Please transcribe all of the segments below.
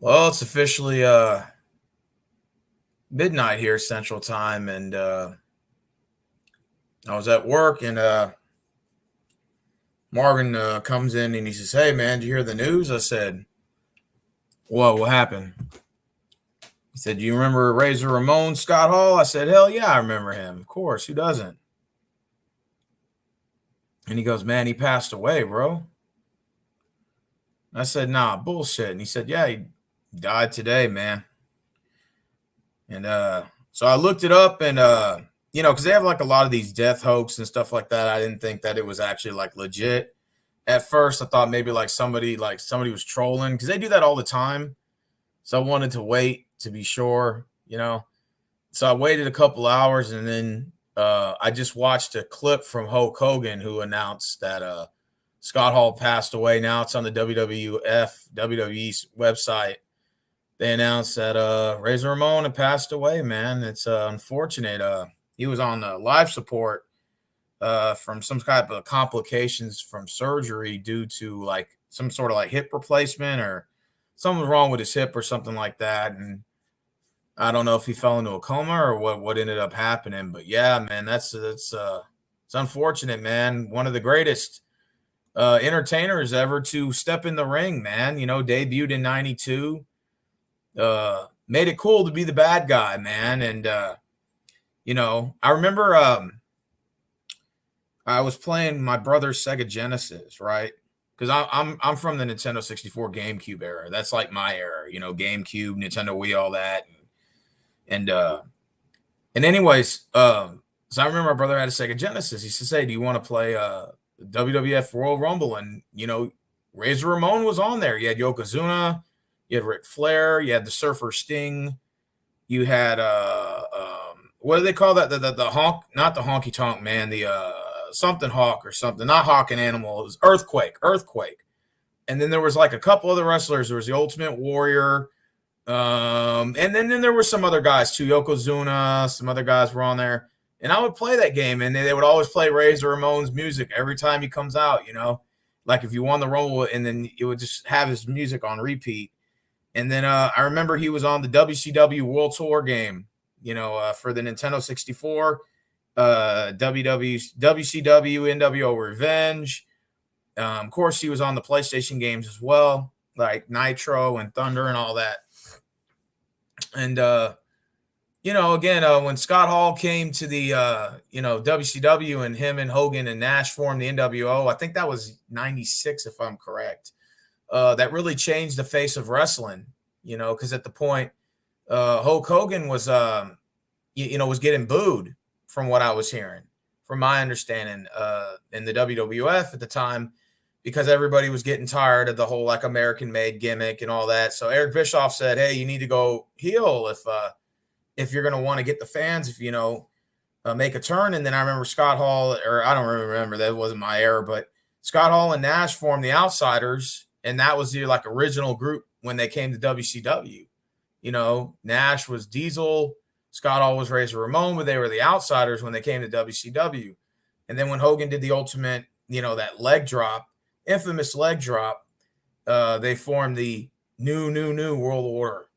Well, it's officially midnight here Central Time, and I was at work, and Marvin comes in and he says, "Hey, man, did you hear the news?" I said, What happened?" He said, "Do you remember Razor Ramon Scott Hall?" I said, "Hell yeah, I remember him. Of course, who doesn't?" And he goes, "Man, he passed away, bro." I said, "Nah, bullshit." And he said, "Yeah, he died today, man." And so I looked it up, and because they have like a lot of these death hoax and stuff like that. I didn't think that it was actually like legit. At first, I thought maybe like somebody was trolling because they do that all the time. So I wanted to wait to be sure. So I waited a couple hours, and then I just watched a clip from Hulk Hogan, who announced that Scott Hall passed away. Now it's on the WWE's website. They announced that Razor Ramon had passed away. Man, it's unfortunate. He was on life support from some type of complications from surgery due to like some sort of like hip replacement or something was wrong with his hip or something like that. And I don't know if he fell into a coma or what ended up happening. But yeah, man, that's it's unfortunate, man. One of the greatest entertainers ever to step in the ring, man. Debuted in '92. Made it cool to be the bad guy, man. And I remember I was playing my brother's Sega Genesis, right? Because I'm from the Nintendo 64 GameCube era. That's like my era, GameCube, Nintendo Wii, all that. And anyways, so I remember my brother had a Sega Genesis. He says, "Hey, do you want to play WWF Royal Rumble?" And Razor Ramon was on there. You had Yokozuna, you had Ric Flair, you had the Surfer Sting, you had what do they call that? The honk, not the honky tonk man, the something hawk or something, not hawk and animal. It was earthquake. And then there was like a couple other wrestlers. There was the Ultimate Warrior, and then there were some other guys too, Yokozuna. Some other guys were on there, and I would play that game, and they would always play Razor Ramon's music every time he comes out. Like if you won the Rumble, and then it would just have his music on repeat. And then I remember he was on the WCW World Tour game, for the Nintendo 64, WCW NWO Revenge. Of course, he was on the PlayStation games as well, like Nitro and Thunder and all that. And again, when Scott Hall came to the WCW, and him and Hogan and Nash formed the NWO, I think that was '96 if I'm correct. That really changed the face of wrestling, because at the point, Hulk Hogan was was getting booed from what I was hearing, from my understanding, in the WWF at the time, because everybody was getting tired of the whole like American made gimmick and all that. So Eric Bischoff said, "Hey, you need to go heel if you're going to want to get the fans, if make a turn." And then I remember Scott Hall, or I don't really remember, that wasn't my era, but Scott Hall and Nash formed the Outsiders, and that was the like original group when they came to WCW. Nash was Diesel, Scott Hall was Razor Ramon, but they were the Outsiders when they came to WCW. And then when Hogan did the ultimate, that leg drop, infamous leg drop, they formed the new World Order,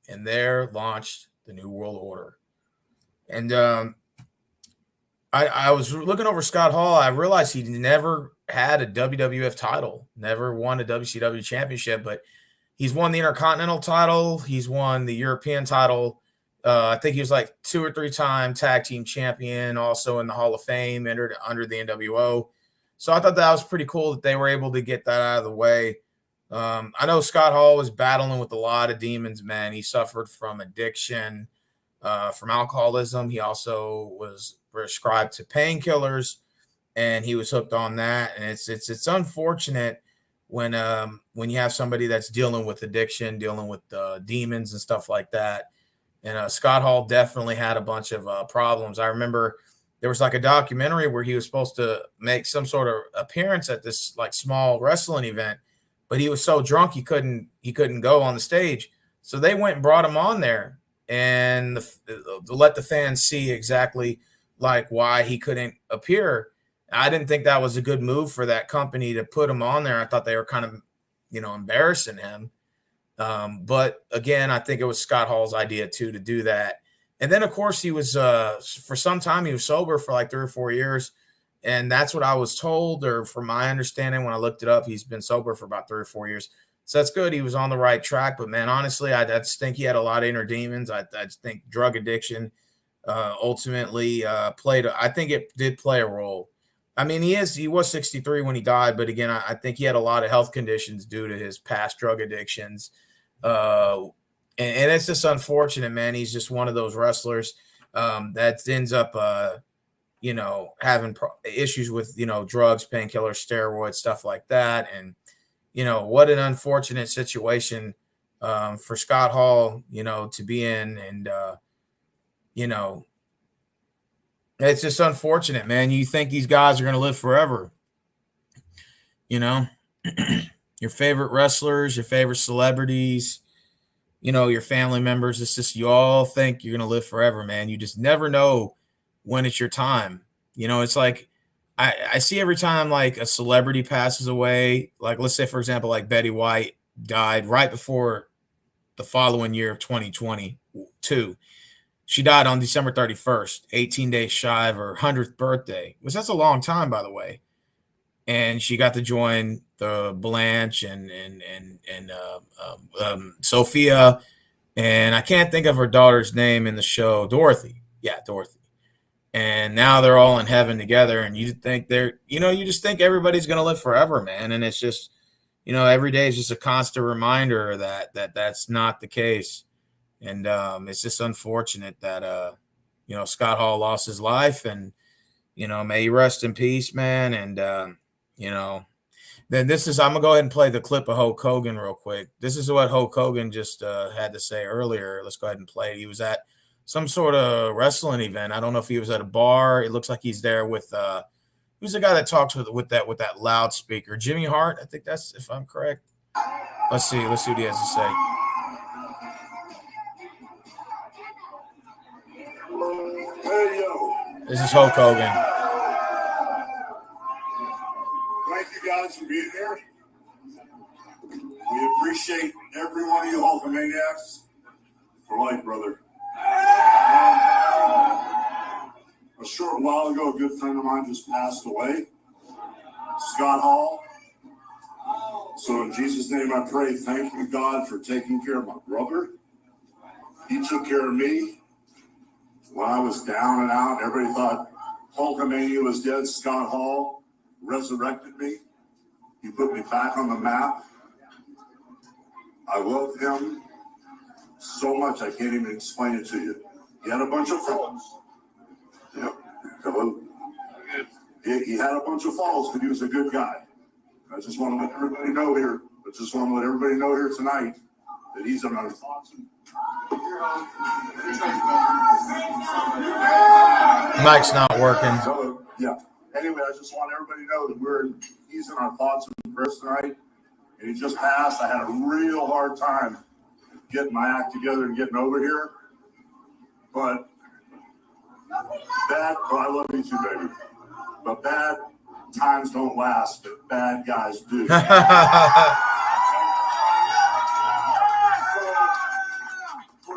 and there launched the New World Order. And I was looking over Scott Hall. I realized he never had a WWF title, never won a WCW championship, but he's won the Intercontinental title. He's won the European title. I think he was like 2 or 3 time tag team champion, also in the Hall of Fame, entered under the NWO. So I thought that was pretty cool that they were able to get that out of the way. I know Scott Hall was battling with a lot of demons, man. He suffered from addiction, from alcoholism. He also was prescribed to painkillers, and he was hooked on that. And it's unfortunate when you have somebody that's dealing with addiction, dealing with demons and stuff like that. And Scott Hall definitely had a bunch of problems. I remember there was like a documentary where he was supposed to make some sort of appearance at this like small wrestling event, but he was so drunk he couldn't go on the stage. So they went and brought him on there, and to let the fans see exactly like why he couldn't appear. I didn't think that was a good move for that company to put him on there. I thought they were kind of, embarrassing him. But again, I think it was Scott Hall's idea too to do that. And then of course he was for some time he was sober for like 3 or 4 years. And that's what I was told, or from my understanding, when I looked it up, he's been sober for about 3 or 4 years. So that's good. He was on the right track. But man, honestly, I just think he had a lot of inner demons. I just think drug addiction ultimately played. I think it did play a role. I mean, he was 63 when he died, but again, I think he had a lot of health conditions due to his past drug addictions. Uh, and it's just unfortunate, man. He's just one of those wrestlers that ends up, having issues with, drugs, painkillers, steroids, stuff like that. And, what an unfortunate situation for Scott Hall, to be in. And, you know, it's just unfortunate, man. You think these guys are going to live forever, you know? Your favorite wrestlers, your favorite celebrities, your family members. It's just you all think you're gonna live forever, man. You just never know when it's your time. It's like I see every time like a celebrity passes away, like let's say for example, like Betty White died right before the following year of 2022. She died on December 31st, 18 days shy of her 100th birthday, which that's a long time, by the way. And she got to join the Blanche and Sophia, and I can't think of her daughter's name in the show. Dorothy, yeah, Dorothy. And now they're all in heaven together, and you think you just think everybody's gonna live forever, man. And it's just, every day is just a constant reminder that that's not the case. And it's just unfortunate that Scott Hall lost his life, and may he rest in peace, man. And you know, then I'm gonna go ahead and play the clip of Hulk Hogan real quick. This is what Hulk Hogan just had to say earlier. Let's go ahead and play it. He was at some sort of wrestling event. I don't know if he was at a bar. It looks like he's there with who's the guy that talks with that loudspeaker? Jimmy Hart, I think that's, if I'm correct. Let's see what he has to say. Hey, yo. This is Hulk Hogan. Thank you guys for being here. We appreciate every one of you Hulkamaniacs for life, brother. A short while ago, a good friend of mine just passed away, Scott Hall. So in Jesus' name I pray, thank you, God, for taking care of my brother. He took care of me when I was down and out. Everybody thought Hulkamania was dead. Scott Hall resurrected me. He put me back on the map. I love him so much I can't even explain it to you. He had a bunch of faults. Yep. He had a bunch of faults, but he was a good guy. I just want to let everybody know here. Tonight that he's in our thoughts. Mike's not working. So, yeah. Anyway, I just want everybody to know that he's in our thoughts and prayers tonight. And he just passed. I had a real hard time getting my act together and getting over here. But I love you too, baby. But bad times don't last, but bad guys do. For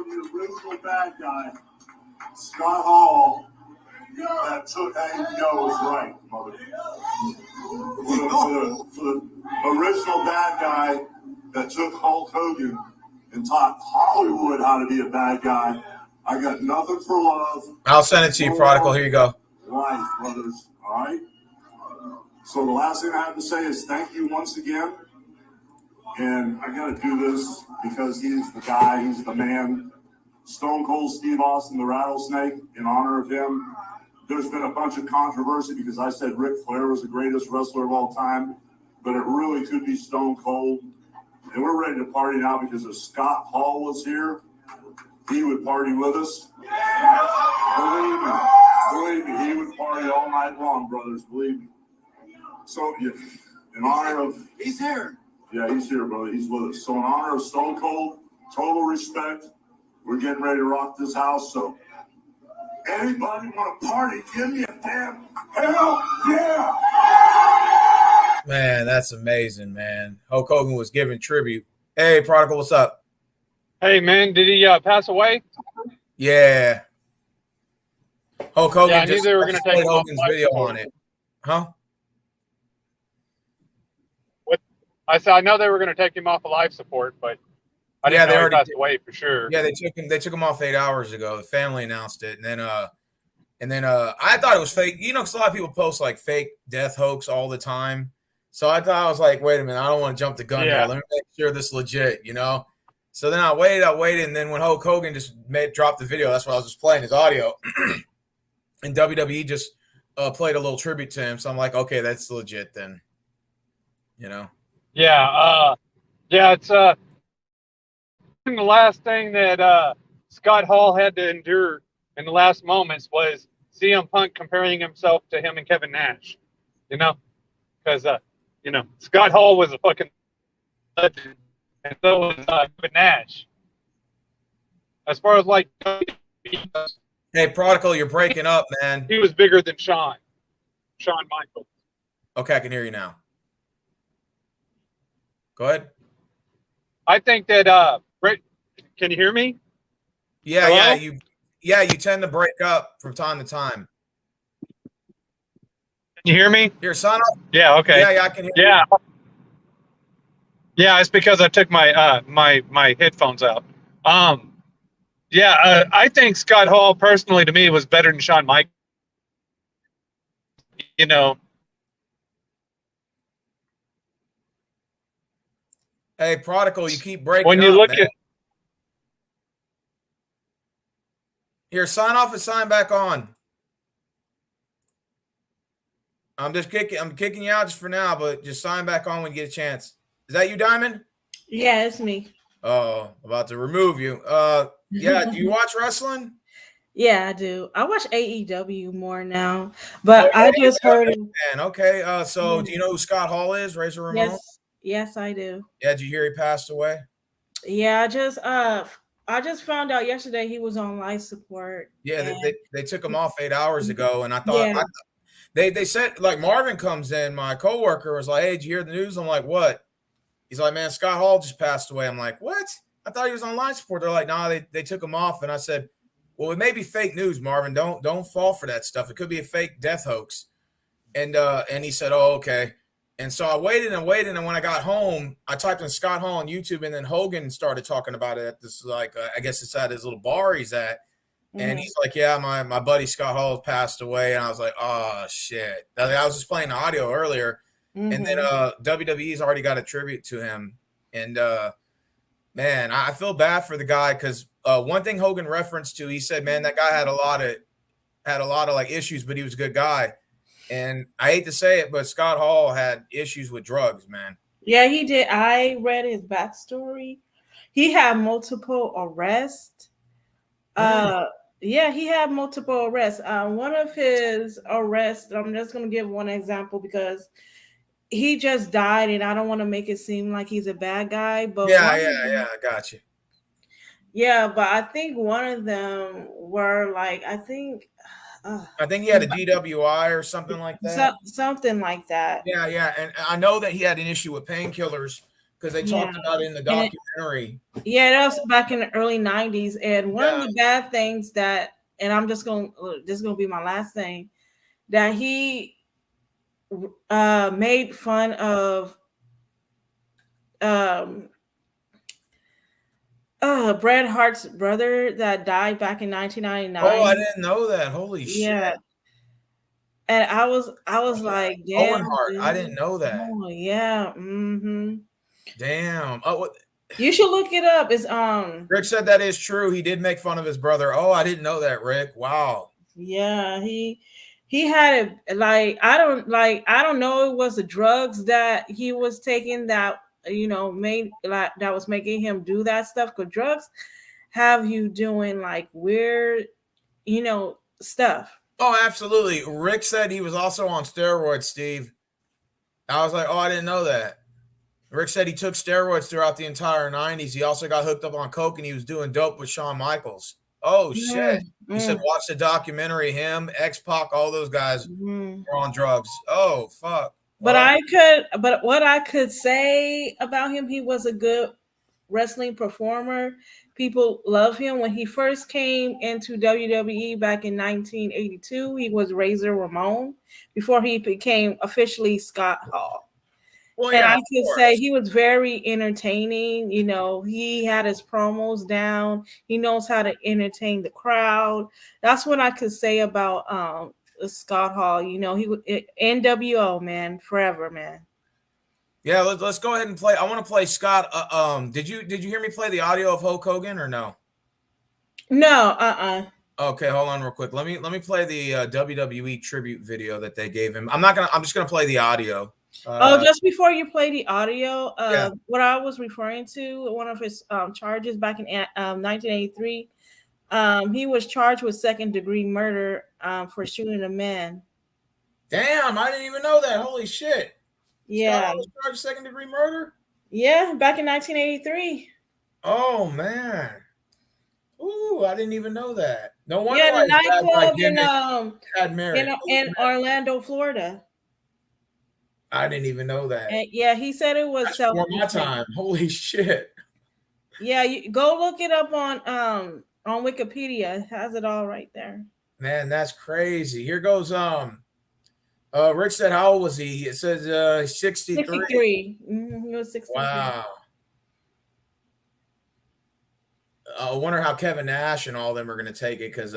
the original bad guy, Scott Hall, that took was right, mother. For the original bad guy that took Hulk Hogan and taught Hollywood how to be a bad guy, I got nothing for love. I'll send it to you, Prodigal. Here you go. Life, brothers. All right? So the last thing I have to say is thank you once again. And I got to do this because he's the guy, he's the man. Stone Cold Steve Austin, the Rattlesnake, in honor of him. There's been a bunch of controversy because I said Ric Flair was the greatest wrestler of all time, but it really could be Stone Cold. And we're ready to party now because if Scott Hall was here, he would party with us. Believe me, he would party all night long, brothers, believe me. So, in honor of... He's here. Yeah, he's here, brother. He's with us. So in honor of Stone Cold, total respect, we're getting ready to rock this house. So anybody want to party, give me a damn hell yeah. Man, that's amazing, man. Hulk Hogan was giving tribute Hey, Prodigal, what's up? Hey, man, did he pass away? Yeah. Hulk Yeah, Hogan I knew just they were I going to just take played him off Hogan's life video on support. it. Huh? What? I said I know they were going to take him off of life support, but I Yeah, didn't they know he already passed did. away for sure. Yeah, they took him off 8 hours ago. The family announced it. And then I thought it was fake. You know, 'cause a lot of people post like fake death hoax all the time. So I was like, wait a minute, I don't want to jump the gun here. Yeah, Let me make sure this is legit. So then I waited, and then when Hulk Hogan just dropped the video, that's why I was just playing his audio. And WWE just played a little tribute to him. So I'm like, okay, that's legit then. You know. yeah, yeah. It's the last thing that Scott Hall had to endure in the last moments was CM Punk comparing himself to him and Kevin Nash. You know, because Scott Hall was a fucking legend, and so was Kevin Nash. As far as like Hey, Prodigal, you're breaking up, man. he was bigger than Shawn Michaels. Okay, I can hear you now. Go ahead. I think that can you hear me? Yeah, Hello? you tend to break up from time to time. Can you hear me? Here, son of. Yeah, okay. Yeah, I can hear you. Yeah. Yeah, it's because I took my my headphones out. I think Scott Hall personally to me was better than Shawn Michaels. You know, Hey, Prodigal, you keep breaking when you up, look man. at Here, sign off and sign back on. I'm kicking you out just for now, but just sign back on when you get a chance. Is that you, Diamond? Yeah, it's me. Oh, about to remove you. Yeah, do you watch wrestling? Yeah, I do. I watch AEW more now, Oh, but yeah, I just heard him. man. Okay. So do Yeah. you know who Scott Hall is? Razor Ramon? Yes, I do. Yeah, did you hear he passed away? Yeah, I just found out yesterday he was on life support. Yeah, And they took him off 8 hours ago, and I thought yeah, they said, like, Marvin comes in, my coworker was like, "Hey, did you hear the news?" I'm like, "What?" He's like, "Man, Scott Hall just passed away." I'm like, "What?" I thought he was on life support. They're like, "Nah, they took him off." And I said, "Well, it may be fake news, Marvin. Don't fall for that stuff. It could be a fake death hoax." And he said, "Oh, okay." And so I waited and waited, and when I got home, I typed in Scott Hall on YouTube, and then Hogan started talking about it at this, like, I guess it's at his little bar he's at. And mhm, he's like, "Yeah, my buddy Scott Hall passed away." And I was like, "Oh shit!" I was just playing the audio earlier, and then mhm. WWE's already got a tribute to him. And man, I feel bad for the guy because one thing Hogan referenced to, he said, "Man, that guy had a lot of like issues, but he was a good guy." And I hate to say it, but Scott Hall had issues with drugs, man. Yeah, he did. I read his backstory. He had multiple arrests. Mm. Uh, yeah, he had multiple arrests. One of his arrests, I'm just gonna give one example because he just died, and I don't want to make it seem like he's a bad guy. But Yeah, one yeah, of them, yeah. I got you. yeah, but I think one of them were like, I think, uh, I think he had a DWI or something like that. something like that. Yeah, yeah. And I know that he had an issue with painkillers because they Yeah, talked about it in the and documentary. yeah, that was back in the early '90s. And one of Yeah. the bad things that, and I'm just gonna, this is gonna be my last thing, that he made fun of um Bret Hart's brother that died back in Oh, I 1999. didn't know that. Holy shit. Yeah, and I was like, Owen damn, Hart. I didn't dude. know that. Oh yeah. Damn. Oh, what? You should look it up. It's Rick said that is true. He did make fun of his brother. Oh, I didn't know that, Rick. Wow. yeah, he had it like I don't know it was the drugs that he was taking that made like that was making him do that stuff, because drugs have you doing like weird stuff. Oh, absolutely. Rick said he was also on steroids, Steve. I was like, oh, I didn't know that. Rick said he took steroids throughout the entire 90s. He also got hooked up on coke and he was doing dope with Shawn Michaels. Oh, shit. He said, Mm, watch the documentary. Him, X Pac, all those guys mm. were on drugs. Oh, fuck. But Well, what I could say about him, he was a good wrestling performer. People love him. When he first came into WWE back in 1982, he was Razor Ramon before he became officially Scott Hall. Well, And yeah, I of could say course. he was very entertaining. You know, he had his promos down. He knows how to entertain the crowd. That's what I could say about Scott Hall. You know, he would NWO man forever, man. Yeah, let's go ahead and play. I want to play Scott. Did you hear me play the audio of Hulk Hogan or no? No, Okay, hold on real quick. Let me play the WWE tribute video that they gave him. I'm just gonna play the audio. Oh, just before you play the audio, Yeah. what I was referring to, one of his charges back in 1983, he was charged with second-degree murder for shooting a man. Damn, I didn't even know that. Holy shit. Scott Yeah, was charged with second-degree murder? yeah, back in 1983. Oh man. Ooh, I didn't even know that. No wonder Yeah, why the his dad got nightclub him and had married. in Orlando, Florida. I didn't even know that. And yeah, he said it was That's before my self-defense. time. Holy shit. Yeah, you go look it up on Wikipedia. It has it all right there. Man, that's crazy. Here goes Rick said how old was he? It says 63. 63. He was 63. Wow. I wonder how Kevin Nash and all of them are going to take it because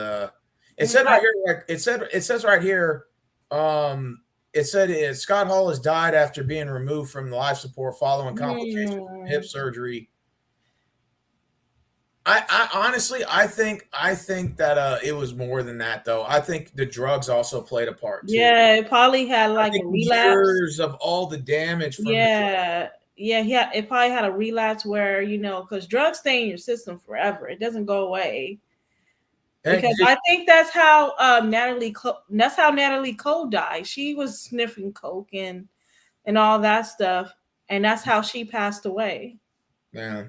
it said right here, like it says right here, it said Scott Hall has died after being removed from the life support following complications from hip surgery. I honestly I think that it was more than that though. I think the drugs also played a part too. Yeah, it probably had like a relapse. Years of all the damage from yeah. It probably had a relapse where, you know, because drugs stay in your system forever. It doesn't go away. Because I think that's how Natalie Cole died. She was sniffing coke and all that stuff, and that's how she passed away. Yeah.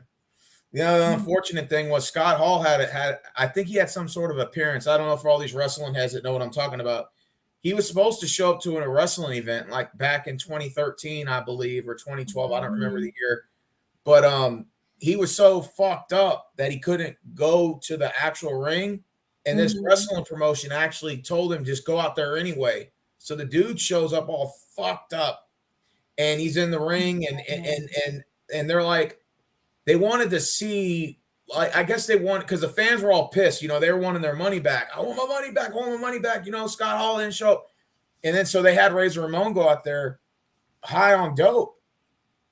Yeah, the unfortunate thing was Scott Hall had I think he had some sort of appearance. I don't know if all these wrestling heads that know what I'm talking about. He was supposed to show up to a wrestling event like back in 2013, I believe, or 2012. I don't remember the year. But he was so fucked up that he couldn't go to the actual ring. And this wrestling promotion actually told him just go out there anyway. So the dude shows up all fucked up and he's in the ring and they're like, they wanted to see, like, I guess they want, because the fans were all pissed, you know, they were wanting their money back. I want my money back. I want my money back. You know, Scott Hall didn't show up. And then so they had Razor Ramon go out there high on dope.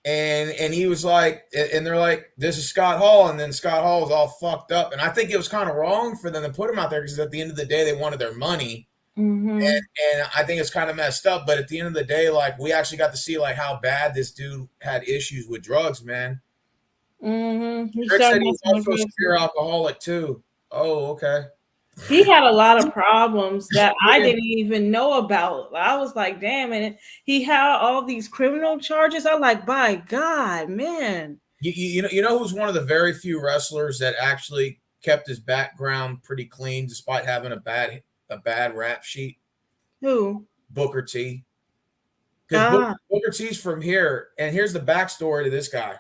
And he was like, and they're like, this is Scott Hall. And then Scott Hall was all fucked up. And I think it was kind of wrong for them to put him out there because at the end of the day, they wanted their money. And I think it's kind of messed up. But at the end of the day, like, we actually got to see like how bad this dude had issues with drugs, man. Rick said he was also a severe alcoholic too. Oh, okay. He had a lot of problems that I didn't even know about. I was like, damn, and he had all these criminal charges. I'm like, by God, man. You know who's one of the very few wrestlers that actually kept his background pretty clean despite having a bad rap sheet? Who? Booker T. Because Booker T's from here, and here's the backstory to this guy.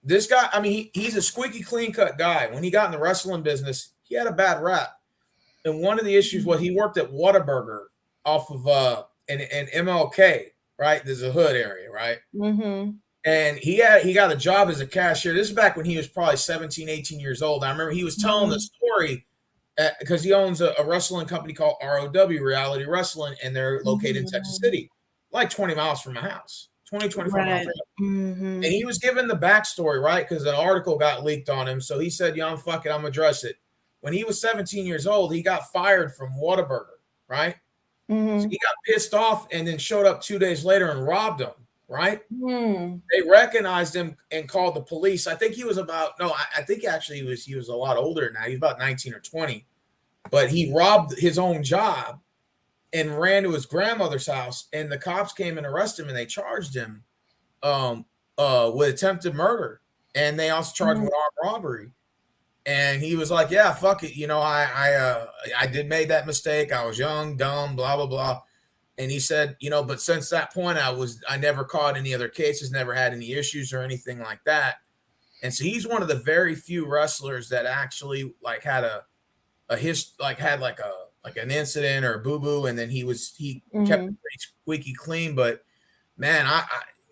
This guy, I mean, he's a squeaky clean cut guy. When he got in the wrestling business, he had a bad rap. And one of the issues was he worked at Whataburger off of an MLK, right? There's a hood area, right? And he got a job as a cashier. This is back when he was probably 17, 18 years old. I remember he was telling the story because he owns a wrestling company called ROW, Reality Wrestling, and they're located in Texas City, like 20 miles from my house. 24 miles. And he was given the backstory, right? Because an article got leaked on him. So he said, yeah, fuck it, I'm going to address it. When he was 17 years old, he got fired from Whataburger, right? So he got pissed off and then showed up 2 days later and robbed him, right? They recognized him and called the police. I think he was I think actually he was a lot older now. He was about 19 or 20. But he robbed his own job and ran to his grandmother's house, and the cops came and arrested him, and they charged him with attempted murder, and they also charged him with armed robbery. And he was like, "Yeah, fuck it, you know, I did make that mistake. I was young, dumb, blah blah blah." And he said, "You know, but since that point, I never caught any other cases, never had any issues or anything like that." And so he's one of the very few wrestlers that actually like had a had like an incident or a boo boo, and then he kept it pretty squeaky clean. But man, I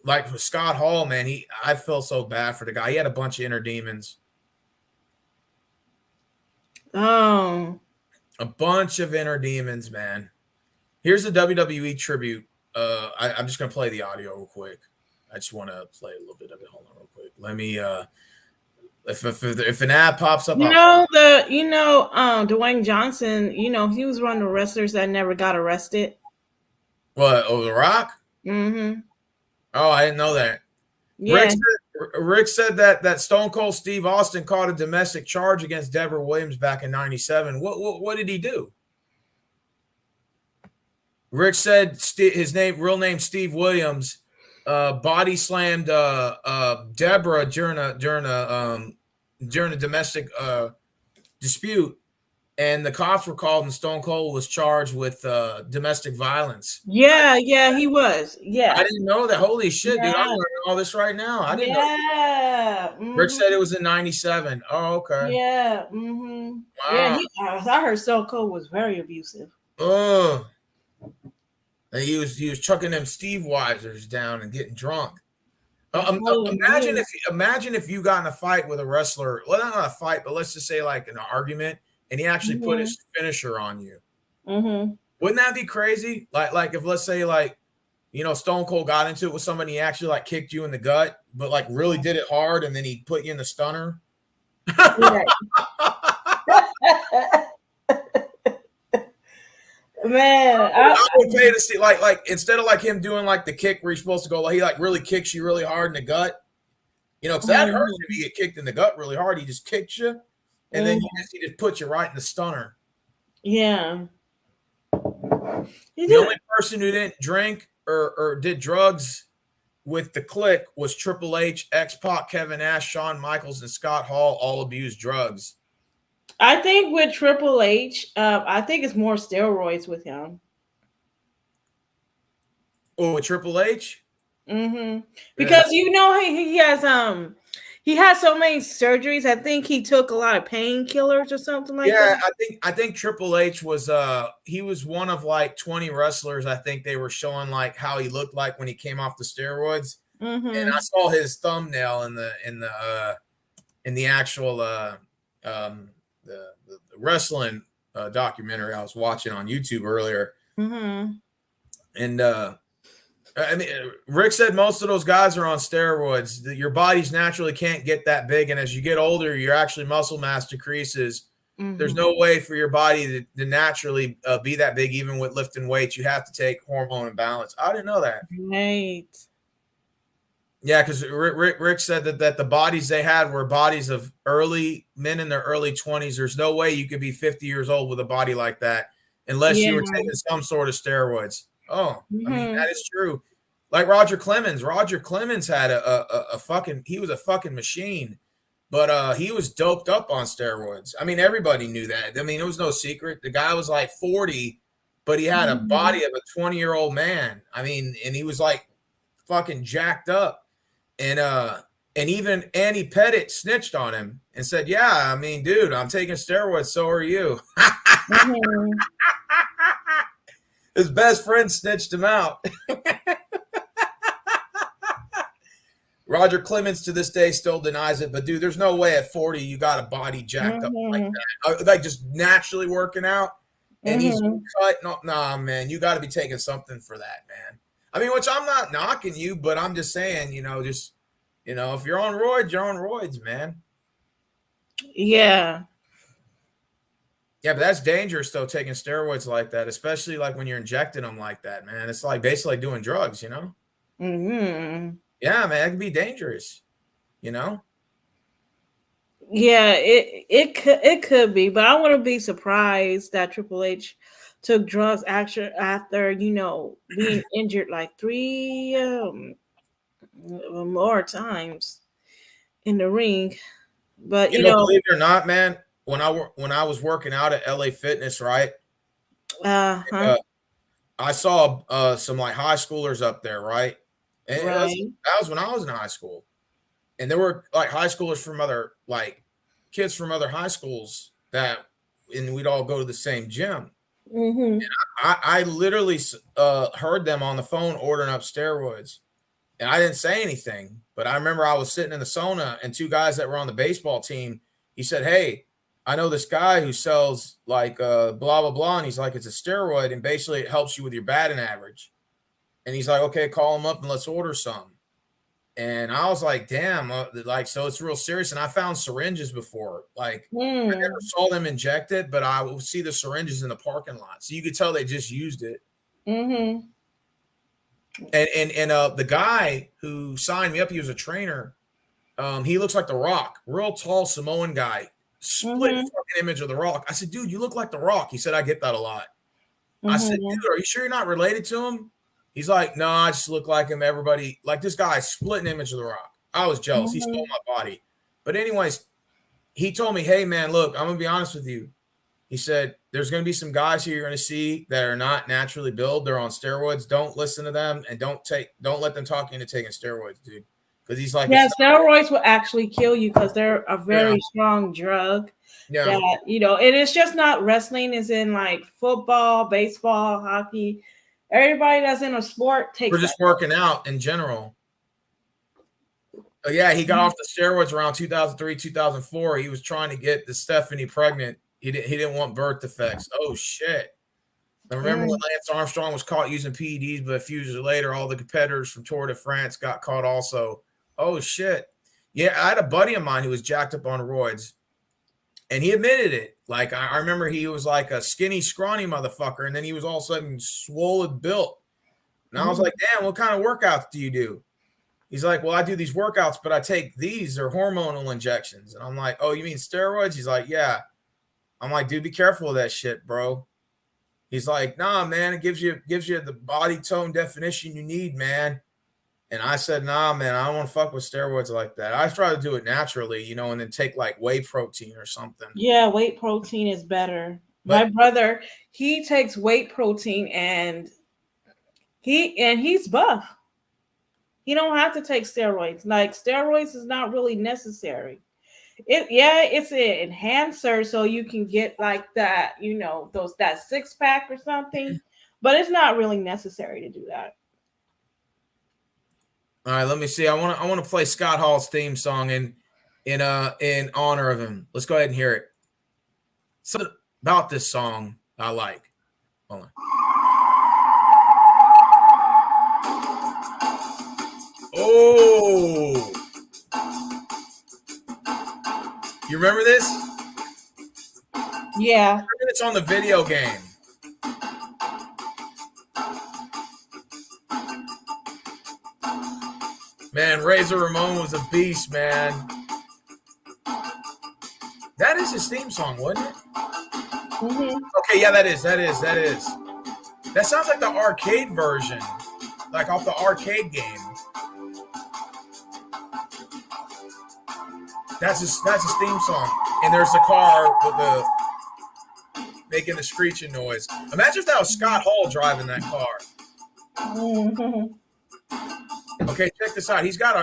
like with Scott Hall, man, I felt so bad for the guy. He had a bunch of inner demons. Oh, A bunch of inner demons, man. Here's a WWE tribute. I'm just gonna play the audio real quick. I just want to play a little bit of it. Hold on, real quick. Let me. If an ad pops up, Dwayne Johnson. He was one of the wrestlers that never got arrested. What? Oh, The Rock. Mm-hmm. Oh, I didn't know that. Yeah. Rick said that Stone Cold Steve Austin caught a domestic charge against Deborah Williams back in '97. What did he do? Rick said his real name Steve Williams, body slammed Deborah during a domestic dispute, and the cops were called, and Stone Cold was charged with domestic violence. Yeah, he was. Yeah, I didn't know that. Holy shit, dude! I'm learning all this right now. I didn't know. Mm-hmm. Rick said it was in '97. Oh, okay. Yeah. Mm-hmm. Wow. Yeah, I heard Stone Cold was very abusive. Oh. He was chucking them Steve Weisers down and getting drunk. Imagine if you got in a fight with a wrestler. Well, not a fight, but let's just say like an argument, and he actually put his finisher on you. Mm-hmm. Wouldn't that be crazy? Like if let's say like Stone Cold got into it with somebody, he actually like kicked you in the gut, but like really did it hard, and then he put you in the stunner. Man, I would pay to see like instead of like him doing like the kick where he's supposed to go, like he like really kicks you really hard in the gut. Because that hurts if you get kicked in the gut really hard. He just kicks you, and then he just puts you right in the stunner. Yeah. The only person who didn't drink or did drugs with the Clique was Triple H, X-Pac, Kevin Nash, Shawn Michaels, and Scott Hall all abused drugs. I think with Triple H, I think it's more steroids with him. Oh, with Triple H? Mm-hmm. Because he has so many surgeries. I think he took a lot of painkillers or something like that. Yeah, I think Triple H was he was one of like 20 wrestlers. I think they were showing like how he looked like when he came off the steroids. Mm-hmm. And I saw his thumbnail in the actual the wrestling documentary I was watching on YouTube earlier. Mm-hmm. And I mean, Rick said most of those guys are on steroids. Your bodies naturally can't get that big, and as you get older, your actually muscle mass decreases. Mm-hmm. There's no way for your body to naturally be that big, even with lifting weights. You have to take hormone imbalance. I didn't know that. Right. Yeah, because Rick said that the bodies they had were bodies of early men in their early 20s. There's no way you could be 50 years old with a body like that unless you were taking some sort of steroids. Oh, I mean, that is true. Like Roger Clemens. Roger Clemens had he was a fucking machine, but he was doped up on steroids. I mean, everybody knew that. I mean, it was no secret. The guy was like 40, but he had a body of a 20-year-old man. I mean, and he was like fucking jacked up. And even Annie Pettit snitched on him and said, "Yeah, I mean, dude, I'm taking steroids. So are you." His best friend snitched him out. Roger Clemens to this day still denies it, but dude, there's no way at 40 you got a body jacked up like that, like just naturally working out, and he's cut. No, nah, man, you got to be taking something for that, man. I mean, which I'm not knocking you, but I'm just saying, if you're on roids, you're on roids, man. Yeah. Yeah, but that's dangerous, though, taking steroids like that, especially like when you're injecting them like that, man. It's like basically doing drugs, Mm-hmm. Yeah, man, it can be dangerous, Yeah, it could be, but I wouldn't be surprised that Triple H took drugs after being injured like 3 more times in the ring. But believe it or not, man, when I was working out at LA Fitness, right? I saw some like high schoolers up there, right? And that was when I was in high school. and there were like high schoolers from other like kids from other high schools and we'd all go to the same gym. Mm-hmm. I literally heard them on the phone ordering up steroids, and I didn't say anything. But I remember I was sitting in the sauna, and two guys that were on the baseball team. He said, "Hey, I know this guy who sells like blah blah blah," and he's like, "It's a steroid, and basically it helps you with your batting average." And he's like, "Okay, call him up and let's order some." And I was like, "Damn, like so it's real serious." And I found syringes before, like. I never saw them inject it, but I would see the syringes in the parking lot, so you could tell they just used it. Mm-hmm. And the guy who signed me up, he was a trainer. He looks like The Rock, real tall Samoan guy, split Mm-hmm. fucking image of The Rock. I said, "Dude, you look like The Rock." He said, "I get that a lot." I said, Mm-hmm. "Dude, are you sure you're not related to him?" He's like, "No, I just look like him." Everybody, like this guy, split an image of The Rock. I was jealous. He stole my body. But anyways, he told me, "Hey man, look, I'm gonna be honest with you." He said, "There's going to be some guys here you're going to see that are not naturally built. They're on steroids. Don't listen to them, and don't let them talk you into taking steroids, dude." Because he's like, Yeah, "It's not." steroids will actually kill you because they're a Yeah, very strong drug. yeah. That and it's just not wrestling. Is in like football, baseball, hockey. Everybody that's in a sport We're takes that. just working out in general. But yeah, he got off the steroids around 2003, 2004. He was trying to get the Stephanie pregnant. He didn't want birth defects. Oh shit. I remember when Lance Armstrong was caught using PEDs, but a few years later, all the competitors from Tour de France got caught also. Oh, shit. Yeah, I had a buddy of mine who was jacked up on roids, and he admitted it. Like, I remember he was like a skinny, scrawny motherfucker, and then he was all of a sudden swollen built. And I was like, "Damn, what kind of workouts do you do?" He's like, "Well, I do these workouts, but I take these. They're hormonal injections." And I'm like, "Oh, you mean steroids?" He's like, "Yeah." I'm like, "Dude, be careful of that shit, bro." He's like, "Nah, man, it gives you the body tone definition you need, man." And I said, "Nah, man, I don't want to fuck with steroids like that. I try to do it naturally, and then take like whey protein or something." Yeah, whey protein is better. My But brother, he takes whey protein and he's buff. He don't have to take steroids. Like steroids is not really necessary. It's an enhancer so you can get like that, that six pack or something. But it's not really necessary to do that. all right, let me see. I want to play Scott Hall's theme song in honor of him. Let's go ahead and hear it. Something about this song I like. Hold on. Oh, you remember this? Yeah. It's on the video game. Man, Razor Ramon was a beast, man. That is his theme song, wasn't it? Mm-hmm. Okay, yeah, that is. That sounds like the arcade version, like off the arcade game. That's his theme song. And there's the car with the making the screeching noise. Imagine if that was Scott Hall driving that car. Mm-hmm. Okay, check this out. He's got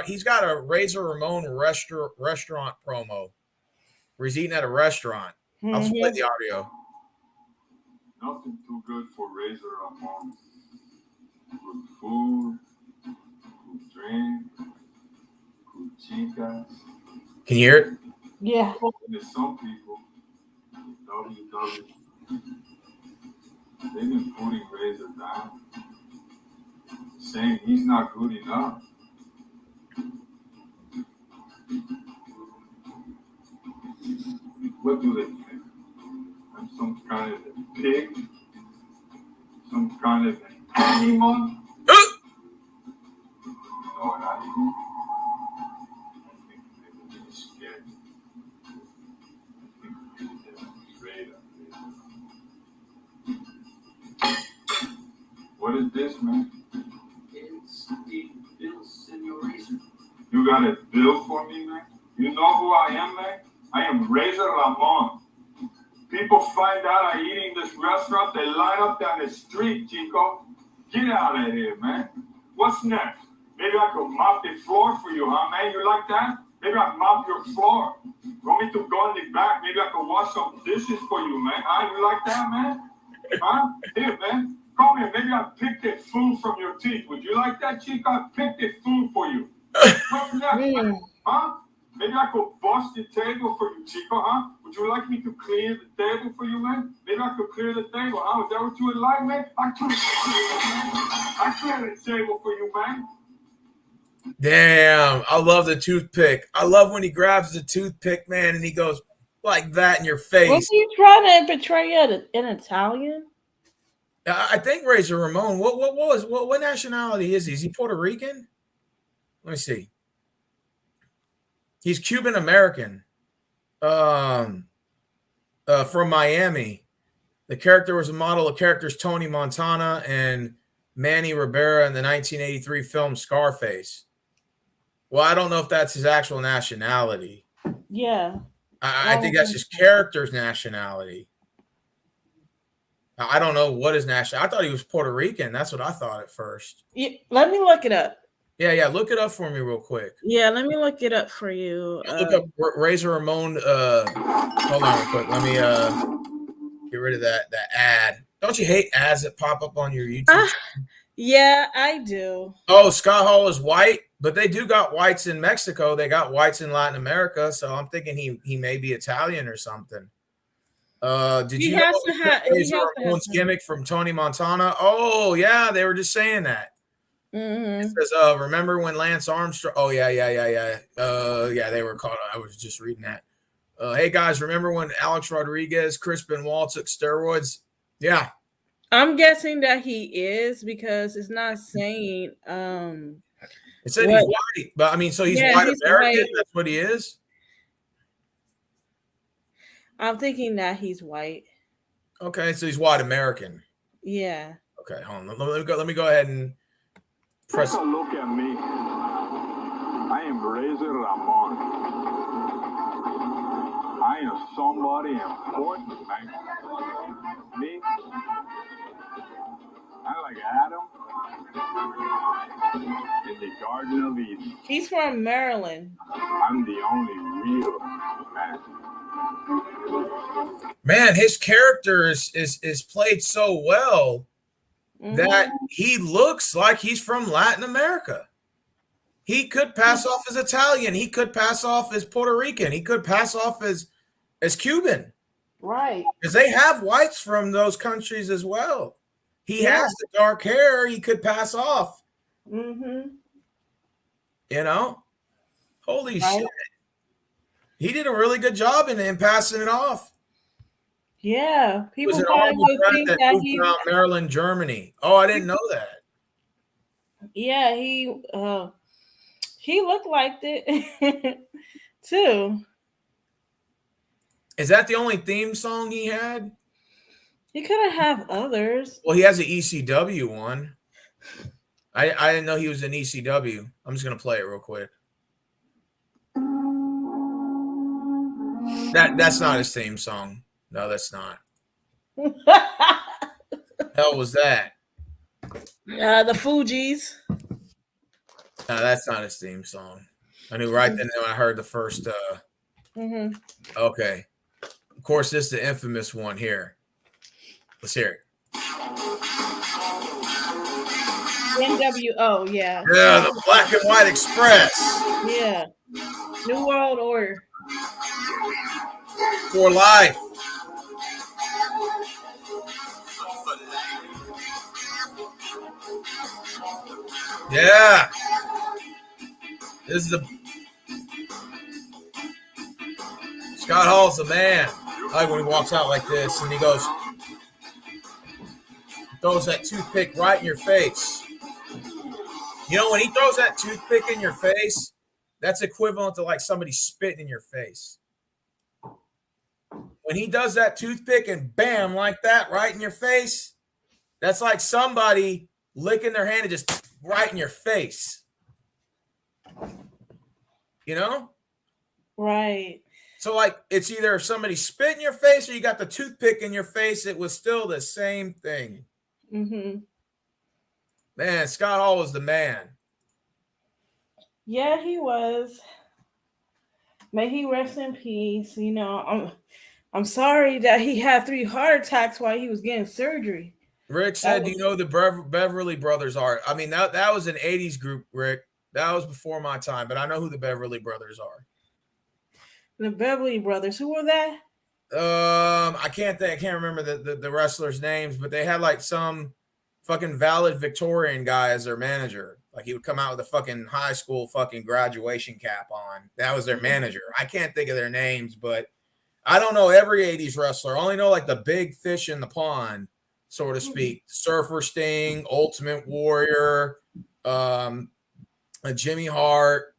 a Razor Ramon restaurant promo where he's eating at a restaurant. I'll just play the audio. Nothing too good for Razor Ramon. Good food, good drink, good chicas. Can you hear it? Yeah. There's some people, WW, they've been putting Razor down, saying he's not good enough. What do they think? I'm some kind of a pig? Some kind of an animal? You know what I mean? I think they were scared. I think they were afraid of it. What is this, man? It's the bill, Senor Razor. You got a bill for me, man? You know who I am, man? I am Razor Ramon. People find out I eat in this restaurant, they line up down the street, Chico. Get out of here, man. What's next? Maybe I could mop the floor for you, huh, man? You like that? Maybe I mop your floor. Want me to go in the back? Maybe I could wash some dishes for you, man. Huh? You like that, man? Huh? Here, man. Come here. Maybe I pick the food from your teeth. Would you like that, Chica? I pick the food for you. What's next, man? Huh? Maybe I could bust the table for you, Chico, huh? Would you like me to clear the table for you, man? Maybe I could clear the table, huh? Is that what you would like, man? I clear the table for you, man. Damn, I love the toothpick. I love when he grabs the toothpick, man, and he goes like that in your Was face. he trying to portray an Italian? I think Razor Ramon. What nationality is he? Is he Puerto Rican? Let me see. He's Cuban American. From Miami. The character was a model of characters Tony Montana and Manny Rivera in the 1983 film Scarface. Well, I don't know if that's his actual nationality. Yeah. I think that's his character's nationality. I don't know what his nationality. I thought he was Puerto Rican. That's what I thought at first. Yeah, let me look it up. Yeah. Look it up for me real quick. Yeah, let me look it up for you. Look up Razor Ramon. Hold on real quick. Let me get rid of that ad. Don't you hate ads that pop up on your YouTube? Yeah, I do. Oh, Scott Hall is white, but they do got whites in Mexico. They got whites in Latin America, so I'm thinking he may be Italian or something. Did you know Razor Ramon's gimmick from Tony Montana? Oh yeah, they were just saying that. Mm-hmm. It says, remember when Lance Armstrong? Oh yeah. Yeah, they were caught. I was just reading that. Hey guys, remember when Alex Rodriguez, Chris Benoit took steroids? Yeah. I'm guessing that he is because it's not saying. It said he's white, but I mean, so he's white American. White. That's what he is. I'm thinking that he's white. Okay, so he's white American. Yeah. Okay, hold on. Let me go ahead and press. Take a look at me. I am Razor Ramon. I am somebody important, man. Me? I'm like Adam in the Garden of Eden. He's from Maryland. I'm the only real man. Man, his character is played so well that he looks like he's from Latin America. He could pass off as Italian. He could pass off as Puerto Rican. He could pass off as Cuban. Right. Because they have whites from those countries as well. He has the dark hair. He could pass off. Mm-hmm. You know? Holy shit. He did a really good job in passing it off. Yeah. People probably think that he's around Maryland, Germany. Oh, I didn't know that. Yeah, he looked like it too. Is that the only theme song he had? He could have others. Well, he has an ECW one. I didn't know he was in ECW. I'm just gonna play it real quick. That's not his theme song. No, that's not. Hell was that? The Fugees. No, that's not his theme song. I knew right then when I heard the first. Okay. Of course, this is the infamous one here. Let's hear it. NWO, yeah. Yeah, the Black and White Express. Yeah. New World Order. For life. Yeah. This is the Scott Hall's the man. I like when he walks out like this and he goes, throws that toothpick right in your face. You know, when he throws that toothpick in your face, that's equivalent to like somebody spitting in your face. When he does that toothpick and bam, like that, right in your face, that's like somebody licking their hand and just right in your face. You know? Right. So, like, it's either somebody spit in your face or you got the toothpick in your face. It was still the same thing. Mm-hmm. Man, Scott Hall was the man. Yeah, he was. May he rest in peace. I'm sorry that he had 3 heart attacks while he was getting surgery. Rick That said, "Do you was know the Beverly Brothers are?" I mean, that was an '80s group, Rick. That was before my time, but I know who the Beverly Brothers are. the Beverly Brothers. Who were that? I can't think. I can't remember the wrestlers' names, but they had like some fucking valid Victorian guy as their manager. Like he would come out with a fucking high school fucking graduation cap on. That was their manager. I can't think of their names, but I don't know every '80s wrestler. I only know like the big fish in the pond, so to speak. Surfer Sting, Ultimate Warrior, um, Jimmy Hart,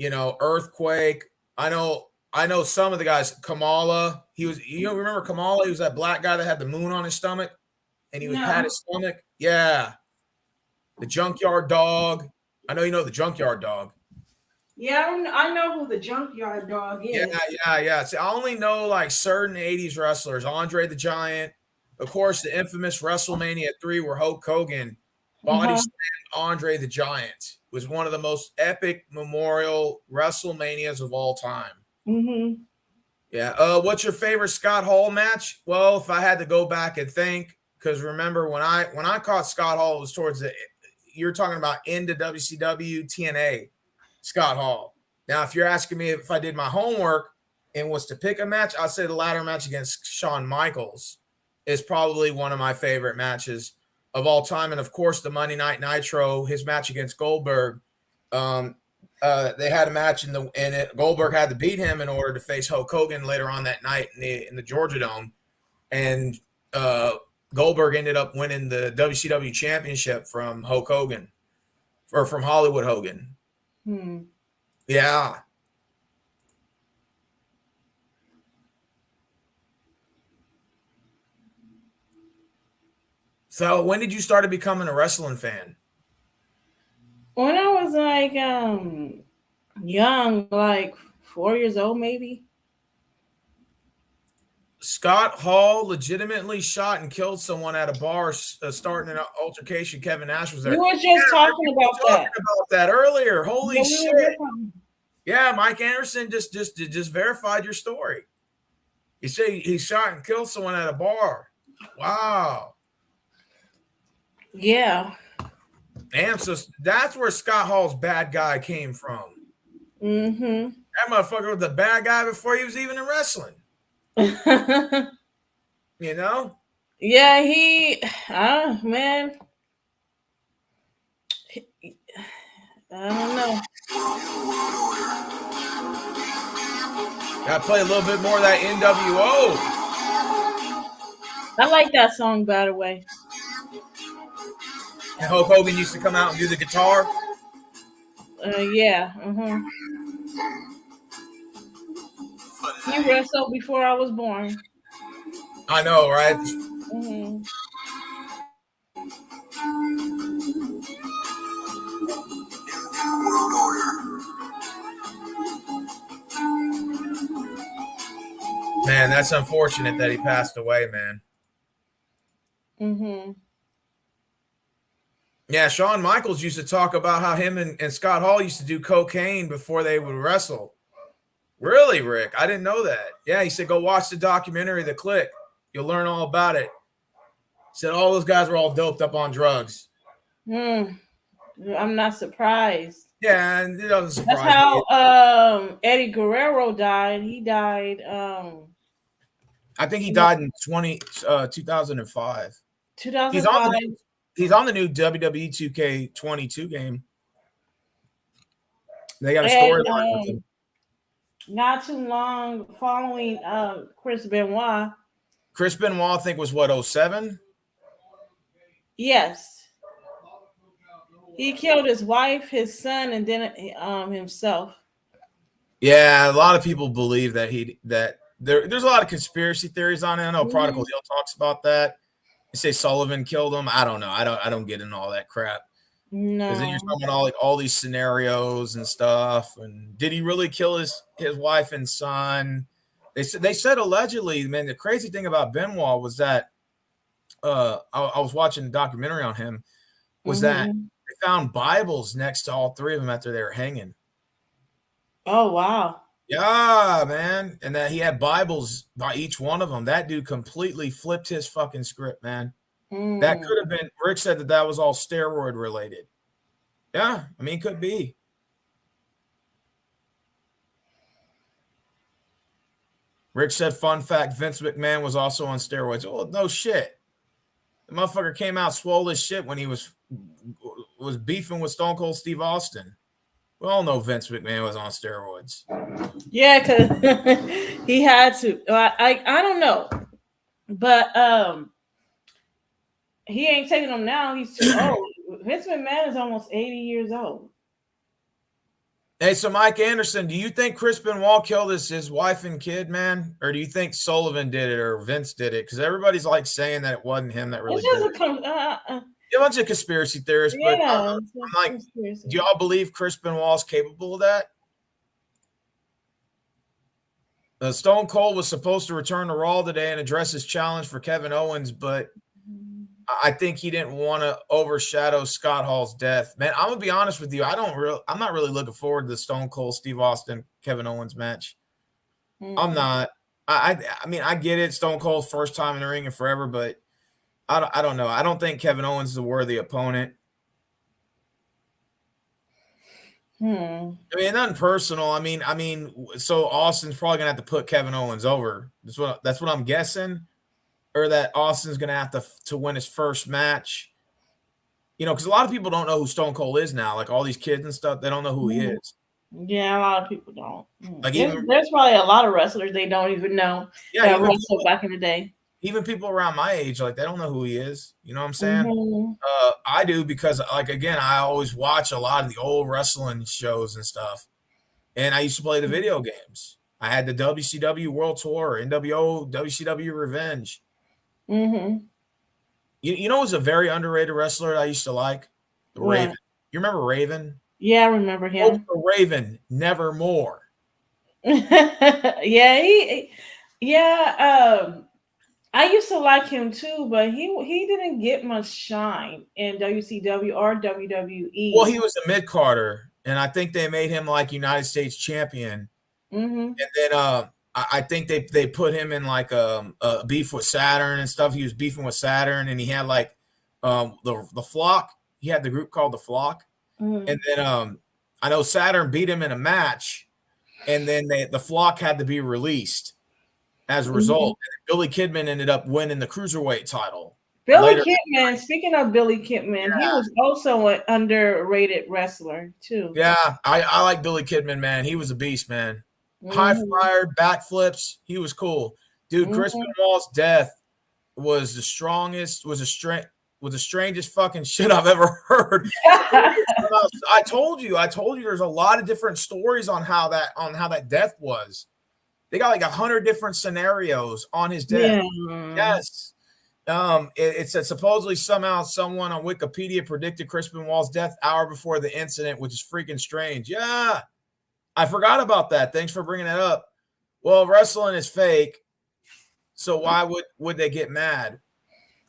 Earthquake. I know some of the guys. Kamala, remember Kamala? He was that black guy that had the moon on his stomach, and he was pat No. his stomach. Yeah, the Junkyard Dog. I know you know the Junkyard Dog. Yeah, I know who the Junkyard Dog Yeah, is. yeah. See, I only know like certain '80s wrestlers. Andre the Giant, of course, the infamous WrestleMania 3, where Hulk Hogan body Uh-huh. slammed Andre the Giant. It was one of the most epic memorial WrestleManias of all time. Mm-hmm. Yeah. What's your favorite Scott Hall match? Well, if I had to go back and think, because remember when I caught Scott Hall, it was towards the you're talking about into WCW TNA Scott Hall. Now, if you're asking me if I did my homework and was to pick a match, I'd say the ladder match against Shawn Michaels is probably one of my favorite matches of all time. And of course, the Monday Night Nitro, his match against Goldberg. Um, they had a match Goldberg had to beat him in order to face Hulk Hogan later on that night in the Georgia Dome, and Goldberg ended up winning the WCW championship from Hulk Hogan or from Hollywood Hogan. Hmm. Yeah. So when did you start becoming a wrestling fan? When I was like young, like 4 years old, maybe. Scott Hall legitimately shot and killed someone at a bar, starting an altercation. Kevin Nash was We there. were Yeah, just Rick, talking we were about that. talking about that earlier. Holy Yeah, we shit! were just talking. Yeah, Mike Anderson just verified your story. He said he shot and killed someone at a bar. Wow. Yeah. Damn. So that's where Scott Hall's bad guy came from. Mm-hmm. That motherfucker was the bad guy before he was even in wrestling. You know? Yeah, man, I don't know. Gotta play a little bit more of that NWO. I like that song, by the way. And Hulk Hogan used to come out and do the guitar. Yeah. Uh-huh. He wrestled before I was born. I know, right? Mm-hmm. Man, that's unfortunate that he passed away, man. Mm-hmm. Yeah, Shawn Michaels used to talk about how him and Scott Hall used to do cocaine before they would wrestle. Really, Rick? I didn't know that. Yeah, he said, go watch the documentary, The Click. You'll learn all about it. He said all those guys were all doped up on drugs. I'm not surprised. Yeah, and it doesn't That's surprise me. how Eddie Guerrero died. He died I think he died in 2005. 2005. He's on the new WWE 2K22 game. They got a storyline with him. Not too long following Chris Benoit. Chris Benoit, I think, was what, 07? Yes. He killed his wife, his son, and then himself. Yeah, a lot of people believe that there's a lot of conspiracy theories on it. I know Prodigal Hill talks about that. They say Sullivan killed him. I don't know. I don't get into all that crap. No. Because you're talking about all these scenarios and stuff. And did he really kill his wife and son? They said allegedly. Man, the crazy thing about Benoit was that I was watching a documentary on him. Was that they found Bibles next to all three of them after they were hanging. Oh wow. Yeah, man. And that he had Bibles by each one of them. That dude completely flipped his fucking script, man. That Mm. could have been, Rick said that was all steroid related. Yeah, I mean, could be. Rick said, fun fact, Vince McMahon was also on steroids. Oh, no shit. The motherfucker came out swole as shit when he was beefing with Stone Cold Steve Austin. We all know Vince McMahon was on steroids. Yeah, because he had to. I don't know, but he ain't taking them now. He's too old. Vince McMahon is almost 80 years old. Hey, so Mike Anderson, do you think Chris Benoit killed his wife and kid, man? Or do you think Sullivan did it or Vince did it? Because everybody's like saying that it wasn't him that really It's did just it. A bunch of conspiracy theorists, but yeah. I'm like, do y'all believe Chris Benoit's capable of that? Stone Cold was supposed to return to Raw today and address his challenge for Kevin Owens, but I think he didn't want to overshadow Scott Hall's death. Man, I'm gonna be honest with you. I'm not really looking forward to the Stone Cold, Steve Austin, Kevin Owens match. I'm not. I mean, I get it. Stone Cold's first time in the ring in forever, but I don't know. I don't think Kevin Owens is a worthy opponent. I mean, nothing personal. I mean, so Austin's probably gonna have to put Kevin Owens over. That's what I'm guessing, or that Austin's gonna have to win his first match. You know, because a lot of people don't know who Stone Cold is now. Like all these kids and stuff, they don't know who he is. Yeah, a lot of people don't. Like there's probably a lot of wrestlers they don't even know that wrestled back in the day. Even people around my age, like they don't know who he is. You know what I'm saying? I do because, like, again, I always watch a lot of the old wrestling shows and stuff, and I used to play the video games. I had the WCW World Tour, NWO, WCW Revenge. You know, who's a very underrated wrestler I used to like? Raven. You remember Raven? Yeah, I remember him. Raven, Nevermore. I used to like him too, but he didn't get much shine in WCW or WWE. Well, he was a mid-carder, and I think they made him like United States champion. And then I think they put him in like a beef with Saturn and stuff. He was beefing with Saturn, and he had like the Flock. He had the group called the Flock, and then I know Saturn beat him in a match, and then the Flock had to be released as a result. Billy Kidman ended up winning the Cruiserweight title. Kidman, speaking of Billy Kidman, he was also an underrated wrestler too. Yeah, I like Billy Kidman, man. He was a beast, man. High flyer, backflips. He was cool. Dude, Chris Benoit's death was the strangest fucking shit I've ever heard. I told you there's a lot of different stories on how that death was. They got like 100 different scenarios on his death. Yeah. Yes. It said supposedly somehow someone on Wikipedia predicted Chris Benoit's death hour before the incident, which is freaking strange. Yeah. I forgot about that. Thanks for bringing that up. Well, wrestling is fake. So why would they get mad?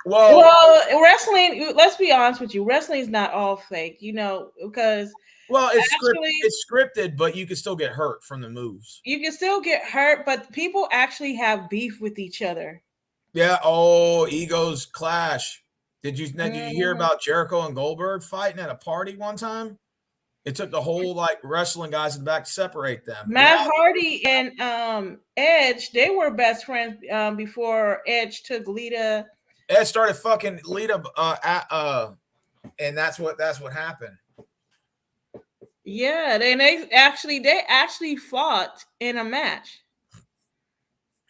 Well, wrestling, let's be honest with you. Wrestling is not all fake, you know, because it's scripted, but you can still get hurt from the moves. You can still get hurt, but people actually have beef with each other. Yeah. Oh, egos clash. Did you hear about Jericho and Goldberg fighting at a party one time? It took the whole like wrestling guys in the back to separate them. Matt Hardy and Edge, they were best friends before Edge took Lita. Edge started fucking Lita, and that's what happened. Yeah, they actually fought in a match.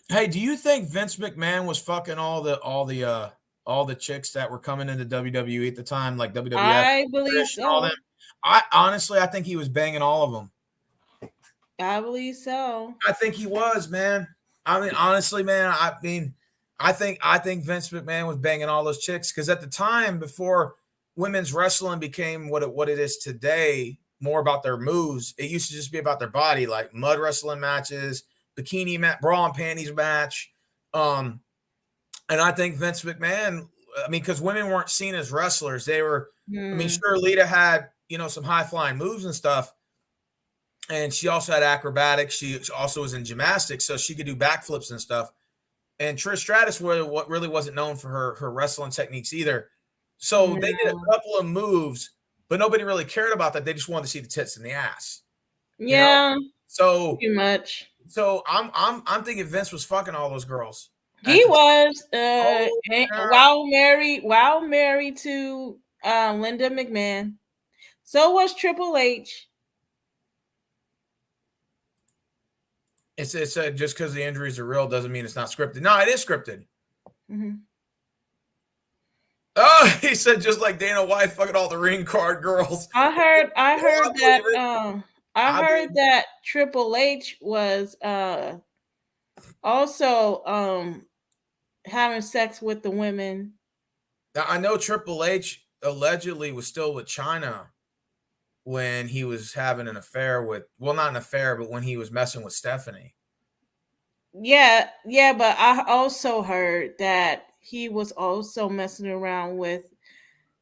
Hey, do you think Vince McMahon was fucking all the chicks that were coming into WWE at the time, like WWF? I believe so. I think he was banging all of them. I believe so. I think he was, man. I mean, honestly, man. I think Vince McMahon was banging all those chicks because at the time, before women's wrestling became what it is today, more about their moves. It used to just be about their body, like mud wrestling matches, bikini bra and panties match. And I think Vince McMahon, because women weren't seen as wrestlers. They were, sure, Lita had, some high flying moves and stuff. And she also had acrobatics. She also was in gymnastics, so she could do backflips and stuff. And Trish Stratus what really wasn't known for her wrestling techniques either. So they did a couple of moves, but nobody really cared about that. They just wanted to see the tits and the ass. Yeah. You know? So too much. So I'm thinking Vince was fucking all those girls. He was while married to Linda McMahon. So was Triple H. It's just because the injuries are real doesn't mean it's not scripted. No, it is scripted. Mm-hmm. Oh, he said just like Dana White fucking all the ring card girls. I heard that Triple H was also having sex with the women. Now, I know Triple H allegedly was still with China when he was having an affair with, well, not an affair, but when he was messing with Stephanie. Yeah, but I also heard that he was also messing around with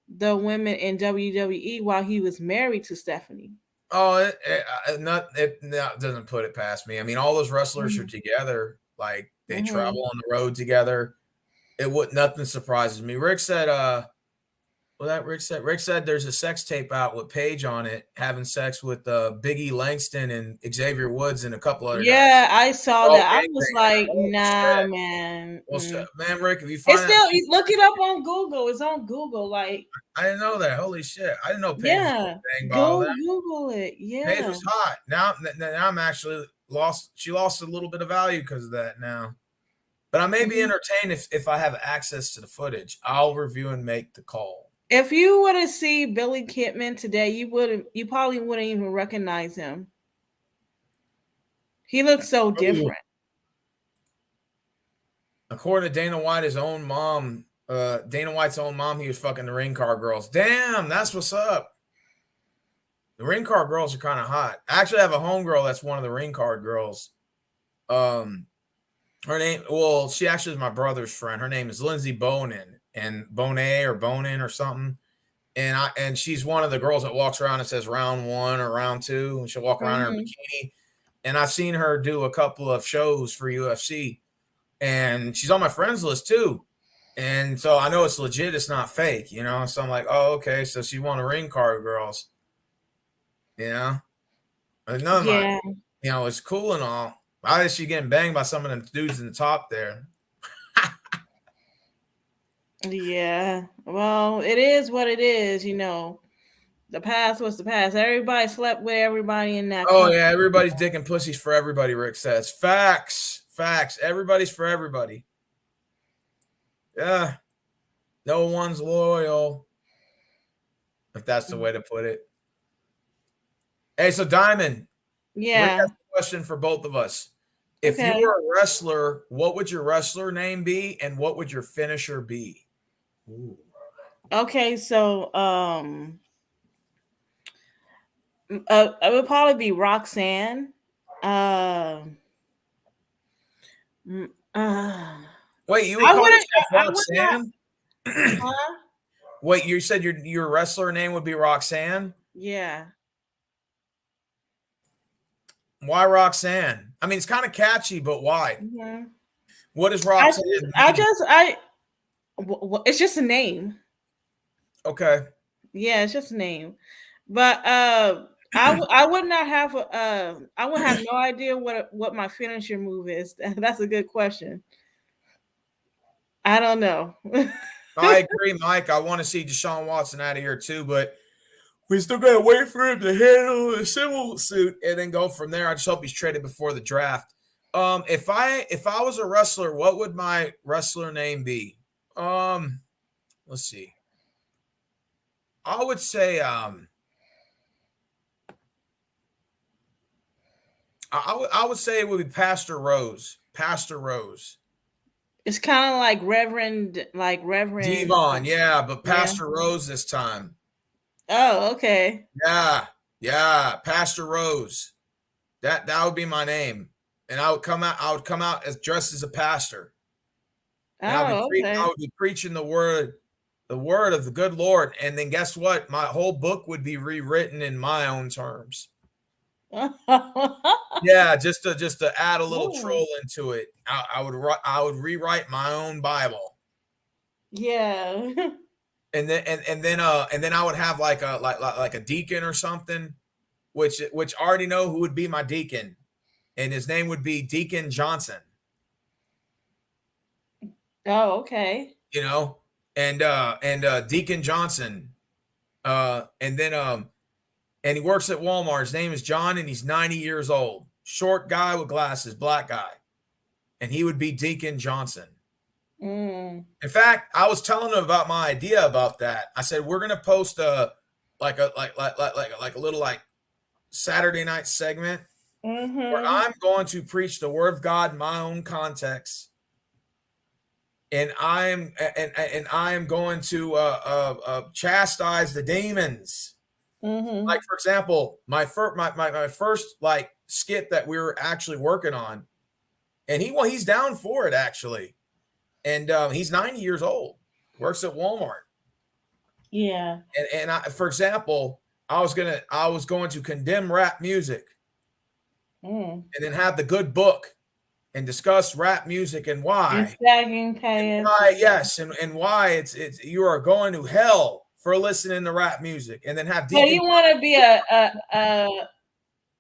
the women in WWE while he was married to Stephanie. Oh, it doesn't put it past me. I mean, all those wrestlers are together. Like, they travel on the road together. Nothing surprises me. Rick said, Rick said there's a sex tape out with Paige on it, having sex with Biggie Langston and Xavier Woods and a couple other guys. I saw that. I was like, nah, shit. Man. Well, man, Rick, if you find look it up on Google. It's on Google. Like, I didn't know that. Holy shit. I didn't know Paige was Google it. Yeah. Paige was hot. Now I'm actually lost. She lost a little bit of value because of that now. But I may be entertained if I have access to the footage. I'll review and make the call. If you were to see Billy Kidman today, you probably wouldn't even recognize him. He looks so different. According to Dana White's own mom, he was fucking the ring car girls. Damn, that's what's up. The ring car girls are kind of hot. I actually have a homegirl that's one of the ring card girls. Her name, well, she actually is my brother's friend. Her name is Lindsay Bonin. And Bonin or something, and she's one of the girls that walks around and says round 1 or round 2, and she'll walk around in her bikini. And I've seen her do a couple of shows for UFC, and she's on my friends list too. And so I know it's legit; it's not fake, you know. So I'm like, oh, okay. So she won a ring card girls, you know. It's cool and all. Why is she getting banged by some of them dudes in the top there? Yeah, well, it is what it is, you know. The past was the past. Everybody slept with everybody in that. Oh, yeah, everybody's dick and pussies for everybody, Rick says. Facts. Everybody's for everybody. Yeah. No one's loyal. If that's the way to put it. Hey, so Diamond. Yeah. Rick has a question for both of us. If you were a wrestler, what would your wrestler name be and what would your finisher be? Ooh. Okay, so it would probably be Roxanne. Wait, you would call yourself Roxanne? Wait, you said your wrestler name would be Roxanne? Yeah. Why Roxanne? I mean, it's kind of catchy, but why? Mm-hmm. What is Roxanne? It's just a name. Okay. Yeah, it's just a name. But I would not have I would have no idea what my finisher move is. That's a good question. I don't know. I agree, Mike. I want to see Deshaun Watson out of here too, but we still gotta wait for him to handle the civil suit and then go from there. I just hope he's traded before the draft. If I was a wrestler, what would my wrestler name be? Let's see. I would say I would say it would be Pastor Rose. Pastor Rose. It's kind of like Reverend Devon, yeah, but Pastor Rose this time. Oh, okay. Yeah, Pastor Rose. That would be my name, and I would come out as dressed as a pastor. And I would be preaching the word of the good Lord, and then guess what? My whole book would be rewritten in my own terms. Yeah, just to add a little Ooh, troll into it. I would rewrite my own Bible. yeah. And then I would have like a deacon or something, which I already know who would be my deacon, and his name would be Deacon Johnson. Oh, okay. You know, and Deacon Johnson, and he works at Walmart. His name is John, and he's 90 years old. Short guy with glasses, black guy, and he would be Deacon Johnson. Mm. In fact, I was telling him about my idea about that. I said we're gonna post like a little like Saturday night segment where Mm-hmm. I'm going to preach the word of God in my own context, and I am going to chastise the demons. Mm-hmm. Like for example, my first like skit that we were actually working on, and he's down for it actually, and he's 90 years old, works at Walmart, Yeah. and for example, I was going to condemn rap music, Mm. and then have the good book and discuss rap music And and chaos. why yes and why it's you are going to hell for listening to rap music, and then have So Deacon. you want to be a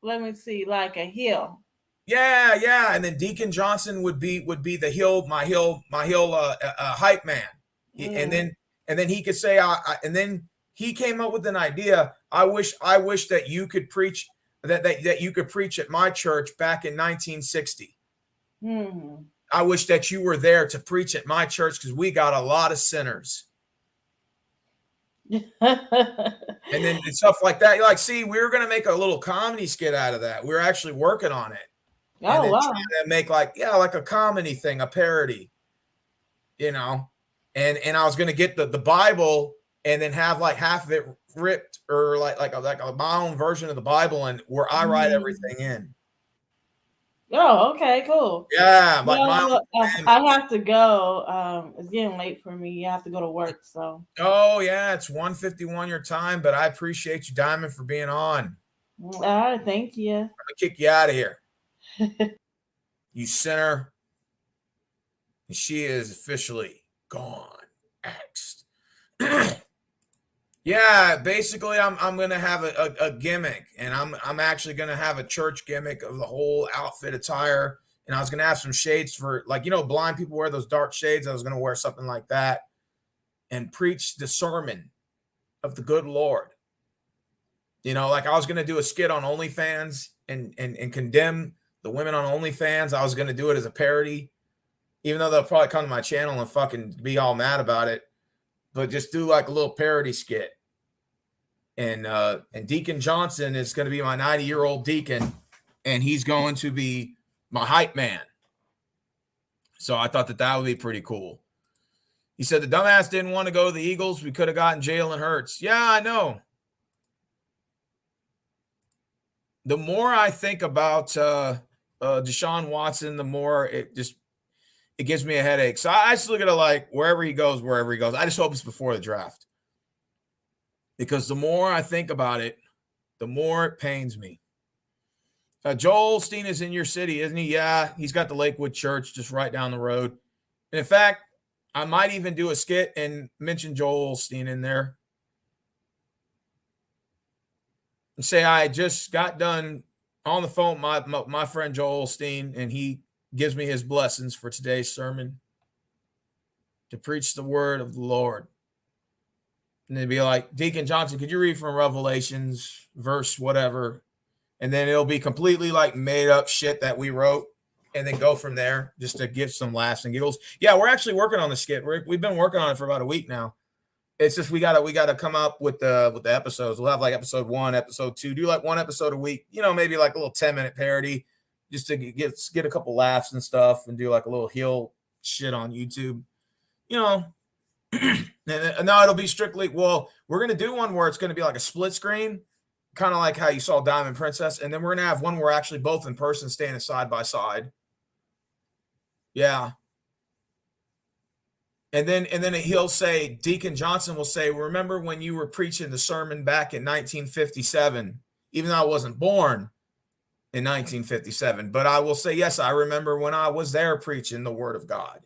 let me see, like a heel. Yeah, and then Deacon Johnson would be the my heel hype man. And Mm. then he could say and then he came up with an idea. I wish that you could preach that you could preach at my church back in 1960. Mm. I wish that you were there to preach at my church because we got a lot of sinners. And then stuff like that. You're like, see, we were gonna make a little comedy skit out of that. We were actually working on it. And Oh then wow. trying to make like a comedy thing, a parody, you know. And I was gonna get the Bible and then have like half of it ripped or my own version of the Bible and where I write Mm. everything in. Oh, okay, cool. Yeah, like my own Well, I commandments. have to go. It's getting late for me. I have to go to work. So, Oh yeah, it's 1:51 your time, but I appreciate you, Diamond, for being on. all right, thank you. I'm gonna kick you out of here, you sinner. And she is officially gone. Axed. Yeah, basically, I'm gonna have a gimmick, and I'm actually gonna have a church gimmick of the whole outfit attire, and I was gonna have some shades for like blind people wear those dark shades. I was gonna wear something like that and preach the sermon of the good Lord. Like I was gonna do a skit on OnlyFans and condemn the women on OnlyFans. I was gonna do it as a parody, even though they'll probably come to my channel and fucking be all mad about it, but just do like a little parody skit. And Deacon Johnson is going to be my 90-year-old deacon, and he's going to be my hype man. So I thought that would be pretty cool. He said the dumbass didn't want to go to the Eagles. We could have gotten Jalen Hurts. Yeah, I know. The more I think about Deshaun Watson, the more it gives me a headache. So I just look at it like wherever he goes. I just hope it's before the draft. Because the more I think about it, the more it pains me. Joel Osteen is in your city, isn't he? Yeah, he's got the Lakewood Church just right down the road. And in fact, I might even do a skit and mention Joel Osteen in there. And say I just got done on the phone with my friend Joel Osteen, and he gives me his blessings for today's sermon to preach the word of the Lord. And they'd be like, Deacon Johnson, could you read from Revelations, verse whatever? And then it'll be completely like made up shit that we wrote, and then go from there just to give some laughs and giggles. Yeah, we're actually working on the skit. We've been working on it for about a week now. It's just we gotta come up with the episodes. We'll have like episode 1, episode 2, do like one episode a week. Maybe like a little 10-minute parody, just to get a couple laughs and stuff, and do like a little heel shit on YouTube. No, it'll be strictly, we're going to do one where it's going to be like a split screen, kind of like how you saw Diamond Princess. And then we're going to have one where actually both in person standing side by side. Yeah. And then he'll say, Deacon Johnson will say, remember when you were preaching the sermon back in 1957, even though I wasn't born, in 1957. But I will say, yes, I remember when I was there preaching the word of God.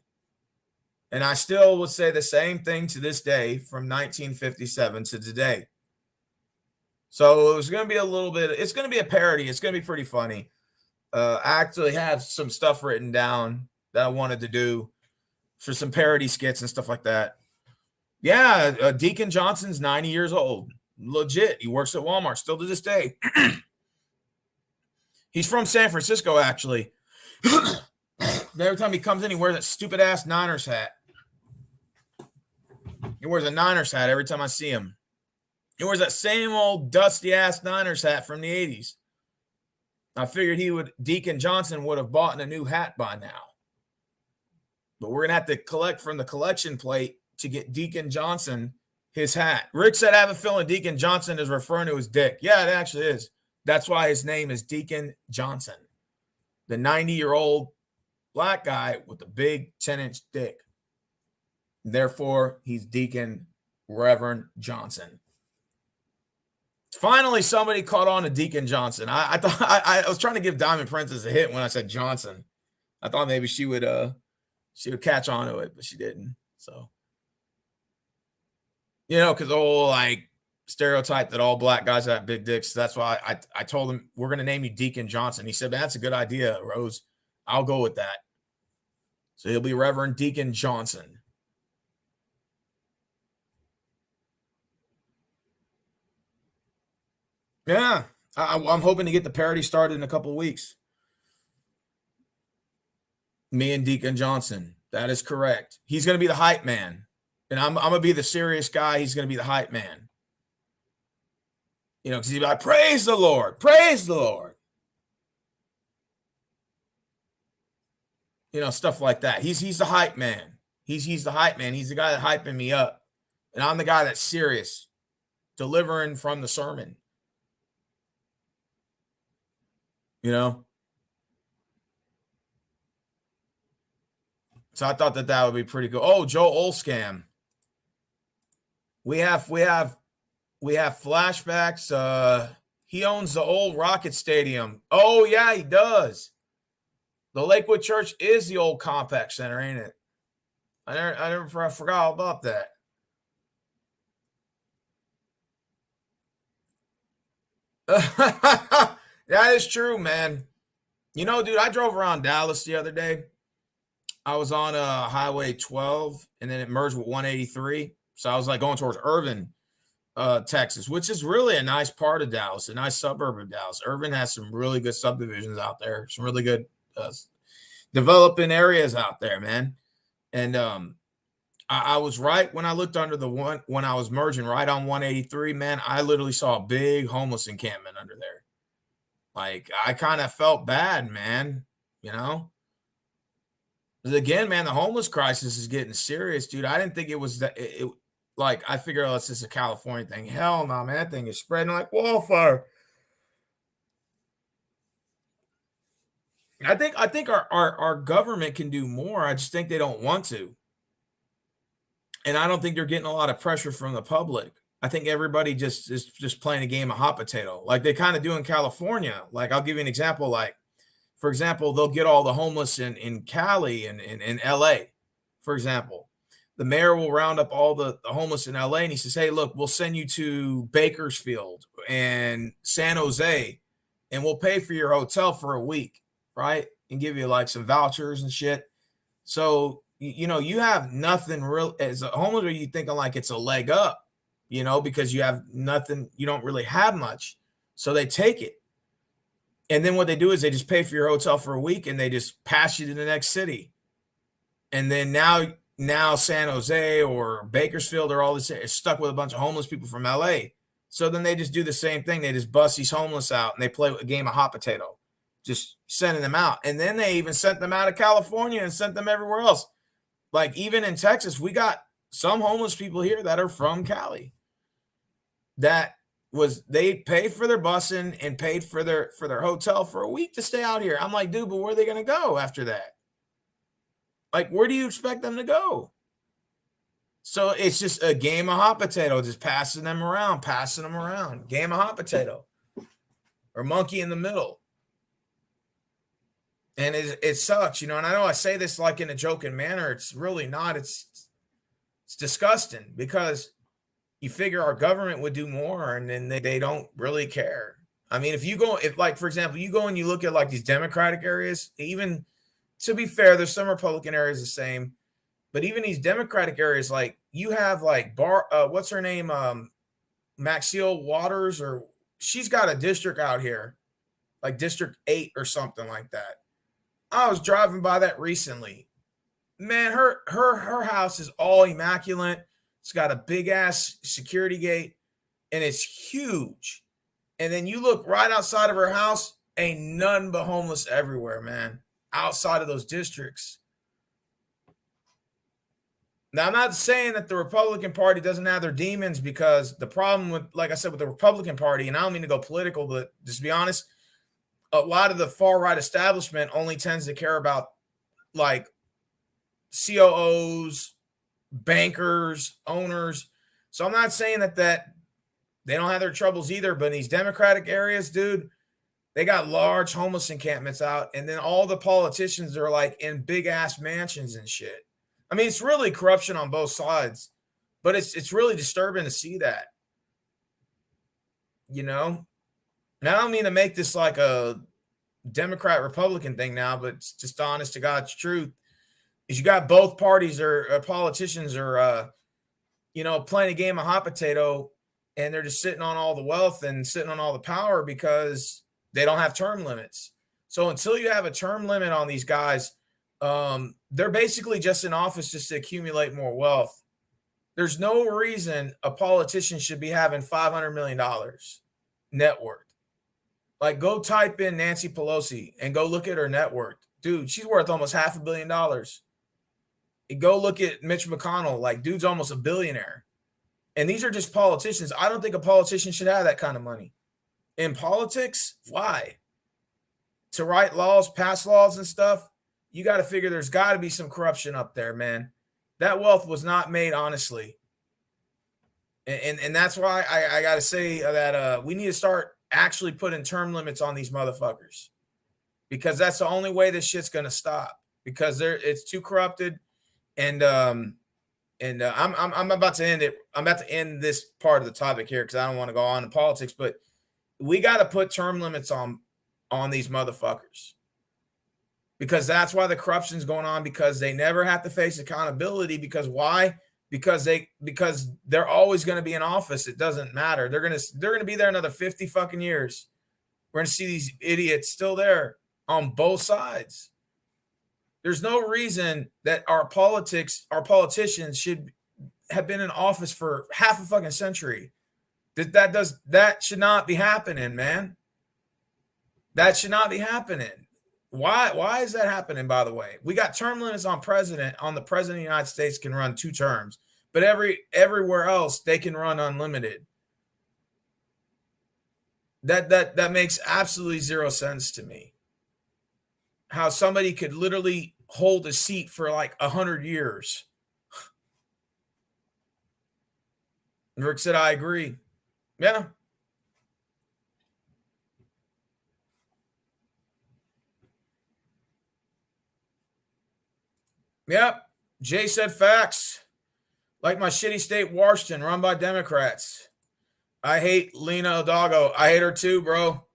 And I still would say the same thing to this day from 1957 to today. So it's going to be a little bit, it's going to be a parody. It's going to be pretty funny. I actually have some stuff written down that I wanted to do for some parody skits and stuff like that. Yeah, Deacon Johnson's 90 years old. Legit. He works at Walmart still to this day. He's from San Francisco, actually. Every time he comes in, he wears that stupid ass Niners hat. He wears a Niners hat every time I see him. He wears that same old dusty ass Niners hat from the 80s. I figured Deacon Johnson would have bought a new hat by now. But we're going to have to collect from the collection plate to get Deacon Johnson his hat. Rick said, I have a feeling Deacon Johnson is referring to his dick. Yeah, it actually is. That's why his name is Deacon Johnson. The 90-year-old black guy with the big 10-inch dick. Therefore, he's Deacon Reverend Johnson. Finally, somebody caught on to Deacon Johnson. I thought I was trying to give Diamond Princess a hit when I said Johnson. I thought maybe she would catch on to it, but she didn't. So, because the whole like stereotype that all black guys have big dicks. That's why I told him we're gonna name you Deacon Johnson. He said, "That's a good idea, Rose. I'll go with that." So he'll be Reverend Deacon Johnson. Yeah, I'm hoping to get the parody started in a couple of weeks. Me and Deacon Johnson. That is correct. He's going to be the hype man. And I'm going to be the serious guy. He's going to be the hype man. Because he'll be like, praise the Lord. Praise the Lord. Stuff like that. He's the hype man. He's the hype man. He's the guy that's hyping me up. And I'm the guy that's serious, delivering from the sermon. So I thought that would be pretty good. Oh, Joe Olscam. We have flashbacks. He owns the old Rocket Stadium. Oh yeah, he does. The Lakewood Church is the old Compaq Center, ain't it? I forgot all about that. That is true, man. Dude, I drove around Dallas the other day. I was on Highway 12, and then it merged with 183. So I was like going towards Irvin, Texas, which is really a nice part of Dallas, a nice suburb of Dallas. Irvin has some really good subdivisions out there, some really good developing areas out there, man. And I was right when I looked under when I was merging right on 183, man. I literally saw a big homeless encampment under there. Like, I kind of felt bad, man, Again, man, the homeless crisis is getting serious, dude. I didn't think it was that. I figured, it's just a California thing. Hell no, man. That thing is spreading like wildfire. I think our government can do more. I just think they don't want to. And I don't think they're getting a lot of pressure from the public. I think everybody is just playing a game of hot potato, like they kind of do in California. Like, I'll give you an example. Like, for example, they'll get all the homeless in Cali and in LA. For example, the mayor will round up all the homeless in LA, and he says, hey, look, we'll send you to Bakersfield and San Jose, and we'll pay for your hotel for a week, right? And give you like some vouchers and shit. So, you have nothing real as a homeless. Are you thinking like it's a leg up, because you have nothing, you don't really have much. So they take it. And then what they do is they just pay for your hotel for a week, and they just pass you to the next city. And then now San Jose or Bakersfield or all this is stuck with a bunch of homeless people from LA. So then they just do the same thing. They just bust these homeless out, and they play a game of hot potato, just sending them out. And then they even sent them out of California and sent them everywhere else. Like, even in Texas, we got some homeless people here that are from Cali. They paid for their busing and paid for their hotel for a week to stay out here. I'm like, dude, but where are they going to go after that? Like, where do you expect them to go? So it's just a game of hot potato, just passing them around. Game of hot potato or monkey in the middle. And it sucks, and I know I say this like in a joking manner. It's really not. It's disgusting because you figure our government would do more, and then they don't really care. I mean, if like, for example, you go and you look at like these Democratic areas, even to be fair, there's some Republican areas the same, but even these Democratic areas, like you have like what's her name? Maxine Waters, or she's got a district out here, like District 8 or something like that. I was driving by that recently. Man, her house is all immaculate. It's got a big ass security gate, and it's huge. And then you look right outside of her house, ain't none but homeless everywhere, man. Outside of those districts. Now, I'm not saying that the Republican Party doesn't have their demons, because the problem with, like I said, with the Republican Party, and I don't mean to go political, but just to be honest, a lot of the far right establishment only tends to care about like COOs, bankers, owners. So I'm not saying that they don't have their troubles either, but in these Democratic areas, dude, they got large homeless encampments out, and then all the politicians are like in big ass mansions and shit. I mean, it's really corruption on both sides, but it's really disturbing to see that. Now, I don't mean to make this like a Democrat Republican thing now, but it's just honest to God's truth. Is you got both parties or politicians are playing a game of hot potato, and they're just sitting on all the wealth and sitting on all the power because they don't have term limits. So until you have a term limit on these guys, they're basically just in office just to accumulate more wealth. There's no reason a politician should be having $500 million net worth. Like, go type in Nancy Pelosi and go look at her net worth. Dude, she's worth almost $500 million. Go look at Mitch McConnell. Like, dude's almost a billionaire. And these are just politicians. I don't think a politician should have that kind of money. In politics, why? To write laws, pass laws and stuff, you got to figure there's got to be some corruption up there, man. That wealth was not made honestly. And that's why I got to say that we need to start actually putting term limits on these motherfuckers, because that's the only way this shit's going to stop, because it's too corrupted. And I'm about to end it. I'm about to end this part of the topic here because I don't want to go on in politics, but we got to put term limits on these motherfuckers, because that's why the corruption's going on, because they never have to face accountability. Because why? Because they're always going to be in office. It doesn't matter. They're going to be there another 50 fucking years. We're going to see these idiots still there on both sides. There's no reason that our politicians should have been in office for half a fucking century. That should not be happening, man. That should not be happening. Why is that happening, by the way? We got term limits on the president of the United States can run 2 terms, but everywhere else they can run unlimited. That makes absolutely zero sense to me. How somebody could literally hold a seat for like 100 years. Rick said, I agree. Yeah. Yep. Jay said facts. Like my shitty state, Washington, run by Democrats. I hate Lena Hidalgo. I hate her too, bro.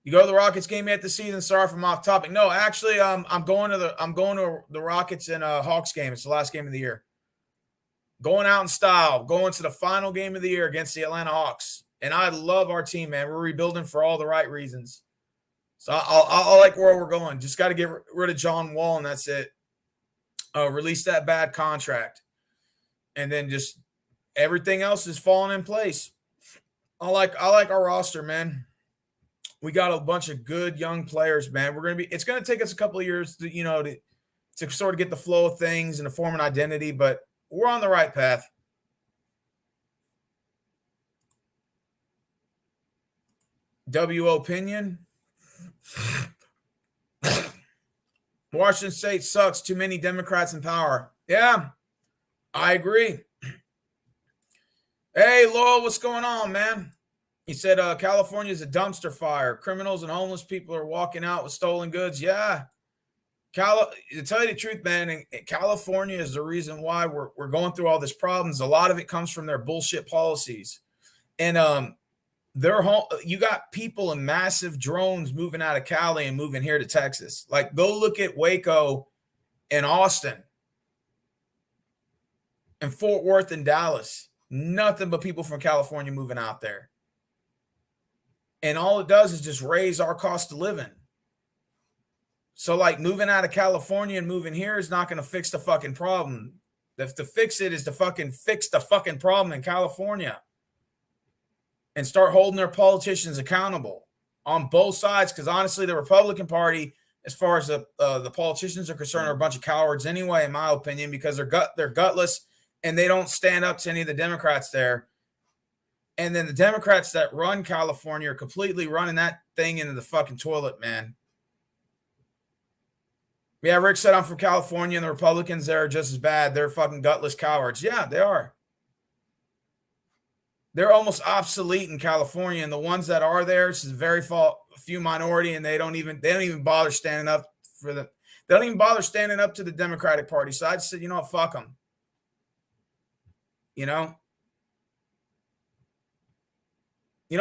You go to the Rockets game yet this season? Sorry if I'm off topic. No, actually, I'm going to the Rockets and Hawks game. It's the last game of the year. Going out in style. Going to the final game of the year against the Atlanta Hawks. And I love our team, man. We're rebuilding for all the right reasons. So I like where we're going. Just got to get rid of John Wall, and that's it. Release that bad contract. And then just everything else is falling in place. I like our roster, man. We got a bunch of good young players, man. It's going to take us a couple of years to sort of get the flow of things and to form an identity, but we're on the right path. W opinion. Washington State sucks. Too many Democrats in power. Yeah, I agree. Hey, Lowell, what's going on, man? He said California is a dumpster fire. Criminals and homeless people are walking out with stolen goods. Yeah, To tell you the truth, man, California is the reason why we're going through all these problems. A lot of it comes from their bullshit policies. And their home, you got people in massive drones moving out of Cali and moving here to Texas. Like, go look at Waco and Austin and Fort Worth and Dallas. Nothing but people from California moving out there. And all it does is just raise our cost of living. So, like, moving out of California and moving here is not going to fix the fucking problem. To fix it is to fucking fix the fucking problem in California and start holding their politicians accountable on both sides. Because honestly, the Republican Party, as far as the politicians are concerned, are a bunch of cowards anyway, in my opinion, because they're gutless and they don't stand up to any of the Democrats there. And then the Democrats that run California are completely running that thing into the fucking toilet, man. Yeah, Rick said I'm from California and the Republicans there are just as bad. They're fucking gutless cowards. Yeah, they are. They're almost obsolete in California, and the ones that are there, it's a very few minority, and they don't even bother standing up for them. They don't even bother standing up to the Democratic Party. So I just said, you know what, fuck them. You know,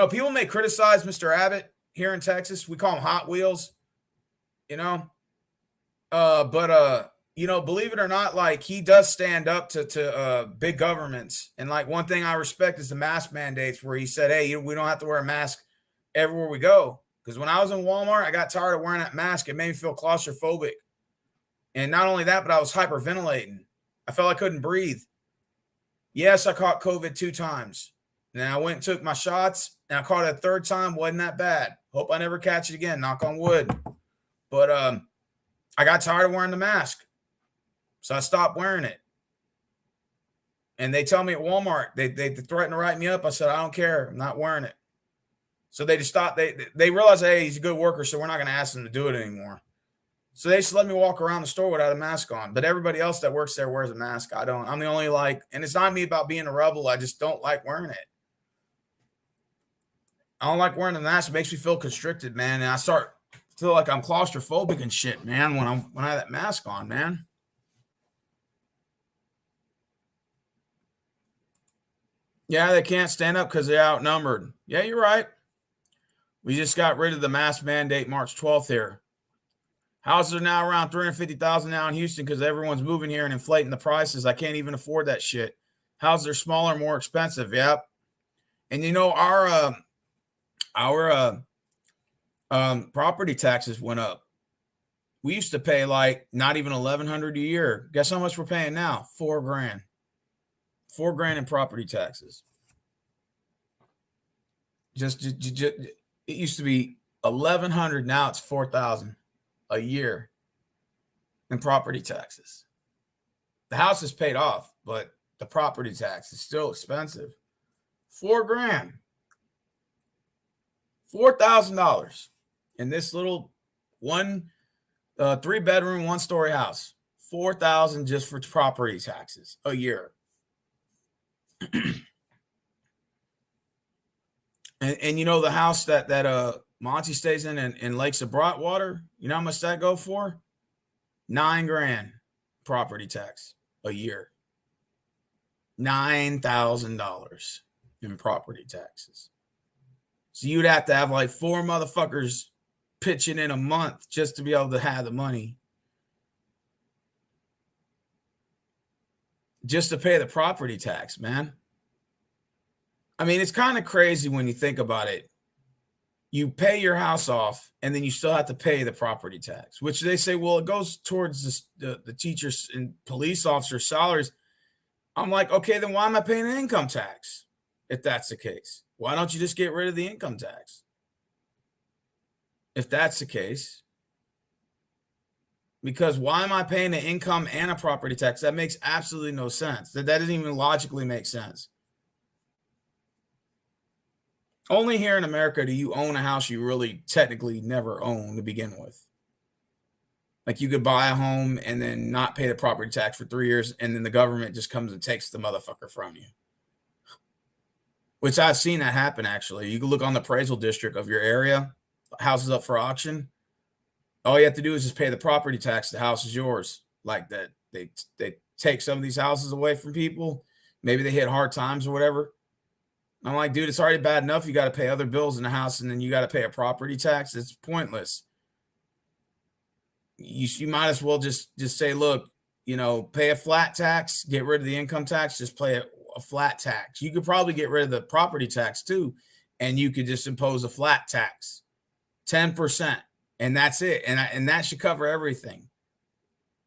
people may criticize Mr. Abbott here in Texas. We call him Hot Wheels. But believe it or not, like, he does stand up to big governments. And like, one thing I respect is the mask mandates, where he said, hey, we don't have to wear a mask everywhere we go. Because when I was in Walmart, I got tired of wearing that mask. It made me feel claustrophobic. And not only that, but I was hyperventilating. I felt I couldn't breathe. Yes, I caught COVID 2 times. And then I went and took my shots, and I caught it a 3rd time. Wasn't that bad. Hope I never catch it again. Knock on wood. But I got tired of wearing the mask. So I stopped wearing it. And they tell me at Walmart, they threatened to write me up. I said, I don't care. I'm not wearing it. So they just stopped. They realized, hey, he's a good worker, so we're not going to ask him to do it anymore. So they just let me walk around the store without a mask on. But everybody else that works there wears a mask. I don't. I'm the only, and it's not me about being a rebel. I just don't like wearing it. I don't like wearing the mask. It makes me feel constricted, man. And I feel like I'm claustrophobic and shit, man, when I have that mask on, man. Yeah, they can't stand up because they're outnumbered. Yeah, you're right. We just got rid of the mask mandate March 12th here. Houses are now around 350,000 now in Houston because everyone's moving here and inflating the prices. I can't even afford that shit. Houses are smaller, more expensive. Yep. And our property taxes went up. We used to pay like not even $1,100 a year. Guess how much we're paying now? $4,000. $4,000 in property taxes. Just it used to be $1,100. Now it's $4,000 a year in property taxes. The house is paid off, but the property tax is still expensive. $4,000. $4,000 in this little 3-bedroom, 1-story house. $4,000 just for property taxes a year. and the house that Monty stays in Lakes of Brightwater, you know how much that go for? $9,000 property tax a year. $9,000 in property taxes. So you'd have to have like 4 motherfuckers pitching in a month just to be able to have the money. Just to pay the property tax, man. I mean, it's kind of crazy when you think about it. You pay your house off, and then you still have to pay the property tax, which they say, well, it goes towards the teachers and police officers' salaries. I'm like, okay, then why am I paying an income tax if that's the case? Why don't you just get rid of the income tax? If that's the case. Because why am I paying an income and a property tax? That makes absolutely no sense. That doesn't even logically make sense. Only here in America do you own a house you really technically never own to begin with. Like, you could buy a home and then not pay the property tax for 3 years, and then the government just comes and takes the motherfucker from you. Which I've seen that happen, actually. You can look on the appraisal district of your area, houses up for auction. All you have to do is just pay the property tax. The house is yours. Like that. They take some of these houses away from people. Maybe they hit hard times or whatever. I'm like, dude, it's already bad enough. You got to pay other bills in the house, and then you got to pay a property tax. It's pointless. You might as well just say, look, pay a flat tax, get rid of the income tax, just pay a flat tax. You could probably get rid of the property tax too, and you could just impose a flat tax, 10%, and that's it. And that should cover everything.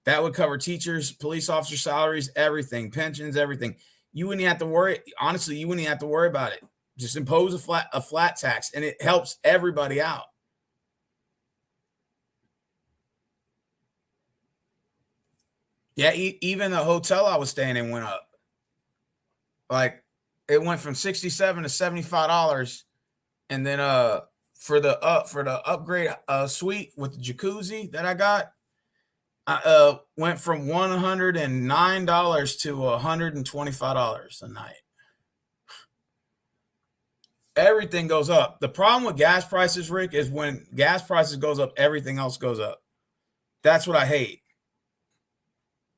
That would cover teachers, police officer salaries, everything, pensions, everything. You wouldn't have to worry. Honestly, you wouldn't have to worry about it. Just impose a flat tax, and it helps everybody out. Yeah, even the hotel I was staying in went up. Like, it went from $67 to $75, and then for the upgrade suite with the jacuzzi that I got, I went from $109 to $125 a night. Everything goes up. The problem with gas prices, Rick, is when gas prices goes up, everything else goes up. That's what I hate.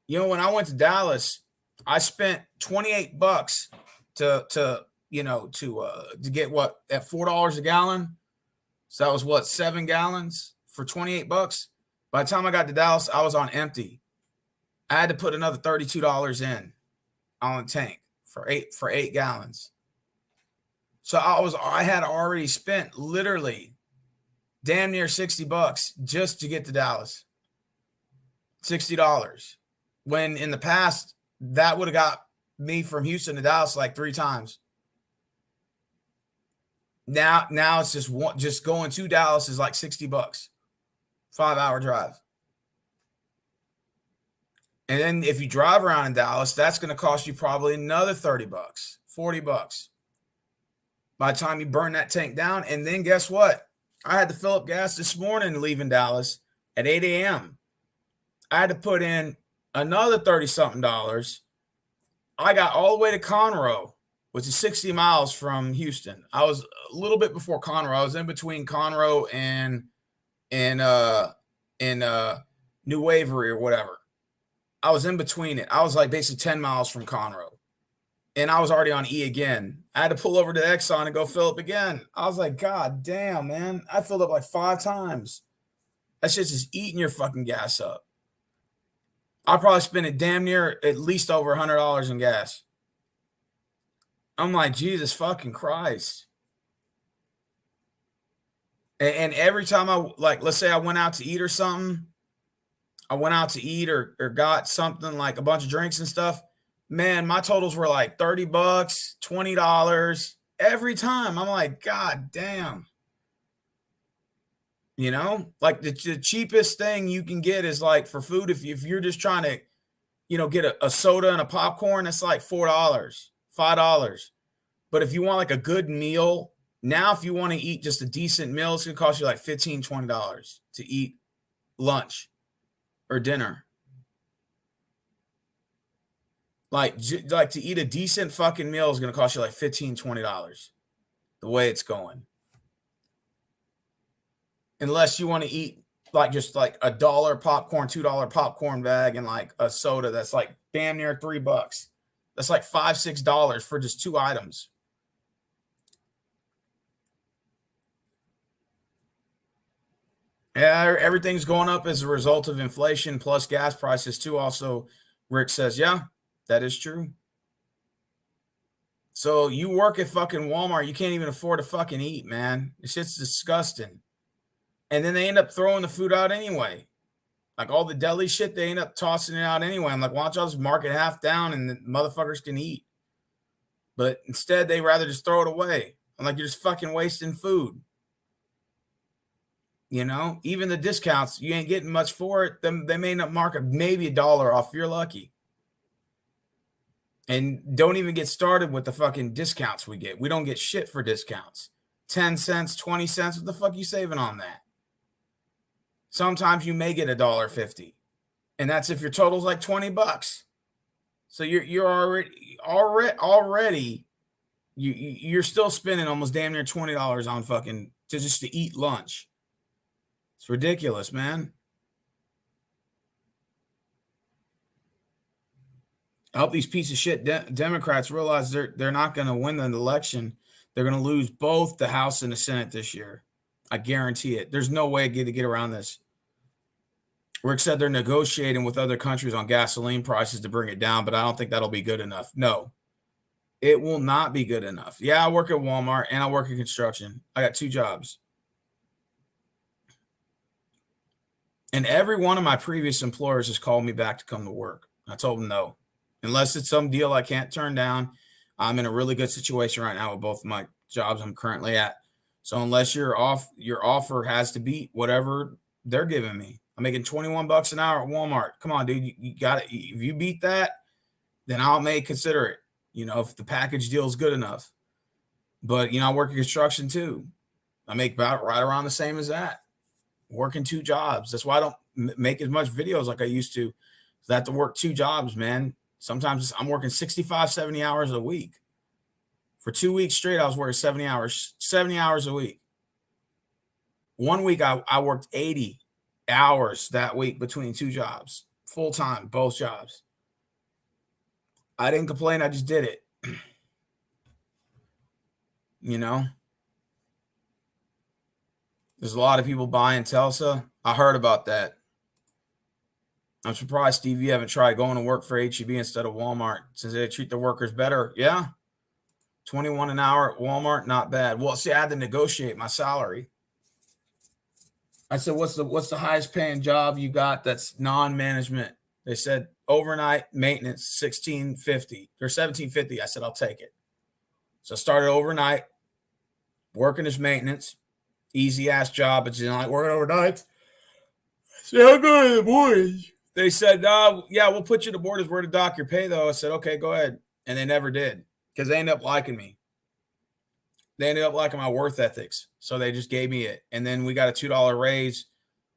When I went to Dallas, I spent $28 to get what, at $4 a gallon. So that was what, 7 gallons for $28. By the time I got to Dallas, I was on empty. I had to put another $32 in on the tank for 8 gallons. So I had already spent literally damn near $60 just to get to Dallas. $60. When in the past, that would have got me from Houston to Dallas like 3 times. Now it's just going to Dallas is like $60, 5-hour drive. And then if you drive around in Dallas, that's going to cost you probably another $30, $40 by the time you burn that tank down. And then guess what? I had to fill up gas this morning leaving Dallas at 8 a.m. I had to put in another $30-something. I got all the way to Conroe, which is 60 miles from Houston. I was a little bit before Conroe. I was in between Conroe and New Waverly or whatever. I was in between it. I was like basically 10 miles from Conroe. And I was already on E again. I had to pull over to Exxon and go fill up again. I was like, God damn, man. I filled up like 5 times. That shit's just eating your fucking gas up. I probably spent it damn near at least over $100 in gas. I'm like, Jesus fucking Christ. And every time let's say I went out to eat or something, I went out to eat or got something like a bunch of drinks and stuff, man, my totals were like $30, $20 every time. I'm like, God damn. Like the cheapest thing you can get is like for food. If you're just trying to, get a soda and a popcorn, that's like $4, $5. But if you want like a good meal, now if you want to eat just a decent meal, it's going to cost you like $15, $20 to eat lunch or dinner. Like to eat a decent fucking meal is going to cost you like $15, $20 the way it's going. Unless you want to eat like just like $1 popcorn, $2 popcorn bag, and like a soda that's like damn near $3. That's like $5, $6 for just 2 items. Yeah, everything's going up as a result of inflation plus gas prices too. Also, Rick says, yeah, that is true. So you work at fucking Walmart, you can't even afford to fucking eat, man. This shit's disgusting. And then they end up throwing the food out anyway. Like all the deli shit, they end up tossing it out anyway. I'm like, why don't y'all just mark it half down and the motherfuckers can eat? But instead, they rather just throw it away. I'm like, you're just fucking wasting food. Even the discounts, you ain't getting much for it. They may not mark maybe $1 off if you're lucky. And don't even get started with the fucking discounts we get. We don't get shit for discounts. 10 cents, 20 cents. What the fuck you saving on that? Sometimes you may get $1.50. And that's if your total's like $20. So you're already you're still spending almost damn near $20 on fucking just to eat lunch. It's ridiculous, man. I hope these piece of shit Democrats realize they're not going to win the election. They're going to lose both the House and the Senate this year. I guarantee it. There's no way to get around this. Rick said they're negotiating with other countries on gasoline prices to bring it down, but I don't think that'll be good enough. No, it will not be good enough. Yeah, I work at Walmart and I work in construction. I got 2 jobs. And every one of my previous employers has called me back to come to work. I told them no. Unless it's some deal I can't turn down. I'm in a really good situation right now with both of my jobs I'm currently at. So unless your offer has to beat whatever they're giving me. I'm making $21 an hour at Walmart. Come on, dude. You got it. If you beat that, then I may consider it. If the package deal is good enough. But, I work in construction too. I make about right around the same as that. Working 2 jobs. That's why I don't make as much videos like I used to. I have to work 2 jobs, man. Sometimes I'm working 65, 70 hours a week. For 2 weeks straight, I was working 70 hours a week. 1 week, I worked 80 hours that week between 2 jobs, full time, both jobs. I didn't complain. I just did it. There's a lot of people buying Telsa. I heard about that. I'm surprised, Steve, you haven't tried going to work for H-E-B instead of Walmart since they treat the workers better. Yeah. 21 an hour at Walmart, not bad. Well, see, I had to negotiate my salary. I said, what's the highest paying job you got that's non-management? They said overnight maintenance, $16.50 or $17.50. I said, I'll take it. So I started overnight, working as maintenance, easy ass job, but you don't like working overnight. So I'll go in the morning. They said, yeah, we'll put you to board as we're to dock your pay, though. I said, okay, go ahead. And they never did because they ended up liking me. They ended up liking my worth ethics. So they just gave me it. And then we got a $2 raise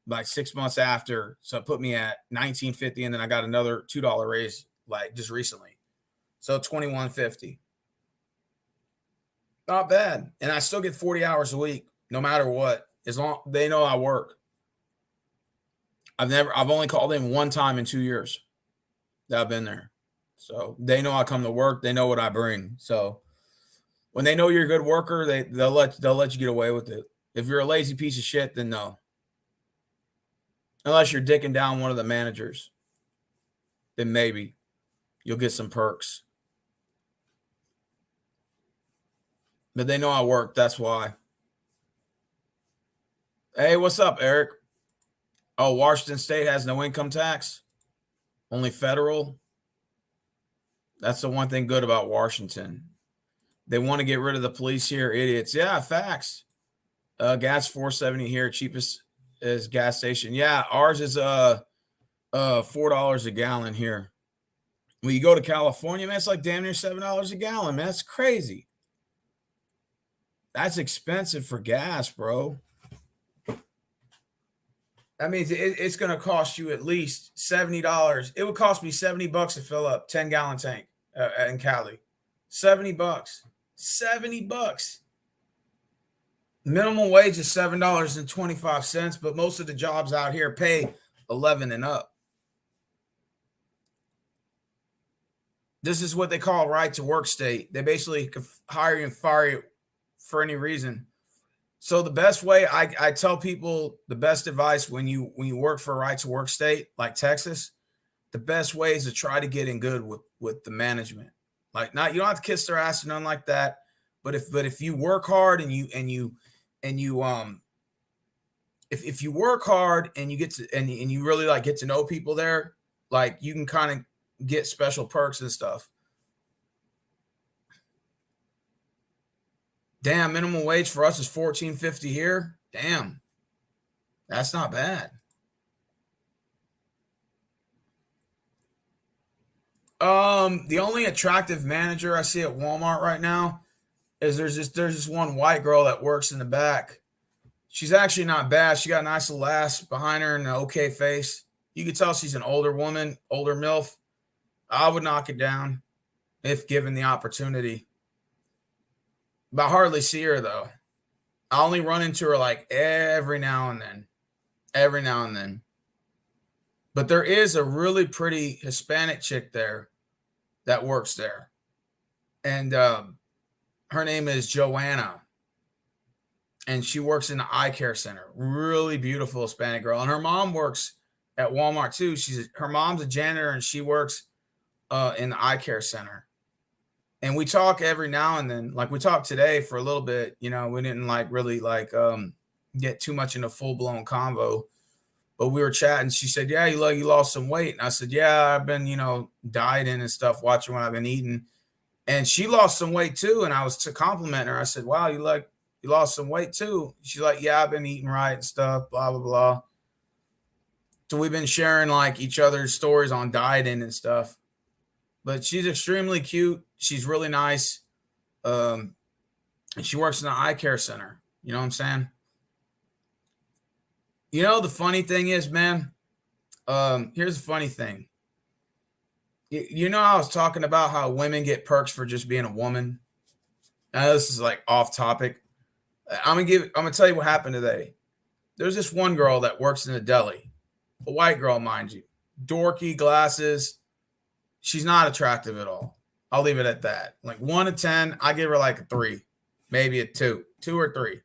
like 6 months after. So it put me at $19.50. And then I got another $2 raise like just recently. So $21.50. Not bad. And I still get 40 hours a week, no matter what, as long they know I work. I've only called in 1 time in 2 years that I've been there. So they know I come to work. They know what I bring. So when they know you're a good worker, they'll let you get away with it. If you're a lazy piece of shit, then no. Unless you're dicking down one of the managers, then maybe you'll get some perks. But they know I work. That's why. Hey, what's up, Eric? Oh, Washington State has no income tax, only federal. That's the one thing good about Washington. They want to get rid of the police here, idiots. Yeah, facts. Gas $4.70 here, cheapest is gas station. Yeah, ours is $4 a gallon here. When you go to California, man, it's like damn near $7 a gallon, man. That's crazy. That's expensive for gas, bro. That means it's going to cost you at least $70. It would cost me $70 to fill up 10-gallon tank in Cali. $70. $70. Minimum wage is $7.25, but most of the jobs out here pay 11 and up. This is what they call right to work state. They basically can hire you and fire you for any reason. So the best way I tell people, the best advice when you work for a right to work state like Texas, the best way is to try to get in good with the management. Like, not, you don't have to kiss their ass or nothing like that, but if you work hard and you if you work hard and you get to and you really like get to know people there, like you can kind of get special perks and stuff. Damn, minimum wage for us is $14.50 here. Damn, that's not bad. The only attractive manager I see at Walmart right now is there's this one white girl that works in the back. She's actually not bad. She got a nice little ass behind her and an okay face. You can tell she's an older woman, older MILF. I would knock it down if given the opportunity. But I hardly see her, though. I only run into her like every now and then. every now and then. But there is a really pretty Hispanic chick there that works there. And her name is Joanna. And she works in the eye care center. Really beautiful Hispanic girl. And her mom works at Walmart too. Her mom's a janitor and she works in the eye care center. And we talk every now and then. Like we talked today for a little bit. You know, we didn't really get too much in a full-blown convo. But we were chatting. She said, yeah, you lost some weight. And I said, yeah, I've been, dieting and stuff, watching what I've been eating. And she lost some weight too. And I was to compliment her. I said, wow, you lost some weight too. She's like, yeah, I've been eating right and stuff, blah, blah, blah. So we've been sharing like each other's stories on dieting and stuff. But she's extremely cute. She's really nice. And she works in the eye care center. You know what I'm saying? You know, the funny thing is, man, here's the funny thing. You know, I was talking about how women get perks for just being a woman. Now, this is like off topic. I'm gonna tell you what happened today. There's this one girl that works in a deli, a white girl, mind you, dorky, glasses. She's not attractive at all. I'll leave it at that. Like 1 to 10, I give her like a 3, maybe a 2 or 3.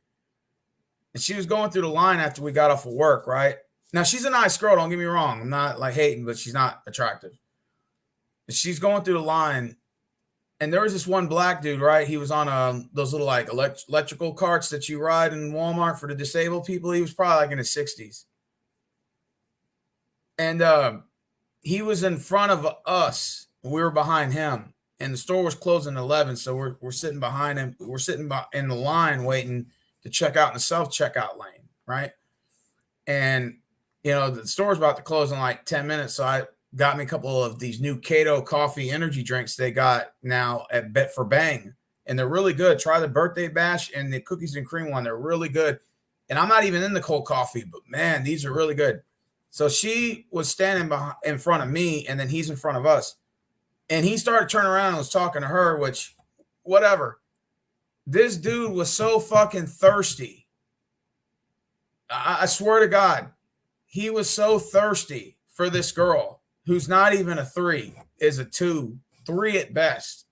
And she was going through the line after we got off of work, right? Now, she's a nice girl, don't get me wrong. I'm not like hating, but she's not attractive. And she's going through the line, and there was this one black dude, right? He was on those little like electrical carts that you ride in Walmart for the disabled people. He was probably like in his 60s. And he was in front of us. We were behind him. And the store was closing at 11, so we're sitting behind him. We're sitting in the line waiting to check out in the self-checkout lane, right? And, the store's about to close in like 10 minutes, so I got me a couple of these new Cato coffee energy drinks they got now at Bet for Bang, and they're really good. Try the birthday bash and the cookies and cream one. They're really good. And I'm not even in the cold coffee, but, man, these are really good. So she was standing in front of me, and then he's in front of us. And he started turning around and was talking to her, which, whatever. This dude was so fucking thirsty. I swear to God, he was so thirsty for this girl who's not even a 3, is a 2, 3 at best.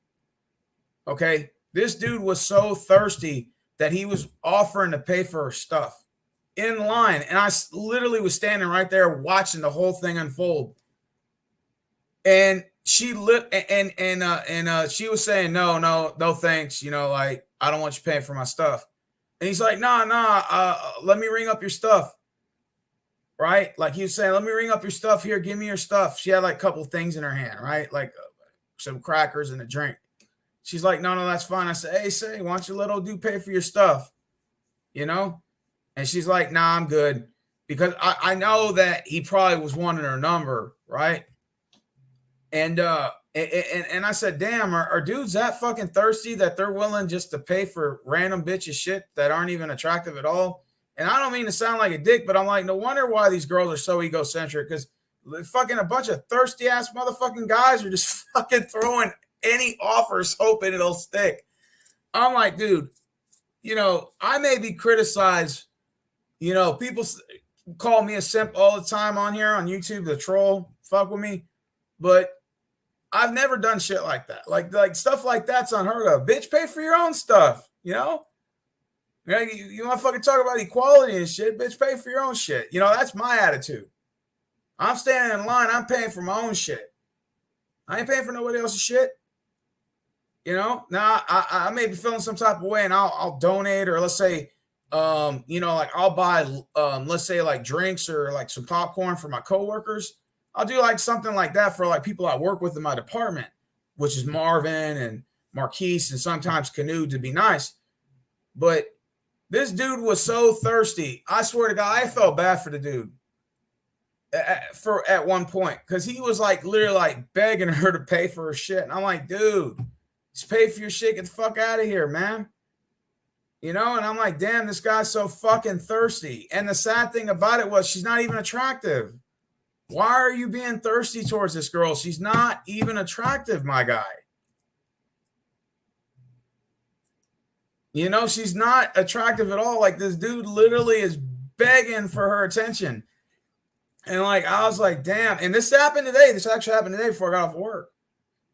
Okay? This dude was so thirsty that he was offering to pay for her stuff in line. And I literally was standing right there watching the whole thing unfold. And she she was saying, no, thanks. I don't want you paying for my stuff. And he's like, let me ring up your stuff. Right? Like he was saying, let me ring up your stuff here. Give me your stuff. She had like a couple of things in her hand, right? Like some crackers and a drink. She's like, no, that's fine. I said, hey, why don't you let old dude pay for your stuff? And she's like, nah, I'm good. Because I know that he probably was wanting her number, right? And I said, damn, are dudes that fucking thirsty that they're willing just to pay for random bitches shit that aren't even attractive at all? And I don't mean to sound like a dick, but I'm like, no wonder why these girls are so egocentric, because fucking a bunch of thirsty ass motherfucking guys are just fucking throwing any offers hoping it'll stick. I'm like, dude, I may be criticized. People call me a simp all the time on here on YouTube, the troll, fuck with me. But I've never done shit like that. Like stuff like that's unheard of. Bitch, pay for your own stuff, You want to fucking talk about equality and shit, bitch, pay for your own shit. That's my attitude. I'm standing in line. I'm paying for my own shit. I ain't paying for nobody else's shit. Now I may be feeling some type of way and I'll donate, or let's say, like I'll buy, let's say like drinks or like some popcorn for my coworkers. I'll do like something like that for like people I work with in my department, which is Marvin and Marquise and sometimes Canoe, to be nice. But this dude was so thirsty. I swear to God, I felt bad for the dude at one point, because he was like literally like begging her to pay for her shit. And I'm like, dude, just pay for your shit. Get the fuck out of here, man. And I'm like, damn, this guy's so fucking thirsty. And the sad thing about it was she's not even attractive. Why are you being thirsty towards this girl? She's not even attractive, my guy. She's not attractive at all. Like, this dude literally is begging for her attention. And like, I was like, damn. And this happened today. This actually happened today before I got off work.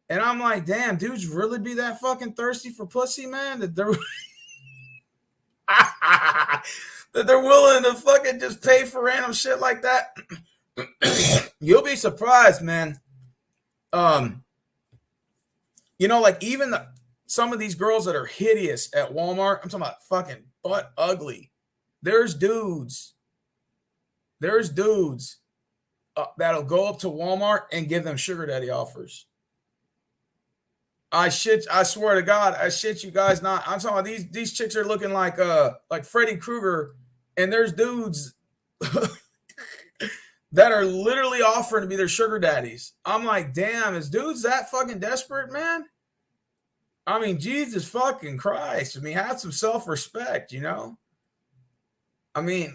And I'm like, damn, dudes really be that fucking thirsty for pussy, man? That they're that they're willing to fucking just pay for random shit like that. You'll be surprised, man. You know, like even some of these girls that are hideous at Walmart, I'm talking about fucking butt ugly. There's dudes that'll go up to Walmart and give them sugar daddy offers. I swear to God, I shit you guys not. I'm talking about these chicks are looking like Freddy Krueger, and there's dudes that are literally offering to be their sugar daddies. I'm like, damn, is dudes that fucking desperate, man? I mean, Jesus fucking Christ. I mean, have some self-respect, you know? I'm just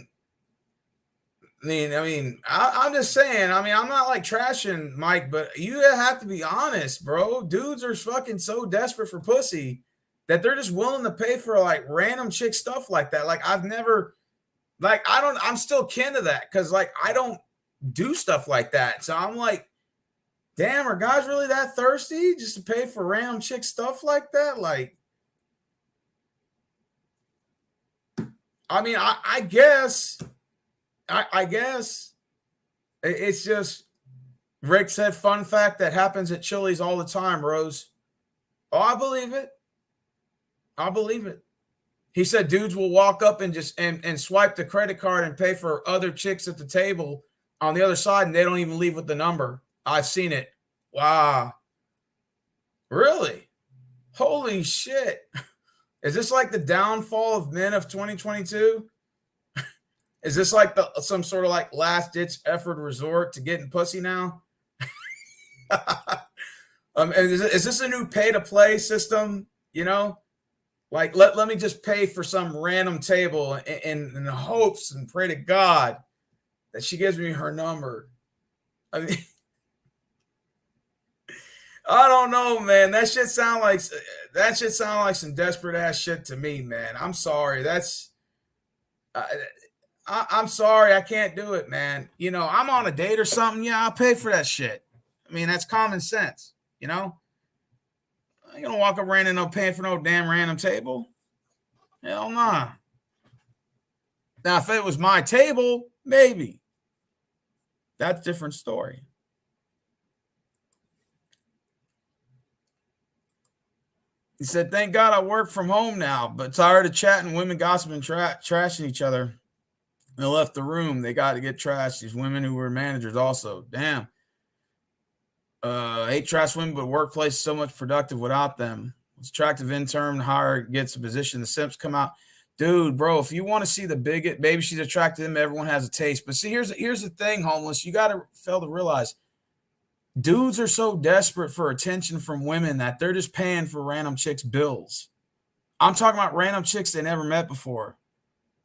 saying, I mean, I'm not like trashing Mike, but you have to be honest, bro. Dudes are fucking so desperate for pussy that they're just willing to pay for like random chick stuff like that. Like I'm still kin to that because like I don't do stuff like that. So I'm like, damn, are guys really that thirsty just to pay for random chick stuff like that? Like, I mean, I guess it's just Rick said, fun fact that happens at Chili's all the time, Rose. Oh, I believe it. He said dudes will walk up and just and swipe the credit card and pay for other chicks at the table on the other side, and they don't even leave with the number. I've seen it. Wow. Really? Holy shit. Is this like the downfall of men of 2022? Is this like some sort of like last ditch effort resort to getting pussy now? Is this a new pay to play system? You know, like let me just pay for some random table in hopes and pray to God that she gives me her number. I mean, I don't know, man. That shit sound like some desperate ass shit to me, man. I'm sorry. I'm sorry. I can't do it, man. You know, I'm on a date or something. Yeah, I'll pay for that shit. I mean, that's common sense, you know? I ain't gonna walk up random no paying for no damn random table. Hell nah. Now, if it was my table, maybe. That's a different story. He said, thank God I work from home now, but tired of chatting, women gossiping, trashing each other. They left the room. They got to get trashed. These women who were managers also. Damn. Hate trash women, but workplace is so much productive without them. It's attractive intern, hire, gets a position. The simps come out. Dude, bro, if you want to see the bigot, maybe she's attracted to them. Everyone has a taste. But see, here's the thing, homeless. You got to fail to realize dudes are so desperate for attention from women that they're just paying for random chicks' bills. I'm talking about random chicks they never met before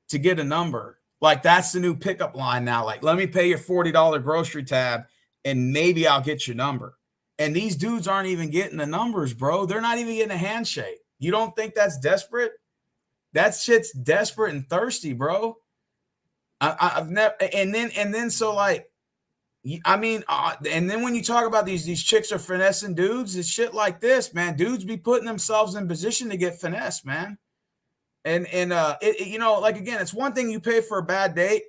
to get a number. Like, that's the new pickup line now. Like, let me pay your $40 grocery tab and maybe I'll get your number. And these dudes aren't even getting the numbers, bro. They're not even getting a handshake. You don't think that's desperate? That shit's desperate and thirsty, bro. I've never, and then so like, I mean, and then when you talk about these chicks are finessing dudes, it's shit like this, man. Dudes be putting themselves in position to get finessed, man. And you know, like, again, it's one thing you pay for a bad date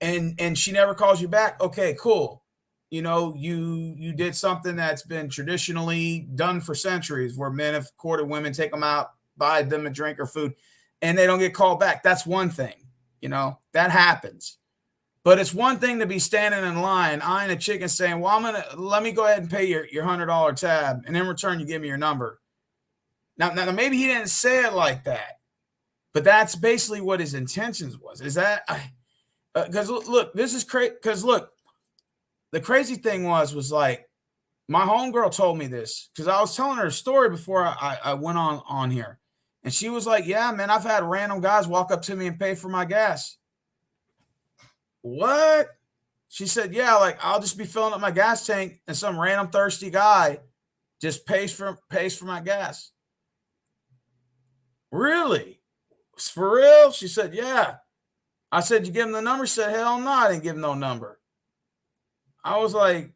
and she never calls you back. Okay, cool. You know, you did something that's been traditionally done for centuries where men have courted women, take them out, buy them a drink or food, and they don't get called back. That's one thing, you know, that happens. But it's one thing to be standing in line, eyeing a chick and saying, well, let me go ahead and pay your $100 tab. And in return, you give me your number. Now, maybe he didn't say it like that, but that's basically what his intentions was. Is that, because look, this is crazy. Because look, the crazy thing was like, my homegirl told me this because I was telling her a story before I went on here. And she was like, yeah, man, I've had random guys walk up to me and pay for my gas. What? She said, yeah, like, I'll just be filling up my gas tank and some random thirsty guy just pays for my gas. Really? For real? She said, yeah. I said, you give him the number? He said, hell no, I didn't give him no number. I was like,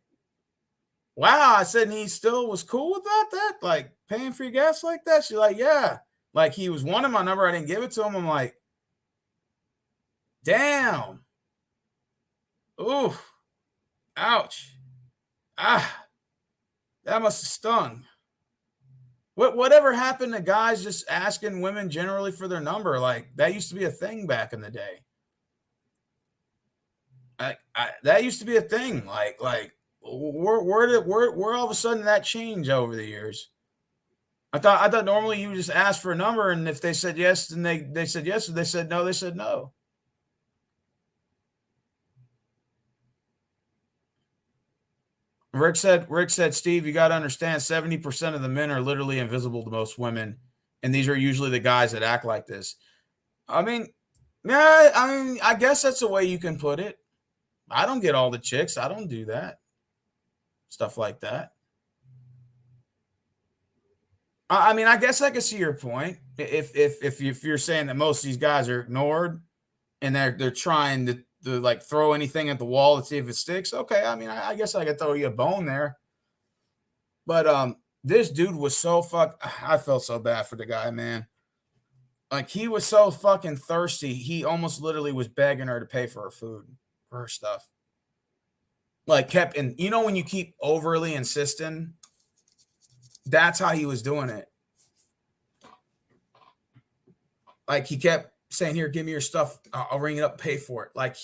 wow. I said, and he still was cool with that, like paying for your gas like that? She's like, yeah. Like he was wanting my number. I didn't give it to him. I'm like, damn. Ooh. Ouch. Ah. That must have stung. Whatever happened to guys just asking women generally for their number? Like that used to be a thing back in the day. That used to be a thing. Like where all of a sudden that changed over the years? I thought normally you would just ask for a number, and if they said yes, then they said yes. If they said no, they said no. Rick said, Steve, you got to understand 70% of the men are literally invisible to most women. And these are usually the guys that act like this. I mean, yeah, I guess that's the way you can put it. I don't get all the chicks. I don't do that. Stuff like that. I mean, I guess I can see your point. If you're saying that most of these guys are ignored and they're trying to like throw anything at the wall to see if it sticks. Okay, I mean, I guess I could throw you a bone there. But this dude was so I felt so bad for the guy, man. Like he was so fucking thirsty. He almost literally was begging her to pay for her food, for her stuff. Like and you know when you keep overly insisting, that's how he was doing it. Like he kept saying, here, give me your stuff. I'll ring it up and pay for it. Like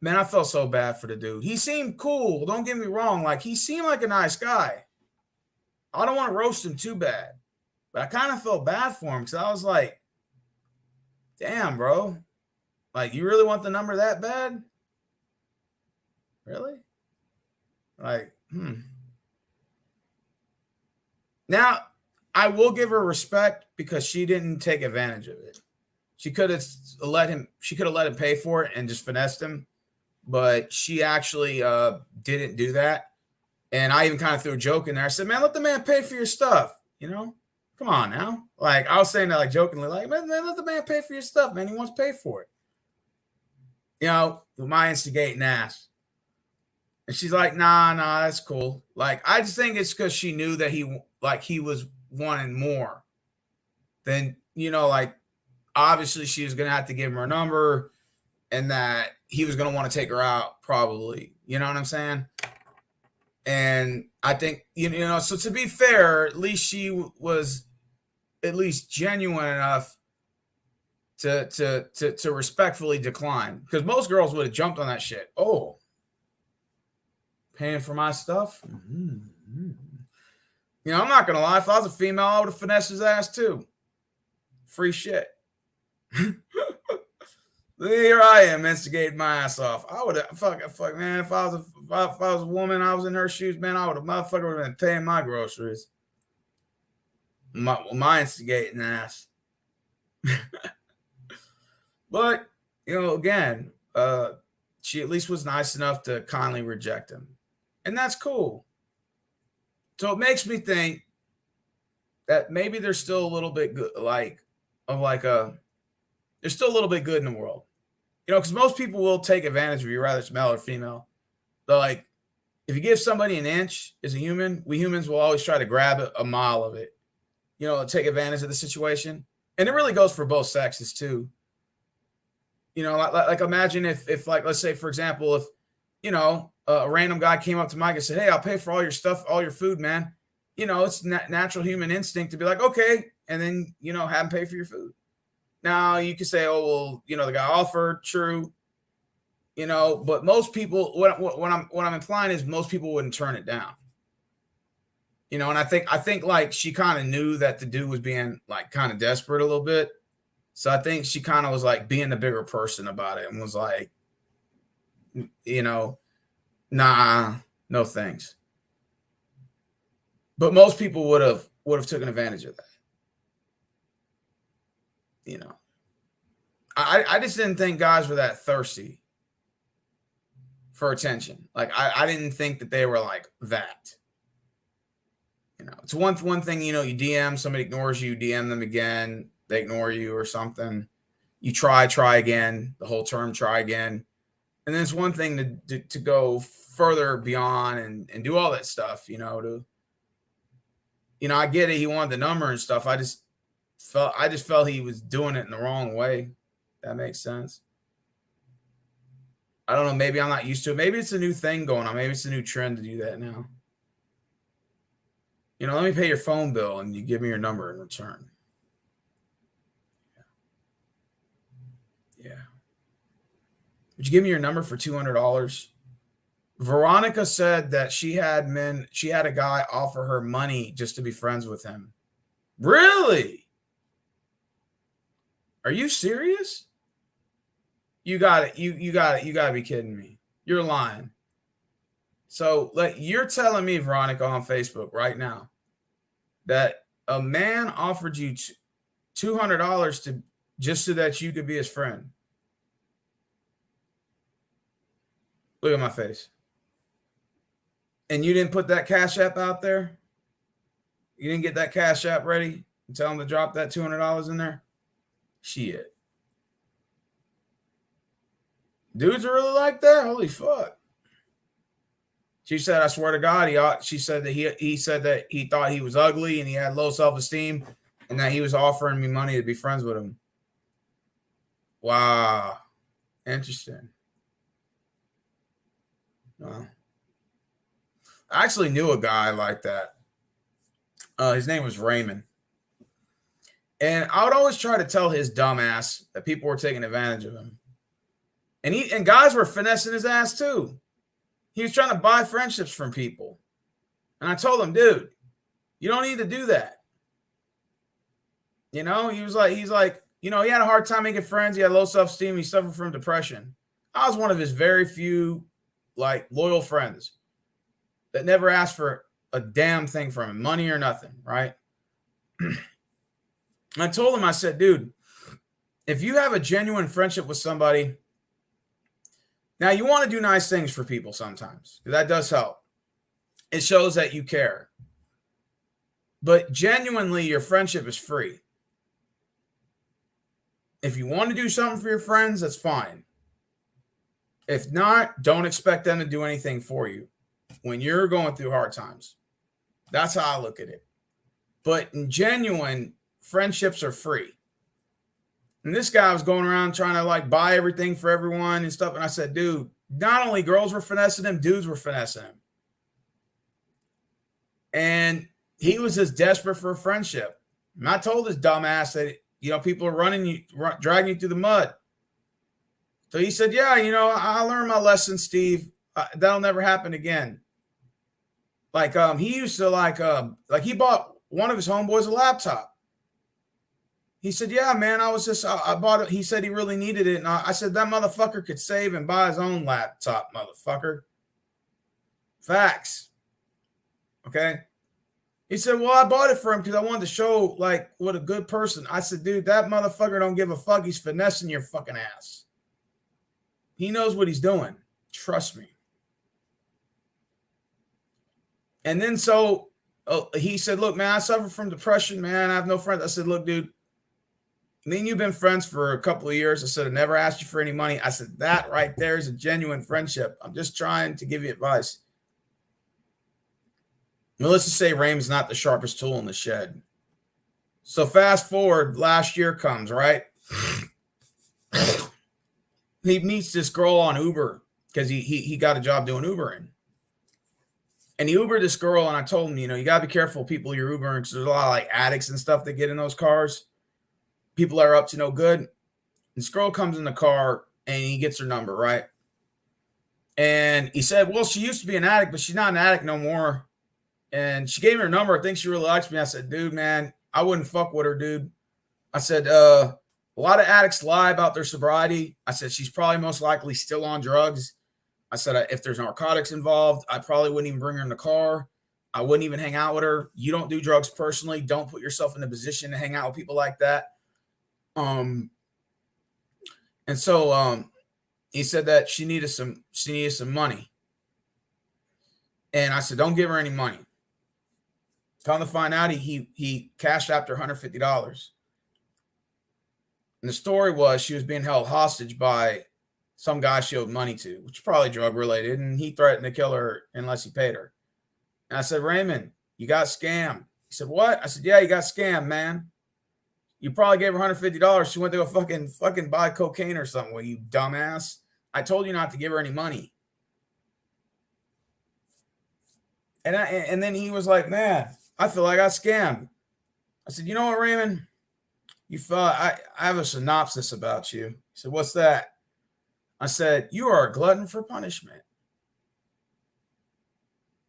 man, I felt so bad for the dude. He seemed cool. Don't get me wrong. Like he seemed like a nice guy. I don't want to roast him too bad, but I kind of felt bad for him because I was like, damn, bro. Like, you really want the number that bad? Really? Like, Now, I will give her respect because she didn't take advantage of it. She could have let him pay for it and just finessed him, but she actually didn't do that. And I even kind of threw a joke in there. I said, man, let the man pay for your stuff. You know, come on now. Like, I was saying that like jokingly, like, man, let the man pay for your stuff, man. He wants to pay for it. You know, my instigating ass. And she's like, nah, that's cool. Like, I just think it's because she knew that he was wanting more. Then, you know, like, obviously she was going to have to give him her number and that he was going to want to take her out probably. You know what I'm saying? And I think, you know, so to be fair, at least she was at least genuine enough to respectfully decline. Because most girls would have jumped on that shit. Oh, paying for my stuff? Mm-hmm. You know, I'm not going to lie. If I was a female, I would have finessed his ass too. Free shit. Here I am instigating my ass off. I would have fuck, man. If I was a woman, I was in her shoes, man. I would have been paying my groceries. My instigating ass. But you know, again, she at least was nice enough to kindly reject him, and that's cool. So it makes me think that maybe there's still a little bit good, there's still a little bit good in the world. You know, because most people will take advantage of you, whether it's male or female. So, like, if you give somebody an inch as a human, we humans will always try to grab a mile of it, you know, take advantage of the situation. And it really goes for both sexes, too. You know, like imagine if like, let's say, for example, if, you know, a random guy came up to Mike and said, hey, I'll pay for all your stuff, all your food, man. You know, it's natural human instinct to be like, okay. And then, you know, have him pay for your food. Now you could say, oh, well, you know, the guy offered, true, you know, but most people, what I'm implying is most people wouldn't turn it down, you know, and I think like she kind of knew that the dude was being like kind of desperate a little bit. So I think she kind of was like being the bigger person about it and was like, you know, nah, no thanks. But most people would have taken advantage of that. You know, I just didn't think guys were that thirsty for attention. Like I didn't think that they were like that. You know, it's one thing, you know, you DM, somebody ignores you, DM them again, they ignore you or something. you try again, the whole term, try again. And then it's one thing to go further beyond and do all that stuff, you know, I get it. He wanted the number and stuff. I just felt he was doing it in the wrong way. That makes sense. I don't know. Maybe I'm not used to it. Maybe it's a new thing going on. Maybe it's a new trend to do that now. You know, let me pay your phone bill and you give me your number in return. Yeah. Would you give me your number for $200? Veronica said that she had a guy offer her money just to be friends with him. Really? Are you serious? You got it. You got to be kidding me. You're lying. So, you're telling me, Veronica, on Facebook right now, that a man offered you $200 to just so that you could be his friend. Look at my face. And you didn't put that Cash App out there? You didn't get that Cash App ready and tell him to drop that $200 in there? Shit. Dudes are really like that? Holy fuck. She said, I swear to God, she said that he said that he thought he was ugly and he had low self-esteem and that he was offering me money to be friends with him. Wow. Interesting. Wow. I actually knew a guy like that. His name was Ramon. And I would always try to tell his dumb ass that people were taking advantage of him. And guys were finessing his ass too. He was trying to buy friendships from people. And I told him, dude, you don't need to do that. You know, he's like, you know, he had a hard time making friends. He had low self-esteem. He suffered from depression. I was one of his very few, loyal friends that never asked for a damn thing from him, money or nothing, right? I told him, I said, dude, if you have a genuine friendship with somebody, now you want to do nice things for people sometimes. That does help. It shows that you care. But genuinely, your friendship is free. If you want to do something for your friends, that's fine. If not, don't expect them to do anything for you when you're going through hard times. That's how I look at it. But in genuine, friendships are free. And this guy was going around trying to buy everything for everyone and stuff. And I said, dude, not only girls were finessing him, dudes were finessing him. And he was just desperate for a friendship. And I told this dumbass that, you know, people are dragging you through the mud. So he said, yeah, you know, I learned my lesson, Steve. That'll never happen again. He used to he bought one of his homeboys a laptop. He said, yeah, man, I bought it. He said he really needed it. And I said, that motherfucker could save and buy his own laptop, motherfucker. Facts. Okay. He said, well, I bought it for him because I wanted to show what a good person. I said, dude, that motherfucker don't give a fuck. He's finessing your fucking ass. He knows what he's doing. Trust me. And then he said, look, man, I suffer from depression, man. I have no friends. I said, look, dude, me and you've been friends for a couple of years. I said, I never asked you for any money. I said, that right there is a genuine friendship. I'm just trying to give you advice. Now, let's just say Raymond's not the sharpest tool in the shed. So fast forward, last year comes, right? He meets this girl on Uber because he got a job doing Ubering. And he Ubered this girl, and I told him, you know, you got to be careful people you're Ubering because there's a lot of addicts and stuff that get in those cars. People are up to no good. And this girl comes in the car, and he gets her number, right? And he said, well, she used to be an addict, but she's not an addict no more. And she gave me her number. I think she really likes me. I said, dude, man, I wouldn't fuck with her, dude. I said, a lot of addicts lie about their sobriety. I said, she's probably most likely still on drugs. I said, if there's narcotics involved, I probably wouldn't even bring her in the car. I wouldn't even hang out with her. You don't do drugs personally. Don't put yourself in a position to hang out with people like that. And so he said that she needed some money. And I said, don't give her any money. Come to find out, he cashed after $150. And the story was she was being held hostage by some guy she owed money to, which is probably drug related, and he threatened to kill her unless he paid her. And I said, Raymond, you got scammed. He said, what? I said, yeah, you got scammed, man. You probably gave her $150. She went to go fucking buy cocaine or something. Well, you dumbass. I told you not to give her any money. And then he was like, man, I feel like I got scammed. I said, you know what, Raymond? I have a synopsis about you. He said, what's that? I said, you are a glutton for punishment.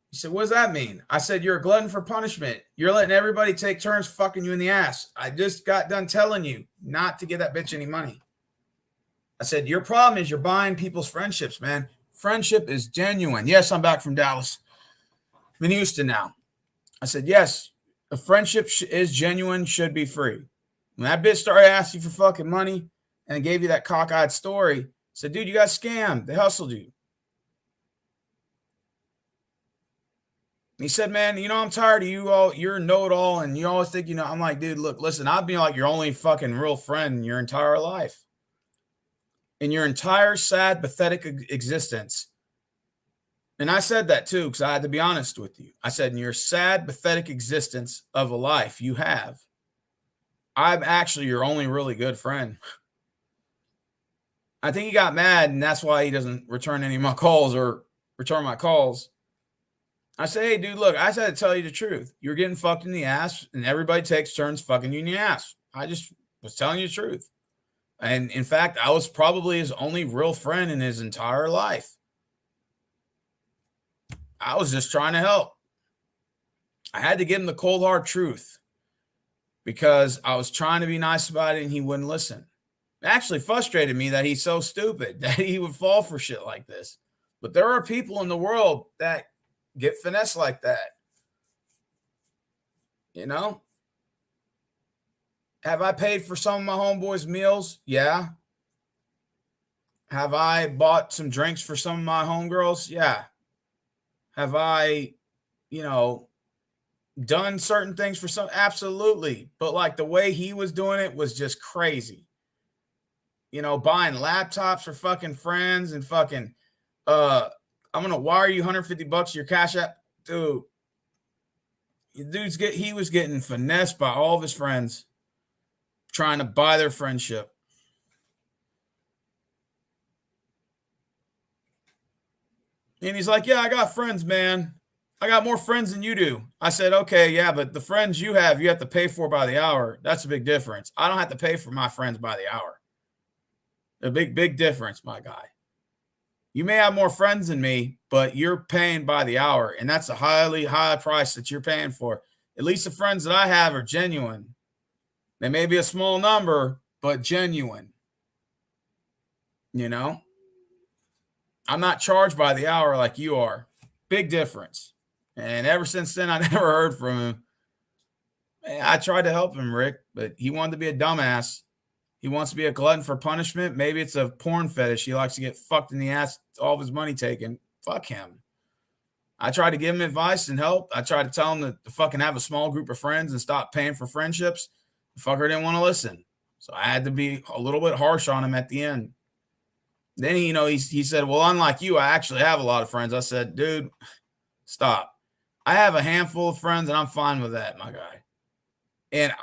He said, what does that mean? I said, you're a glutton for punishment. You're letting everybody take turns fucking you in the ass. I just got done telling you not to give that bitch any money. I said, your problem is you're buying people's friendships, man. Friendship is genuine. Yes, I'm back from Dallas. I'm in Houston now. I said, yes, a friendship is genuine, should be free. When that bitch started asking for fucking money and gave you that cockeyed story, I said, dude, you got scammed. They hustled you. And he said, man, you know, I'm tired of you all. You're a know-it-all, and you always think, you know, I'm like, dude, look, listen, I'll be like your only fucking real friend in your entire life. In your entire sad, pathetic existence. And I said that too, because I had to be honest with you. I said, in your sad, pathetic existence of a life you have, I'm actually your only really good friend. I think he got mad, and that's why he doesn't return any of my calls or return my calls. I say, hey, dude, look, I said to tell you the truth. You're getting fucked in the ass, and everybody takes turns fucking you in the ass. I just was telling you the truth. And in fact, I was probably his only real friend in his entire life. I was just trying to help. I had to give him the cold hard truth because I was trying to be nice about it and he wouldn't listen. It actually frustrated me that he's so stupid that he would fall for shit like this. But there are people in the world that get finesse like that. You know? Have I paid for some of my homeboys' meals? Yeah. Have I bought some drinks for some of my homegirls? Yeah. Have I, you know, done certain things for some? Absolutely. But like the way he was doing it was just crazy. You know, buying laptops for fucking friends and fucking, I'm going to wire you $150 your Cash App. Dude, he was getting finessed by all of his friends trying to buy their friendship. And he's like, yeah, I got friends, man. I got more friends than you do. I said, okay, yeah, but the friends you have to pay for by the hour. That's a big difference. I don't have to pay for my friends by the hour. A big difference, my guy. You may have more friends than me, but you're paying by the hour, and that's a high price that you're paying for. At least the friends that I have are genuine. They may be a small number, but genuine. You know? I'm not charged by the hour like you are. Big difference. And ever since then, I never heard from him. Man, I tried to help him, Rick, but he wanted to be a dumbass. He wants to be a glutton for punishment. Maybe it's a porn fetish. He likes to get fucked in the ass, all of his money taken. Fuck him. I tried to give him advice and help. I tried to tell him to fucking have a small group of friends and stop paying for friendships. The fucker didn't want to listen. So I had to be a little bit harsh on him at the end. Then, he said, well, unlike you, I actually have a lot of friends. I said, dude, stop. I have a handful of friends, and I'm fine with that, my guy. And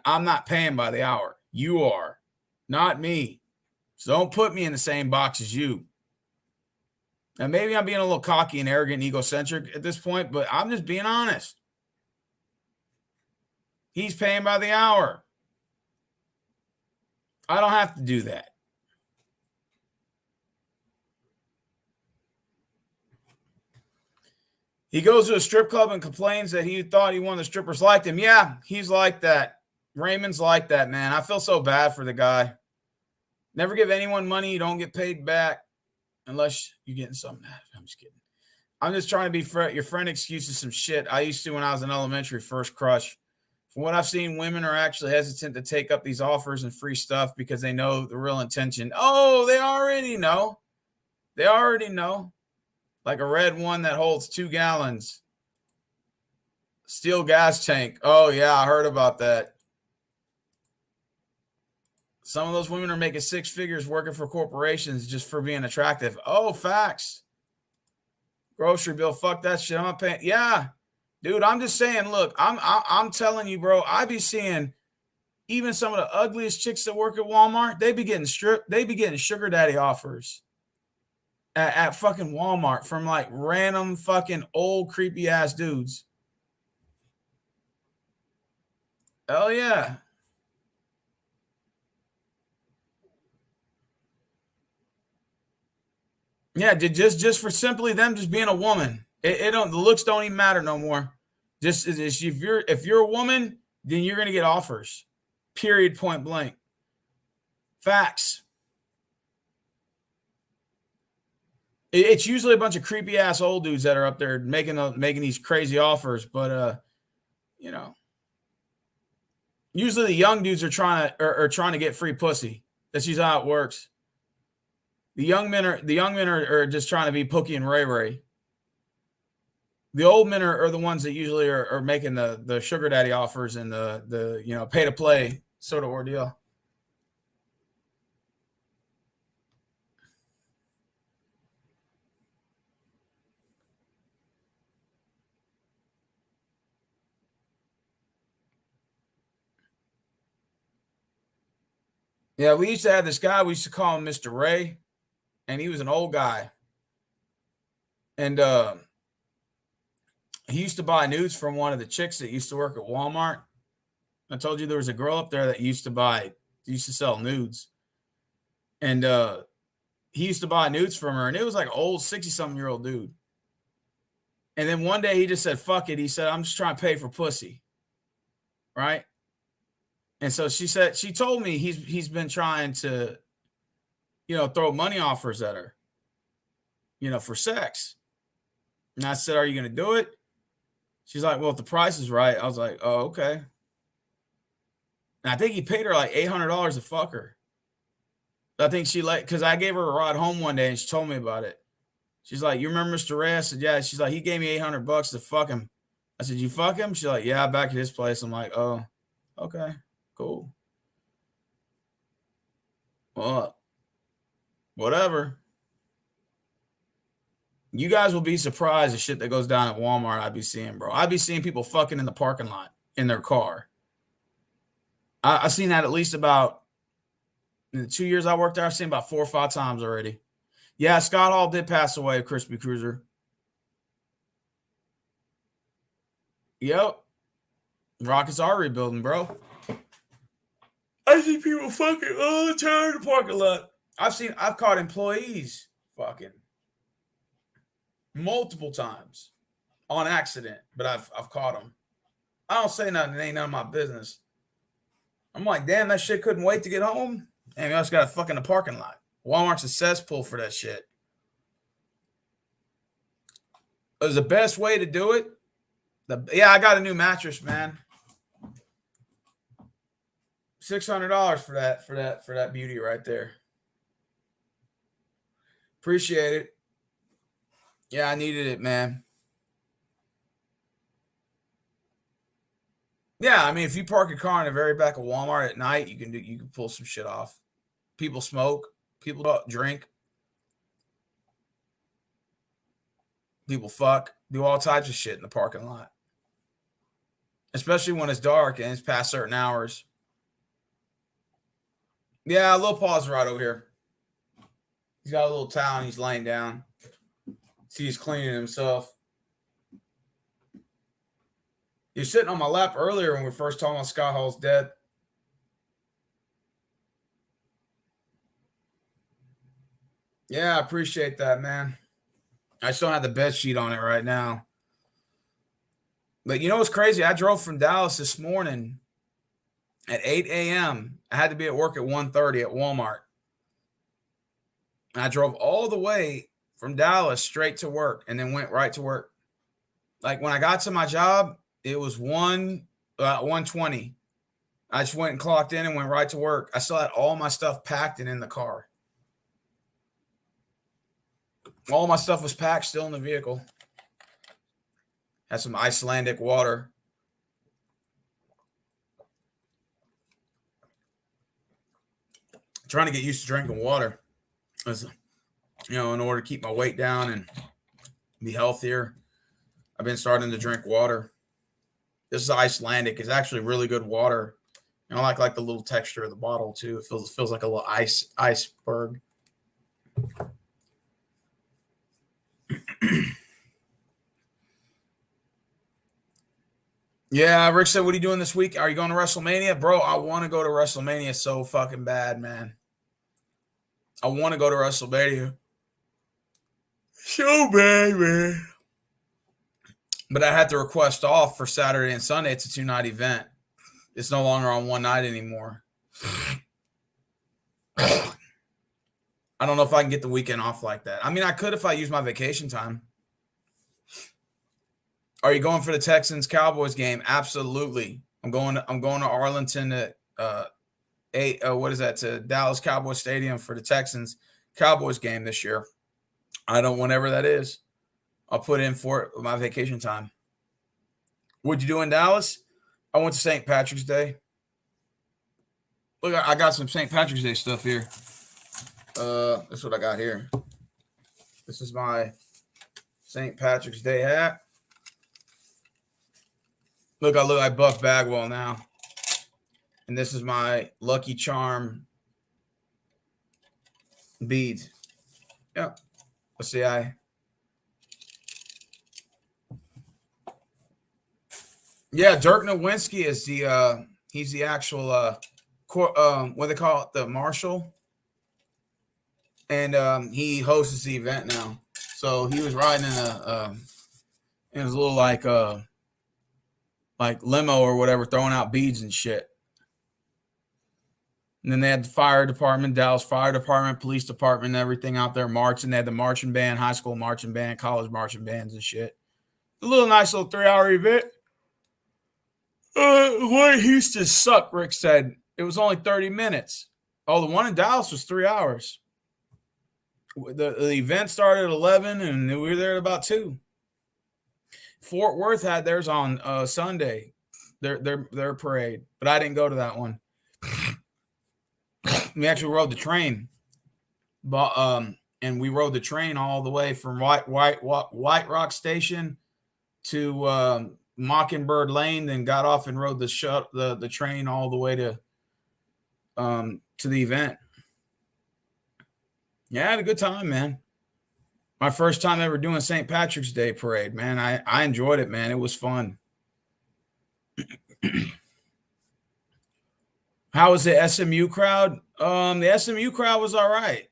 I'm not paying by the hour. You are, not me. So don't put me in the same box as you. Now, maybe I'm being a little cocky and arrogant and egocentric at this point, but I'm just being honest. He's paying by the hour. I don't have to do that. He goes to a strip club and complains that he thought one of the strippers liked him. Yeah, he's like that. Raymond's like that, man. I feel so bad for the guy. Never give anyone money. You don't get paid back unless you're getting something out of it. I'm just kidding. I'm just trying to be your friend excuses some shit I used to when I was in elementary, first crush. From what I've seen, women are actually hesitant to take up these offers and free stuff because they know the real intention. Oh, they already know. They already know. Like a red one that holds 2 gallons. Steel gas tank. Oh, yeah, I heard about that. Some of those women are making 6 figures working for corporations just for being attractive. Oh, facts. Grocery bill, fuck that shit. I'm not paying. Yeah, dude, I'm just saying, look, I'm telling you, bro, I be seeing even some of the ugliest chicks that work at Walmart, they be getting sugar daddy offers at fucking Walmart from like random fucking old creepy ass dudes. Hell yeah. Yeah, just for simply them just being a woman. It don't, the looks don't even matter no more. Just if you're a woman, then you're gonna get offers. Period, point blank. Facts. It's usually a bunch of creepy ass old dudes that are up there making these crazy offers, but you know, usually the young dudes are trying to get free pussy. That's usually how it works. The young men are just trying to be Pookie and Ray Ray. The old men are the ones that usually are making the sugar daddy offers and the pay to play sort of ordeal. Yeah, we used to have this guy. We used to call him Mr. Ray, and he was an old guy. And he used to buy nudes from one of the chicks that used to work at Walmart. I told you there was a girl up there that used to sell nudes. And he used to buy nudes from her, and it was like an old 60-something-year-old dude. And then one day he just said, fuck it. He said, I'm just trying to pay for pussy. Right? And so she told me he's been trying to, throw money offers at her, for sex. And I said, are you going to do it? She's like, well, if the price is right. I was like, oh, okay. And I think he paid her like $800 to fuck her. I think because I gave her a ride home one day and she told me about it. She's like, you remember Mr. Ray? I said, yeah. She's like, he gave me $800 to fuck him. I said, you fuck him? She's like, yeah, back at his place. I'm like, oh, okay, cool. Well, whatever. You guys will be surprised at shit that goes down at Walmart. I'd be seeing, bro. I'd be seeing people fucking in the parking lot in their car. I've seen that at least about, in the 2 years I worked there, I've seen about 4 or 5 times already. Yeah, Scott Hall did pass away, Crispy Cruiser. Yep. Rockets are rebuilding, bro. I see people fucking all the time in the parking lot. I've caught employees fucking multiple times on accident, but I've caught them. I don't say nothing. It ain't none of my business. I'm like, damn, that shit couldn't wait to get home. And I just got to fuck in the parking lot. Walmart's a cesspool for that shit. It was the best way to do it. I got a new mattress, man. $600 for that beauty right there. Appreciate it. Yeah, I needed it, man. Yeah, I mean, if you park your car in the very back of Walmart at night, you can pull some shit off. People smoke, people drink, people fuck, do all types of shit in the parking lot. Especially when it's dark and it's past certain hours. Yeah, Lil Paul's right over here. He's got a little towel and he's laying down. See, he's cleaning himself. He was sitting on my lap earlier when we first talking about Scott Hall's dead. Yeah, I appreciate that, man. I just don't have the bed sheet on it right now. But you know what's crazy? I drove from Dallas this morning at 8 a.m. I had to be at work at 1:30 at Walmart. And I drove all the way from Dallas straight to work and then went right to work. Like when I got to my job, it was 1:20. I just went and clocked in and went right to work. I still had all my stuff packed and in the car. All my stuff was packed still in the vehicle. Had some Icelandic water. trying to get used to drinking water, as you know, in order to keep my weight down and be healthier. I've been starting to drink water. This is Icelandic. It's actually really good water. And I like the little texture of the bottle too. It feels like a little iceberg. Yeah, Rick said, what are you doing this week? Are you going to WrestleMania? Bro, I want to go to WrestleMania so fucking bad, man. I want to go to WrestleMania so bad, man. But I had to request off for Saturday and Sunday. It's a 2-night event. It's no longer on one night anymore. I don't know if I can get the weekend off like that. I mean, I could if I use my vacation time. Are you going for the Texans Cowboys game? Absolutely. I'm going to Arlington to to Dallas Cowboys Stadium for the Texans Cowboys game this year. I don't, whenever that is, I'll put in for my vacation time. What'd you do in Dallas? I went to St. Patrick's Day. Look, I got some St. Patrick's Day stuff here. That's what I got here. This is my St. Patrick's Day hat. Look like Buff Bagwell now. And this is my Lucky Charm beads. Yep. Let's see. Dirk Nowitzki is he's the actual what they call it, the marshal, and he hosts the event now. So he was riding in it was a little like limo or whatever, throwing out beads and shit. And then they had the fire department, Dallas Fire Department, police department, and everything out there marching. They had the marching band, high school marching band, college marching bands and shit. A little nice little 3-hour event. Lloyd Houston sucked, Rick said. It was only 30 minutes. Oh, the one in Dallas was 3 hours. The event started at 11, and we were there at about 2. Fort Worth had theirs on Sunday, their parade, but I didn't go to that one. We actually rode the train, but and we rode the train all the way from White Rock Station to Mockingbird Lane, then got off and rode the train all the way to the event. Yeah, I had a good time, man. My first time ever doing St. Patrick's Day parade, man. I enjoyed it, man. It was fun. How was the SMU crowd? The SMU crowd was all right.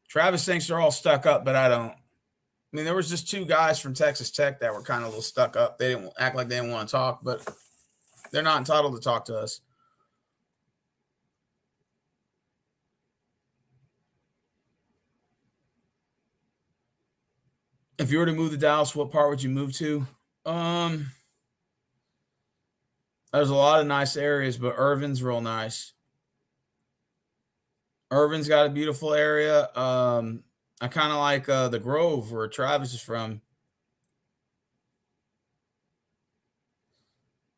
Travis thinks they're all stuck up, but I don't. I mean, there was just 2 guys from Texas Tech that were kind of a little stuck up. They didn't act like they didn't want to talk, but they're not entitled to talk to us. If you were to move to Dallas, what part would you move to? There's a lot of nice areas, but Irvin's real nice. Irvin's got a beautiful area. I kind of like the Grove, where Travis is from.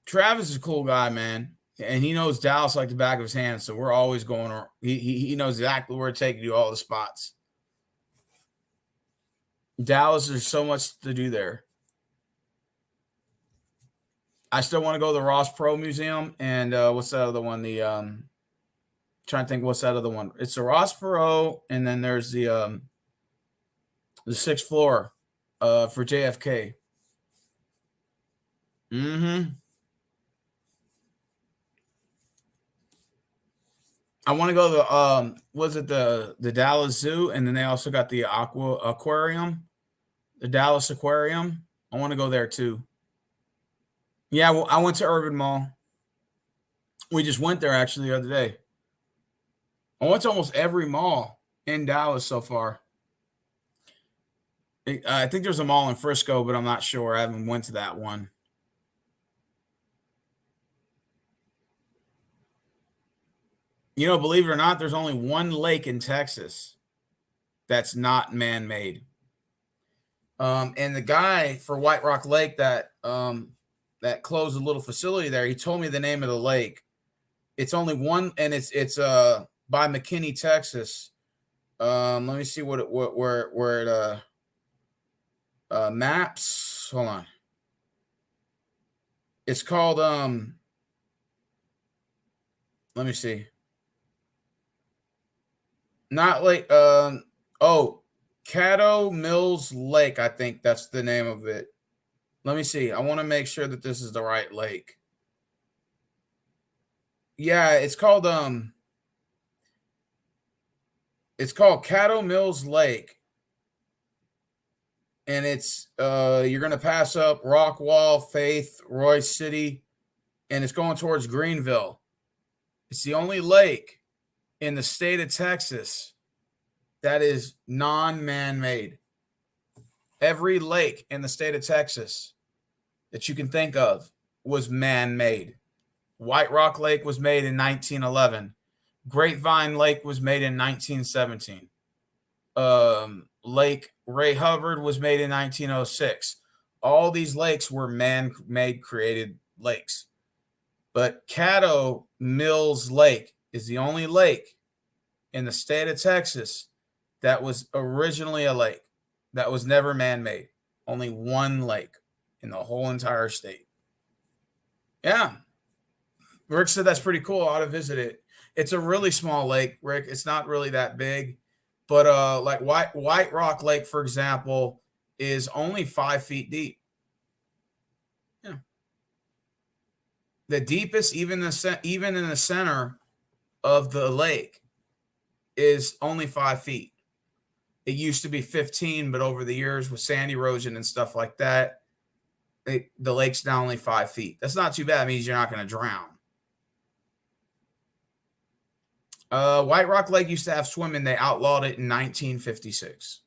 Travis is a cool guy, man, and he knows Dallas like the back of his hand. So we're always going. He knows exactly where to take you to all the spots. Dallas, there's so much to do there. I still want to go to the Ross Perot Museum, and what's that other one? Trying to think what's that other one. It's the Ross Perot, and then there's the 6th floor for JFK. I want to go to the Dallas Zoo, and then they also got the Aquarium, the Dallas Aquarium. I want to go there too. Yeah, well, I went to Urban Mall. We just went there actually the other day. I went to almost every mall in Dallas so far. I think there's a mall in Frisco, but I'm not sure. I haven't went to that one. You know, believe it or not, there's only one lake in Texas that's not man-made. And the guy for White Rock Lake that closed a little facility there, he told me the name of the lake. It's only one, and it's by McKinney, Texas. Let me see where it maps. Hold on. It's called let me see. Not like Caddo Mills Lake, I think that's the name of it. Let me see. I want to make sure that this is the right lake. Yeah, it's called Caddo Mills Lake. And it's you're gonna pass up Rockwall, Faith, Royce City, and it's going towards Greenville. It's the only lake in the state of Texas that is non-man-made. Every lake in the state of Texas that you can think of was man-made. White Rock Lake was made in 1911. Grapevine Lake was made in 1917. Lake Ray Hubbard was made in 1906. All these lakes were man-made created lakes. But Caddo Mills Lake is the only lake in the state of Texas that was originally a lake that was never man-made. Only one lake in the whole entire state. Yeah. Rick said that's pretty cool. I ought to visit it. It's a really small lake, Rick. It's not really that big. But like White Rock Lake, for example, is only 5 feet deep. Yeah. The deepest, even in the center of the lake, is only 5 feet. It used to be 15, but over the years with sand erosion and stuff like that, the lake's now only 5 feet. That's not too bad. It means you're not going to drown. White Rock Lake used to have swimming. They outlawed it in 1956.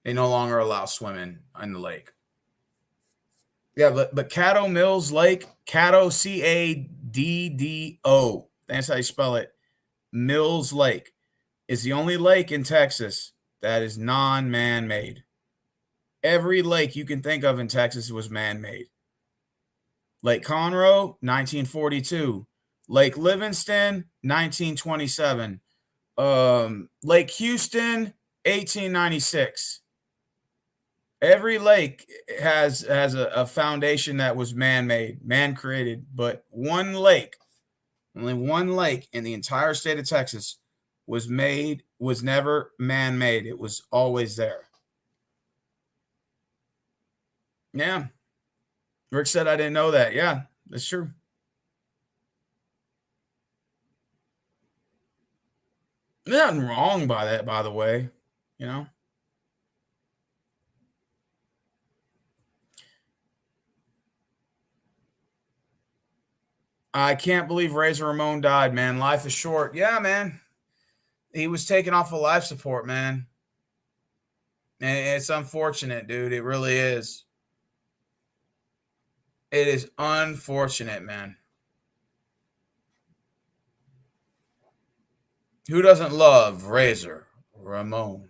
They no longer allow swimming in the lake. Yeah, but Caddo Mills Lake, Caddo, Caddo, that's how you spell it, Mills Lake, is the only lake in Texas that is non-man-made. Every lake you can think of in Texas was man-made. Lake Conroe, 1942. Lake Livingston, 1927. Lake Houston, 1896. Every lake has a foundation that was man-made, man-created, but one lake, only one lake in the entire state of Texas was never man-made. It was always there. Yeah. Rick said I didn't know that. Yeah, that's true. There's nothing wrong by that, by the way, you know. I can't believe Razor Ramon died, man. Life is short. Yeah, man. He was taken off of life support, man. And it's unfortunate, dude. It really is. It is unfortunate, man. Who doesn't love Razor Ramon?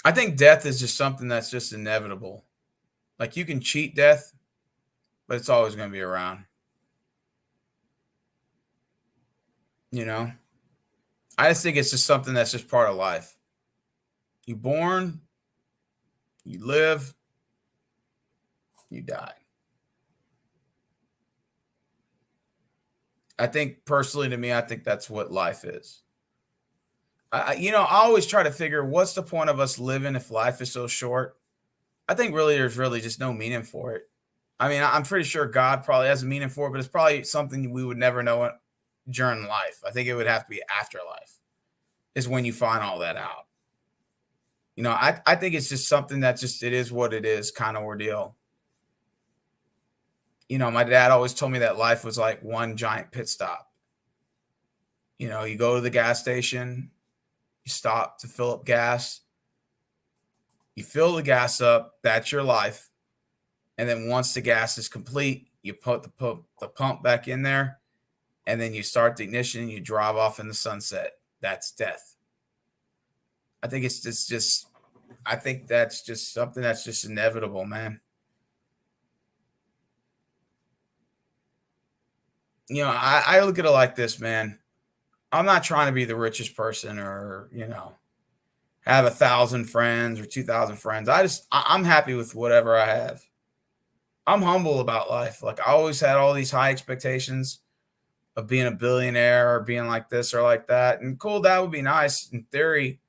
I think death is just something that's just inevitable. Like you can cheat death, but it's always going to be around. You know? I just think it's just something that's just part of life. You born, you live, you die. I think personally to me, I think that's what life is. I always try to figure what's the point of us living if life is so short. I think really there's really just no meaning for it. I mean, I'm pretty sure God probably has a meaning for it, but it's probably something we would never know during life. I think it would have to be afterlife is when you find all that out. You know, I think it's just something that just it is what it is kind of ordeal. You know, my dad always told me that life was like one giant pit stop. You know, you go to the gas station, you stop to fill up gas, you fill the gas up, that's your life. And then once the gas is complete, you put the pump back in there, and then you start the ignition, and you drive off in the sunset. That's death. I think it's just I think that's just something that's just inevitable, man. You know, I look at it like this, man. I'm not trying to be the richest person or, have 1,000 friends or 2,000 friends. I'm happy with whatever I have. I'm humble about life. Like I always had all these high expectations of being a billionaire or being like this or like that. And cool, that would be nice in theory,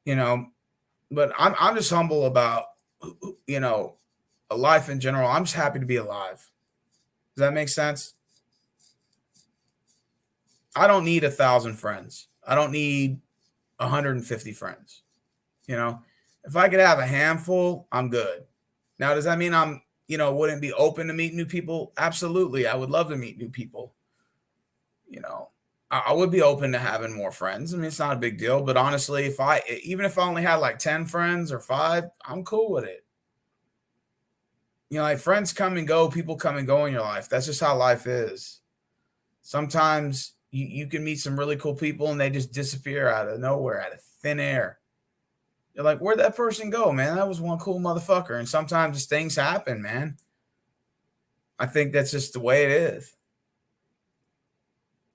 you know, but I'm just humble about, you know, life in general. I'm just happy to be alive. Does that make sense? I don't need 1,000 friends. I don't need 150 friends. You know, if I could have a handful, I'm good. Now, does that mean I'm, wouldn't be open to meet new people? Absolutely. I would love to meet new people. You know, I would be open to having more friends. I mean, it's not a big deal, but honestly, even if I only had like 10 friends or 5, I'm cool with it. Like friends come and go, people come and go in your life. That's just how life is. Sometimes you can meet some really cool people and they just disappear out of nowhere, out of thin air. You're like, where'd that person go, man? That was one cool motherfucker. And sometimes just things happen, man. I think that's just the way it is.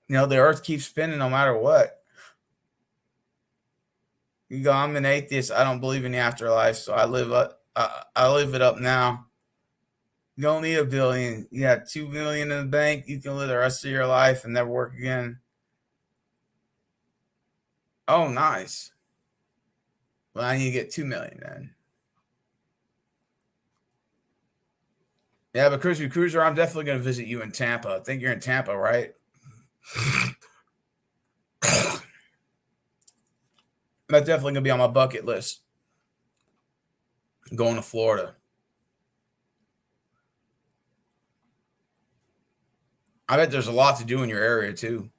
The earth keeps spinning no matter what. You go, I'm an atheist. I don't believe in the afterlife, so I live it up now. You don't need $1 billion. You got $2 billion in the bank. You can live the rest of your life and never work again. Oh, nice. Well, I need to get 2 million then. Yeah, but Crispy Cruiser, I'm definitely going to visit you in Tampa. I think you're in Tampa, right? That's definitely going to be on my bucket list. Going to Florida. I bet there's a lot to do in your area, too.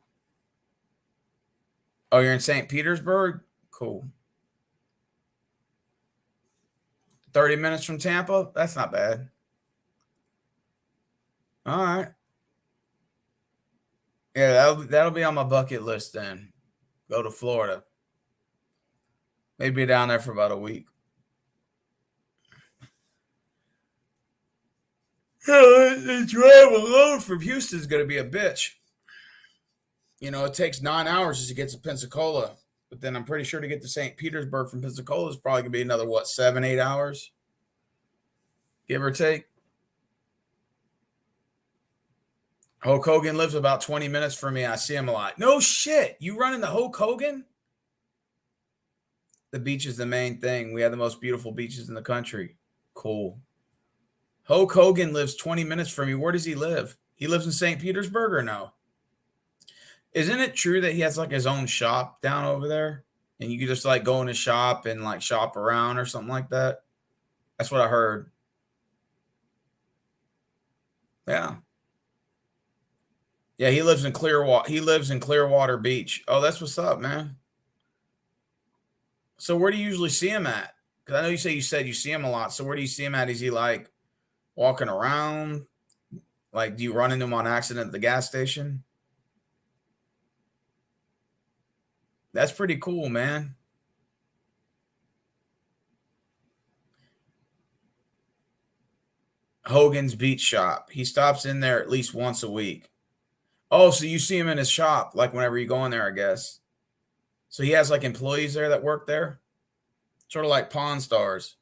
Oh, you're in St. Petersburg? Cool. 30 minutes from Tampa? That's not bad. All right. Yeah, that'll be on my bucket list then. Go to Florida. Maybe be down there for about a week. The drive alone from Houston is going to be a bitch. It takes 9 hours just to get to Pensacola. But then I'm pretty sure to get to St. Petersburg from Pensacola is probably going to be another, 7, 8 hours? Give or take. Hulk Hogan lives about 20 minutes from me. I see him a lot. No shit. You run into Hulk Hogan? The beach is the main thing. We have the most beautiful beaches in the country. Cool. Hulk Hogan lives 20 minutes from you. Where does he live? He lives in St. Petersburg or no? Isn't it true that he has like his own shop down over there? And you can just like go in his shop and like shop around or something like that? That's what I heard. Yeah. Yeah, he lives in Clearwater. He lives in Clearwater Beach. Oh, that's what's up, man. So where do you usually see him at? Because I know you said you see him a lot. So where do you see him at? Is he like walking around? Like, do you run into him on accident at the gas station? That's pretty cool, man. Hogan's Beach Shop. He stops in there at least once a week. Oh, so you see him in his shop, like whenever you go in there, I guess. So he has like employees there that work there? Sort of like Pawn Stars.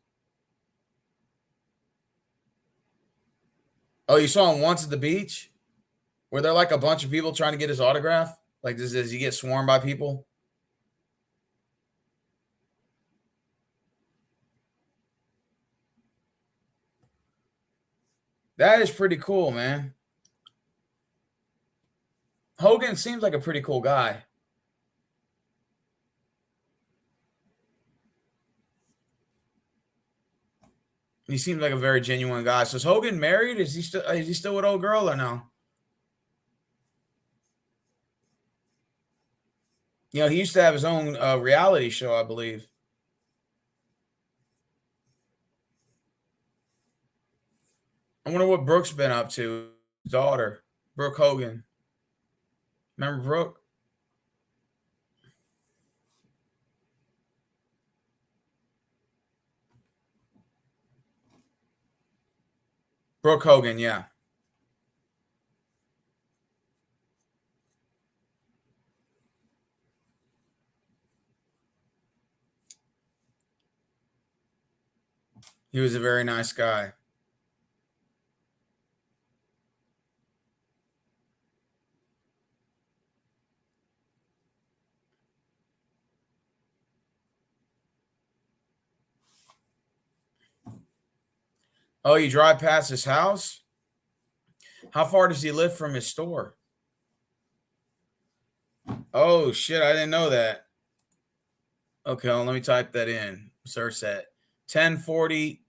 Oh, you saw him once at the beach? Were there like a bunch of people trying to get his autograph? Like, does he get swarmed by people? That is pretty cool, man. Hogan seems like a pretty cool guy. He seems like a very genuine guy. So is Hogan married? Is he still with old girl or no? He used to have his own reality show, I believe. I wonder what Brooke's been up to. His daughter, Brooke Hogan. Remember Brooke? Brooke Hogan, yeah. He was a very nice guy. Oh, you drive past his house? How far does he live from his store? Oh, shit. I didn't know that. Okay, well, let me type that in. Search that. 1040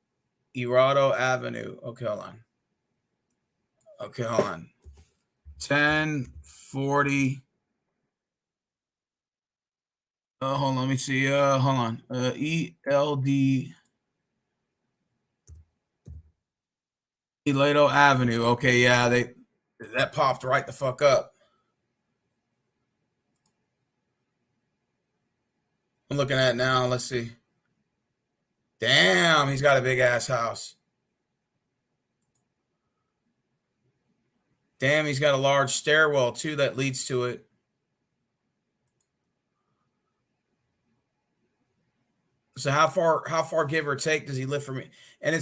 Irado Avenue. Okay, hold on. 1040. Hold on. Let me see. Hold on. ELD. Irado Avenue. Okay, yeah. That popped right the fuck up. I'm looking at it now. Let's see. Damn, he's got a big ass house. Damn, he's got a large stairwell too that leads to it. So how far give or take does he live from me? And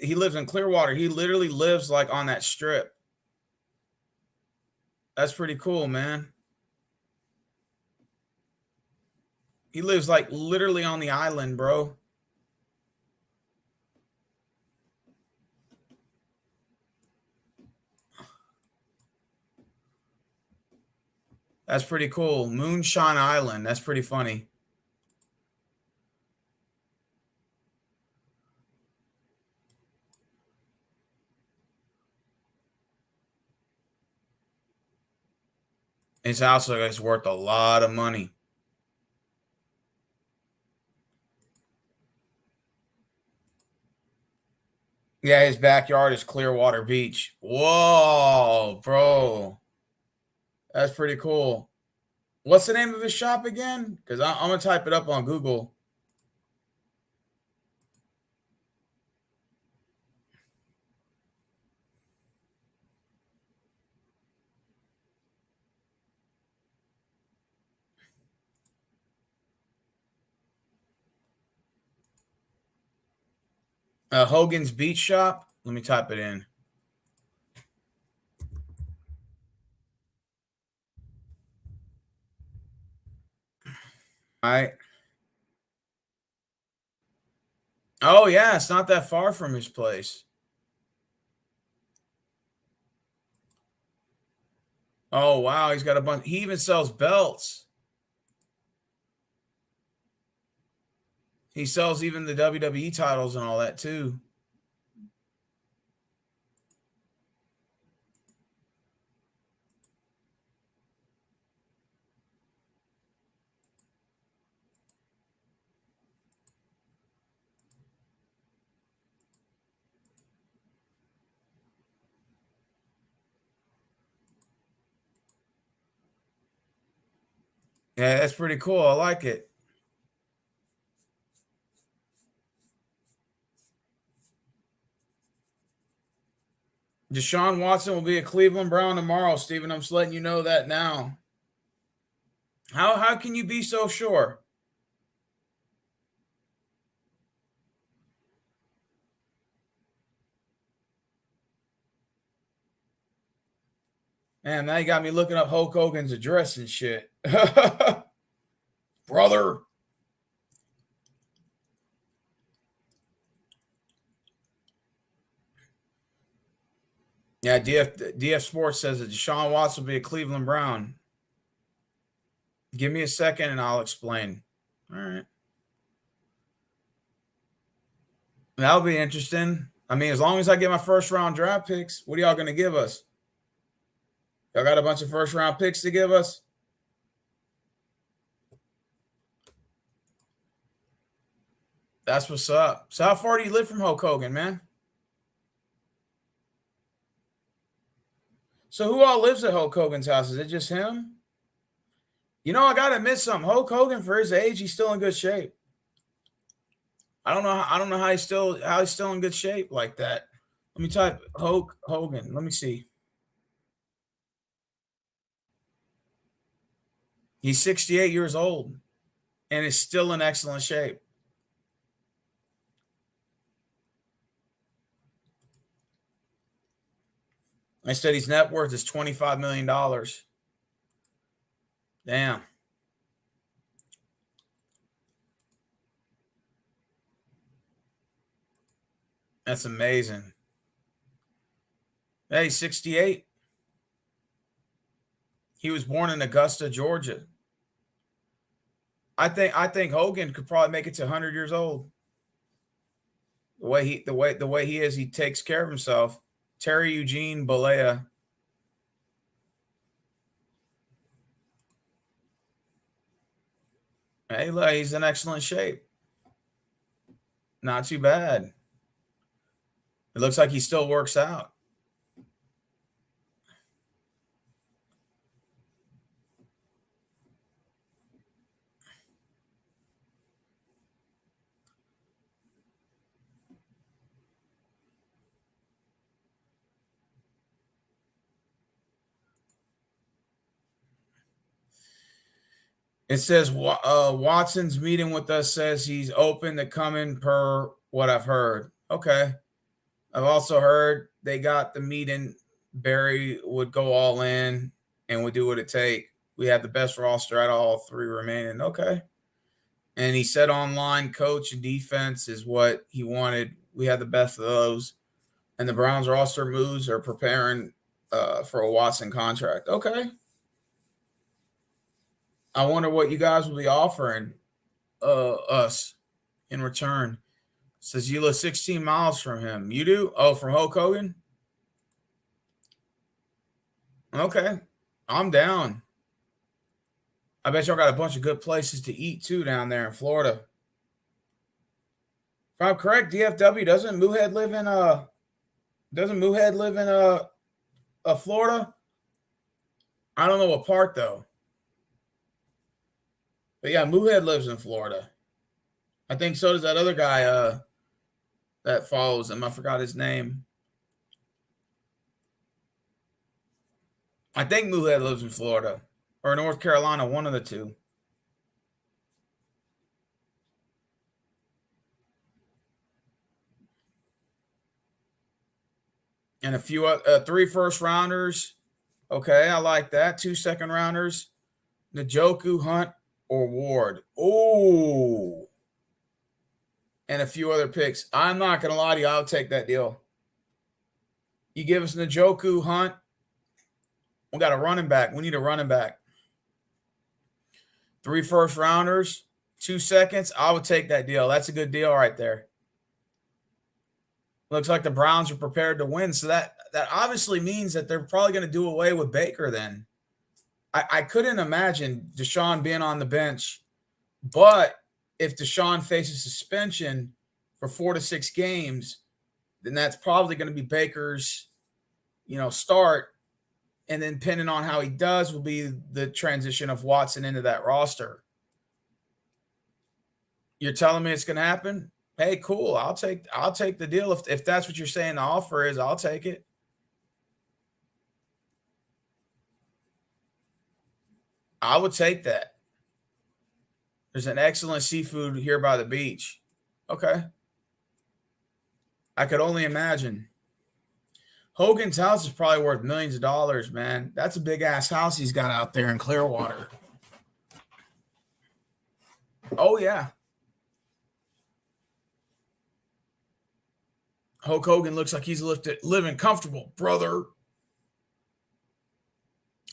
he lives in Clearwater. He literally lives like on that strip. That's pretty cool, man. He lives like literally on the island, bro. That's pretty cool. Moonshine Island. That's pretty funny. His house is worth a lot of money. Yeah, his backyard is Clearwater Beach. Whoa, bro. That's pretty cool. What's the name of his shop again? Because I'm going to type it up on Google. Hogan's Beach Shop. Let me type it in. All right. Oh, yeah. It's not that far from his place. Oh, wow. He's got a bunch. He even sells belts. He sells even the WWE titles and all that, too. Yeah, that's pretty cool. I like it. Deshaun Watson will be a Cleveland Brown tomorrow, Steven. I'm just letting you know that now. How can you be so sure? Man, now you got me looking up Hulk Hogan's address and shit. Brother. Yeah, DF Sports says that Deshaun Watson will be a Cleveland Brown. Give me a second and I'll explain. All right. That'll be interesting. I mean, as long as I get my first round draft picks, what are y'all going to give us? Y'all got a bunch of first round picks to give us? That's what's up. So how far do you live from Hulk Hogan, man? So who all lives at Hulk Hogan's house? Is it just him? You know, I got to admit something. Hulk Hogan, for his age, he's still in good shape. I don't know how he's still in good shape like that. Let me type Hogan. Let me see. He's 68 years old and is still in excellent shape. I said his net worth is $25 million. Damn. That's amazing. Hey, 68. He was born in Augusta, Georgia. I think Hogan could probably make it to 100 years old. The way he is, he takes care of himself. Terry Eugene Balea. Hey, look, he's in excellent shape. Not too bad. It looks like he still works out. It says Watson's meeting with us says he's open to coming per what I've heard. Okay. I've also heard they got the meeting. Barry would go all in and would do what it take. We have the best roster out of all three remaining. Okay. And he said online coach and defense is what he wanted. We have the best of those. And the Browns roster moves are preparing for a Watson contract. Okay. I wonder what you guys will be offering us in return. Says you live 16 miles from him. You do? Oh, from Hulk Hogan? Okay. I'm down. I bet y'all got a bunch of good places to eat too down there in Florida. If I'm correct, DFW doesn't Moohead live in Florida? I don't know what part though. But yeah, Moohead lives in Florida. I think so does that other guy that follows him. I forgot his name. I think Moohead lives in Florida or North Carolina, one of the two. And a few 3 first rounders. Okay, I like that. 2 second rounders. Njoku, Hunt, or Ward. Oh. And a few other picks. I'm not going to lie to you. I'll take that deal. You give us Njoku, Hunt. We got a running back. We need a running back. 3 first rounders, 2 seconds. I would take that deal. That's a good deal right there. Looks like the Browns are prepared to win. So that obviously means that they're probably going to do away with Baker then. I couldn't imagine Deshaun being on the bench. But if Deshaun faces suspension for 4 to 6 games, then that's probably going to be Baker's, start. And then depending on how he does will be the transition of Watson into that roster. You're telling me it's going to happen? Hey, cool. I'll take the deal. If that's what you're saying the offer is, I'll take it. I would take that. There's an excellent seafood here by the beach. Okay. I could only imagine. Hogan's house is probably worth millions of dollars, man. That's a big-ass house he's got out there in Clearwater. Oh, yeah. Hulk Hogan looks like he's living comfortable, brother.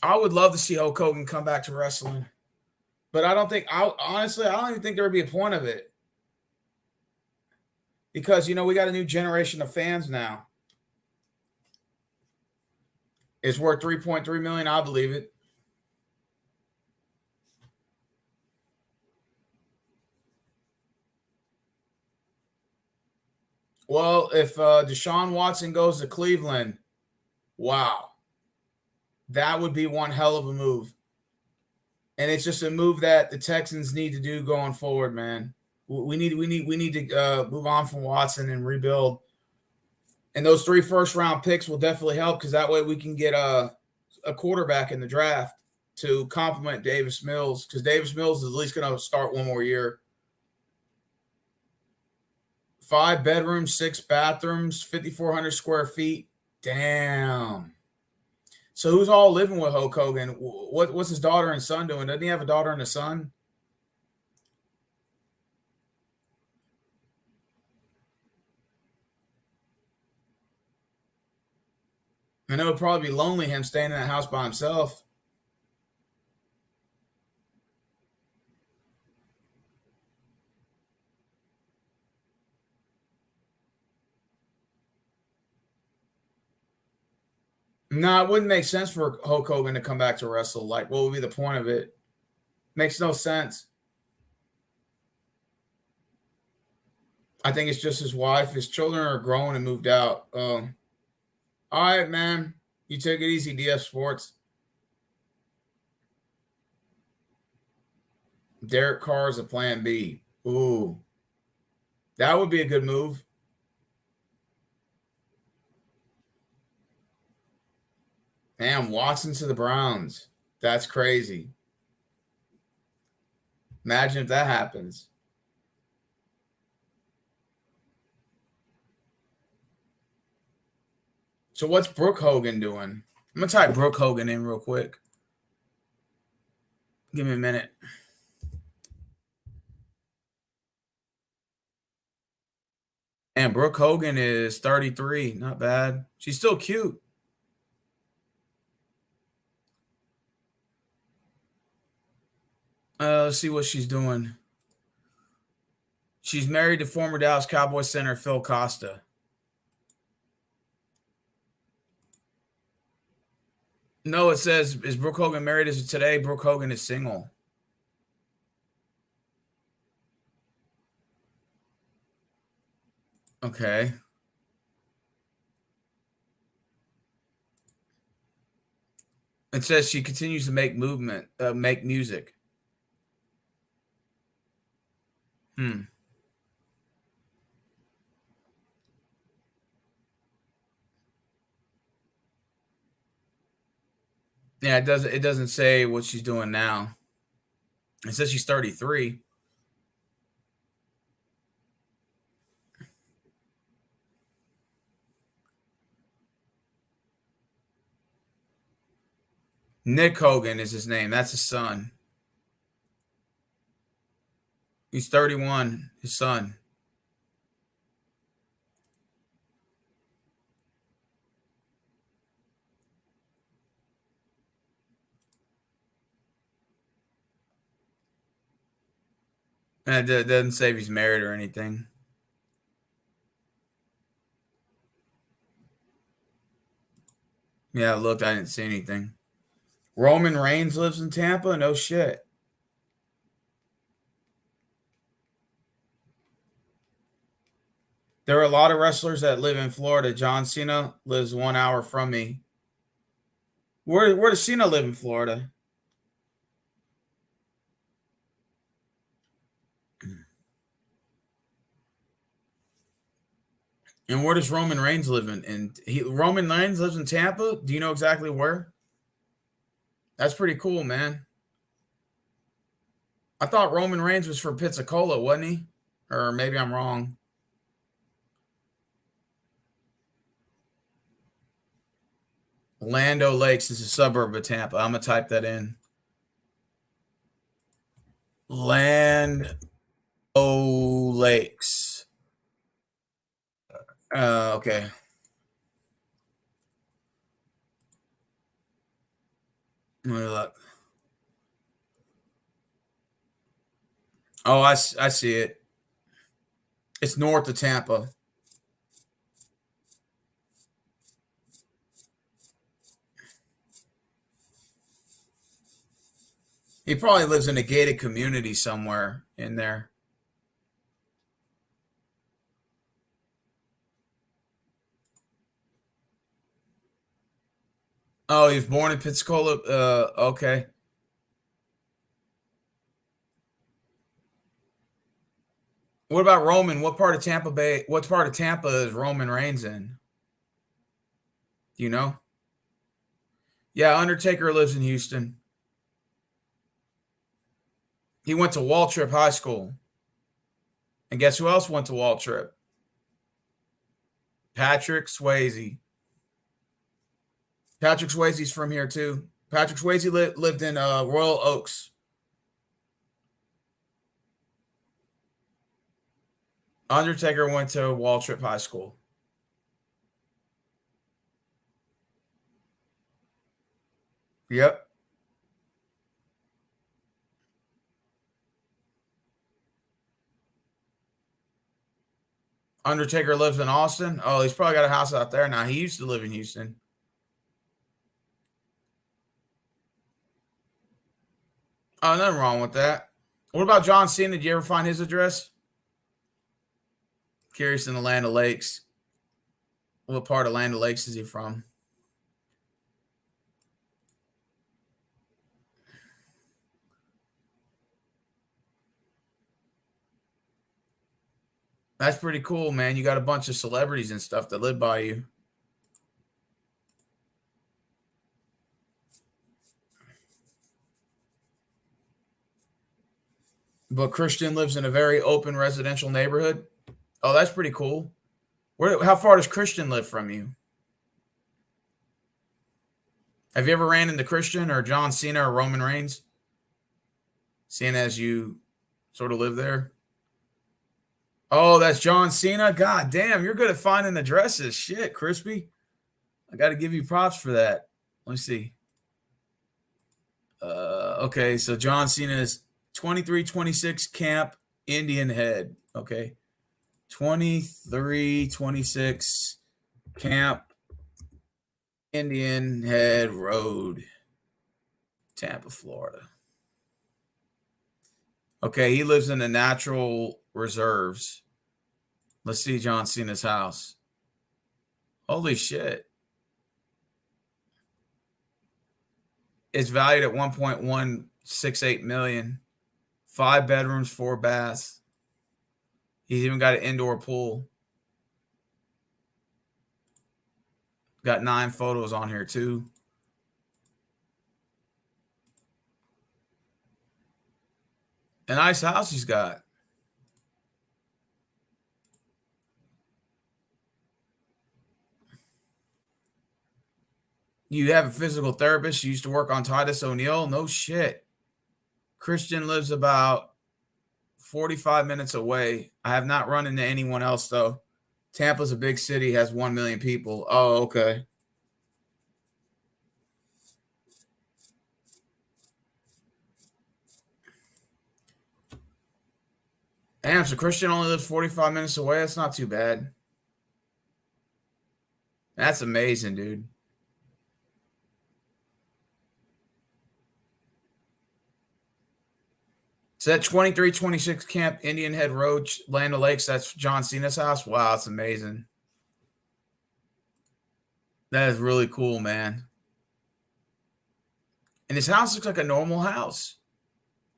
I would love to see Hulk Hogan come back to wrestling. But I don't even think there would be a point of it. Because, we got a new generation of fans now. It's worth $3.3 million. I believe it. Well, if Deshaun Watson goes to Cleveland, wow. That would be one hell of a move. And it's just a move that the Texans need to do going forward, man. We need to move on from Watson and rebuild And those 3 first-round picks will definitely help because that way we can get a quarterback in the draft to complement Davis Mills, because Davis Mills is at least going to start one more year. 5 bedrooms, 6 bathrooms, 5,400 square feet. Damn. So who's all living with Hulk Hogan? What's his daughter and son doing? Doesn't he have a daughter and a son? I know it'd probably be lonely him staying in that house by himself. No, it wouldn't make sense for Hulk Hogan to come back to wrestle. Like, what would be the point of it? Makes no sense. I think it's just his wife. His children are grown and moved out. All right, man. You take it easy, DF Sports. Derek Carr is a plan B. Ooh. That would be a good move. Damn, Watson to the Browns. That's crazy. Imagine if that happens. So what's Brooke Hogan doing? I'm going to type Brooke Hogan in real quick. Give me a minute. And Brooke Hogan is 33. Not bad. She's still cute. Let's see what she's doing. She's married to former Dallas Cowboys center Phil Costa. No, it says, is Brooke Hogan married as of today? Brooke Hogan is single. Okay. It says she continues to make music. Yeah, it doesn't say what she's doing now. It says she's 33. Nick Hogan is his name. That's his son. He's 31, his son. And it doesn't say if he's married or anything. Yeah, look, I didn't see anything. Roman Reigns lives in Tampa? No shit. There are a lot of wrestlers that live in Florida. John Cena lives 1 hour from me. Where does Cena live in Florida? And where does Roman Reigns live in? And Roman Reigns lives in Tampa? Do you know exactly where? That's pretty cool, man. I thought Roman Reigns was from Pensacola, wasn't he? Or maybe I'm wrong. Land O'Lakes is a suburb of Tampa. I'm going to type that in. Land O'Lakes. Okay. Let me look. Oh, I see it. It's north of Tampa. He probably lives in a gated community somewhere in there. Oh, he was born in Pensacola. Okay. What about Roman? What part of Tampa is Roman Reigns in? Do you know? Yeah, Undertaker lives in Houston. He went to Waltrip High School. And guess who else went to Waltrip? Patrick Swayze. Patrick Swayze's from here too. Patrick Swayze lived in Royal Oaks. Undertaker went to Waltrip High School. Yep. Undertaker lives in Austin. Oh, he's probably got a house out there now. He used to live in Houston. Oh, nothing wrong with that. What about John Cena? Did you ever find his address? Curious in the Land of Lakes. What part of Land of Lakes is he from? That's pretty cool, man. You got a bunch of celebrities and stuff that live by you. But Christian lives in a very open residential neighborhood. Oh, that's pretty cool. How far does Christian live from you? Have you ever ran into Christian or John Cena or Roman Reigns? Seeing as you sort of live there. Oh, that's John Cena? God damn, you're good at finding addresses. Shit, Crispy. I got to give you props for that. Let me see. Okay, so John Cena is 2326 Camp Indian Head. Okay. 2326 Camp Indian Head Road, Tampa, Florida. Okay, he lives in the natural reserves. Let's see John Cena's house. Holy shit. It's valued at 1.168 million. 5 bedrooms, 4 baths. He's even got an indoor pool. Got 9 photos on here too. A nice house he's got. You have a physical therapist. You used to work on Titus O'Neil. No shit. Christian lives about 45 minutes away. I have not run into anyone else, though. Tampa's a big city, has 1 million people. Oh, okay. Damn, so Christian only lives 45 minutes away. That's not too bad. That's amazing, dude. So that 2326 Camp Indian Head Road, Land of Lakes, that's John Cena's house? Wow, that's amazing. That is really cool, man. And his house looks like a normal house.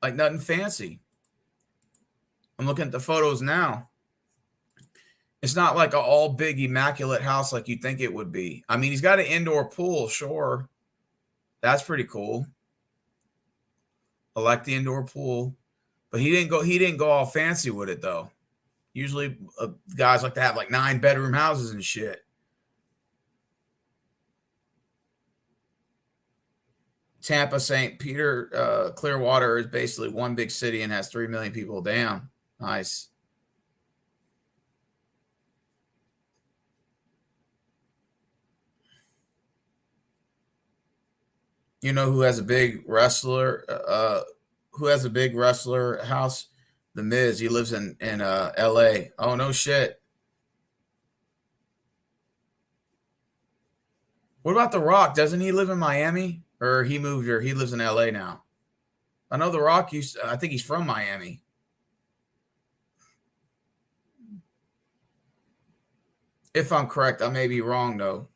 Like nothing fancy. I'm looking at the photos now. It's not like an all big immaculate house like you'd think it would be. I mean, he's got an indoor pool, sure. That's pretty cool. I like the indoor pool. But he didn't go all fancy with it though. Usually guys like to have like 9 bedroom houses and shit. Tampa, St. Peter, Clearwater is basically one big city and has 3 million people. Damn. Nice. You know who has a big wrestler? Who has a big wrestler house? The Miz. He lives in L.A. Oh, no shit. What about The Rock? Doesn't he live in Miami? Or he moved here? He lives in L.A. now. I know The Rock I think he's from Miami. If I'm correct, I may be wrong, though.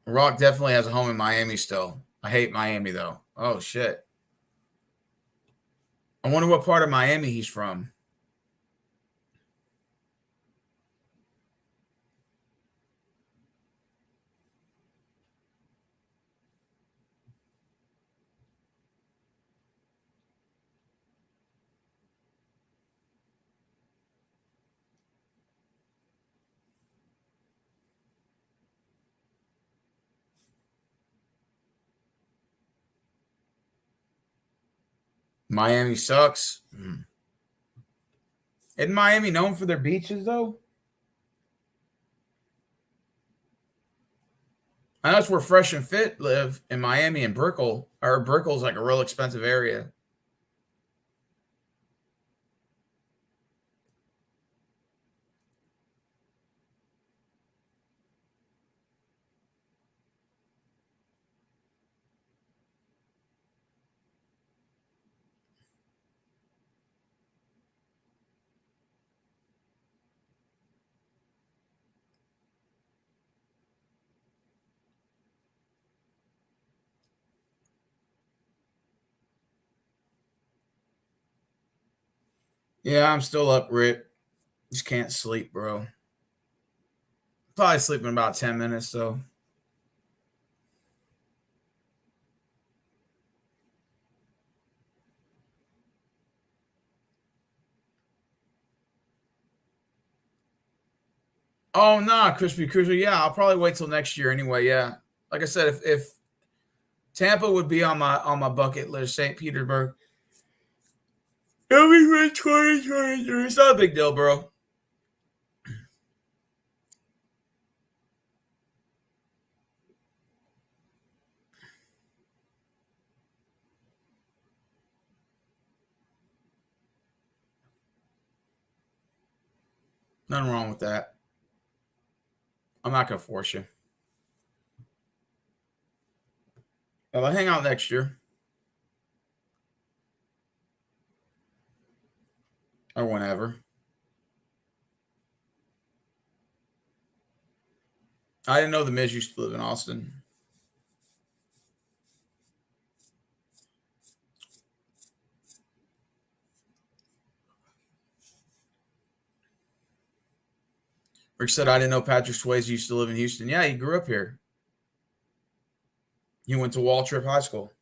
Rock definitely has a home in Miami still. I hate Miami, though. Oh, shit. I wonder what part of Miami he's from. Miami sucks. Isn't Miami known for their beaches, though? I know it's where Fresh and Fit live in Miami and Brickell. Or Brickell's like a real expensive area. Yeah, I'm still up, Rip. Just can't sleep, bro. Probably sleep in about 10 minutes, though. Oh, nah, Crispy Cruiser. Yeah, I'll probably wait till next year anyway. Yeah. Like I said, if Tampa would be on my bucket list, St. Petersburg. It'll be for 2023. It's not a big deal, bro. Nothing wrong with that. I'm not gonna force you. I'll hang out next year or whenever. I didn't know the Miz used to live in Austin. Rick said I didn't know Patrick Swayze used to live in Houston. Yeah, he grew up here. He went to Waltrip High School.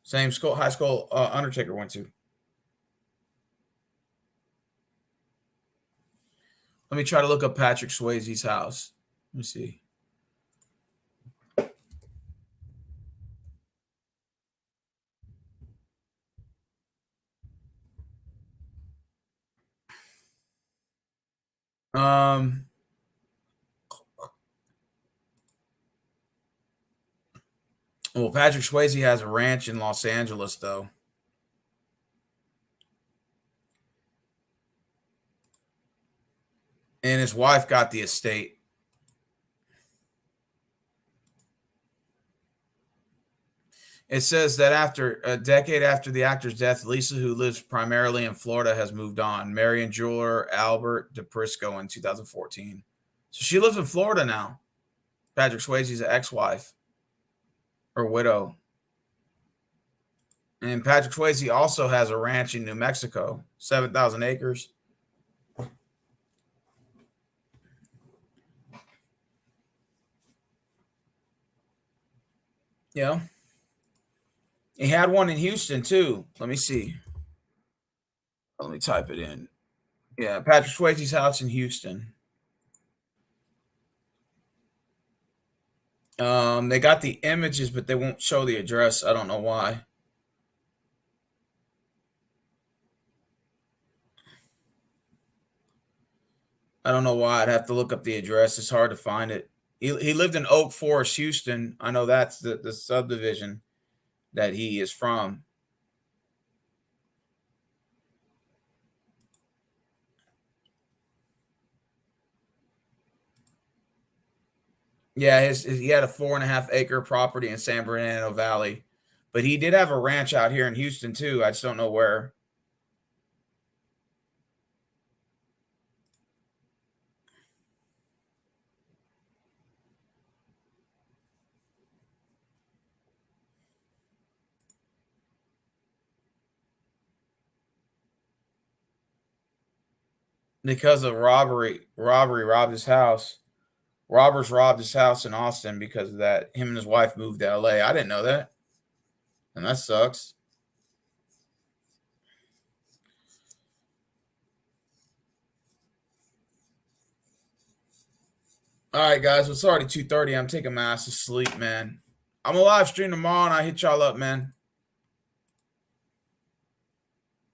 Same school, high school Undertaker went to. Let me try to look up Patrick Swayze's house. Let me see. Um, well, Patrick Swayze has a ranch in Los Angeles, though. And his wife got the estate. It says that after a decade after the actor's death, Lisa, who lives primarily in Florida, has moved on. Marion jeweler Albert DePrisco in 2014. So she lives in Florida now. Patrick Swayze's ex-wife or widow. And Patrick Swayze also has a ranch in New Mexico, 7,000 acres. Yeah. He had one in Houston, too. Let me see. Let me type it in. Yeah, Patrick Swayze's house in Houston. They got the images, but they won't show the address. I don't know why. I don't know why. I'd have to look up the address. It's hard to find it. He lived in Oak Forest, Houston. I know that's the subdivision that he is from. Yeah, he had a 4.5 acre property in San Bernardino Valley, but he did have a ranch out here in Houston too. I just don't know where. because of robbery robbed his house. Robbers robbed his house in Austin because of that. Him and his wife moved to LA. I didn't know that. And that sucks. All right, guys. It's already 2:30. I'm taking my ass to sleep, man. I'm a live stream tomorrow, and I hit y'all up, man.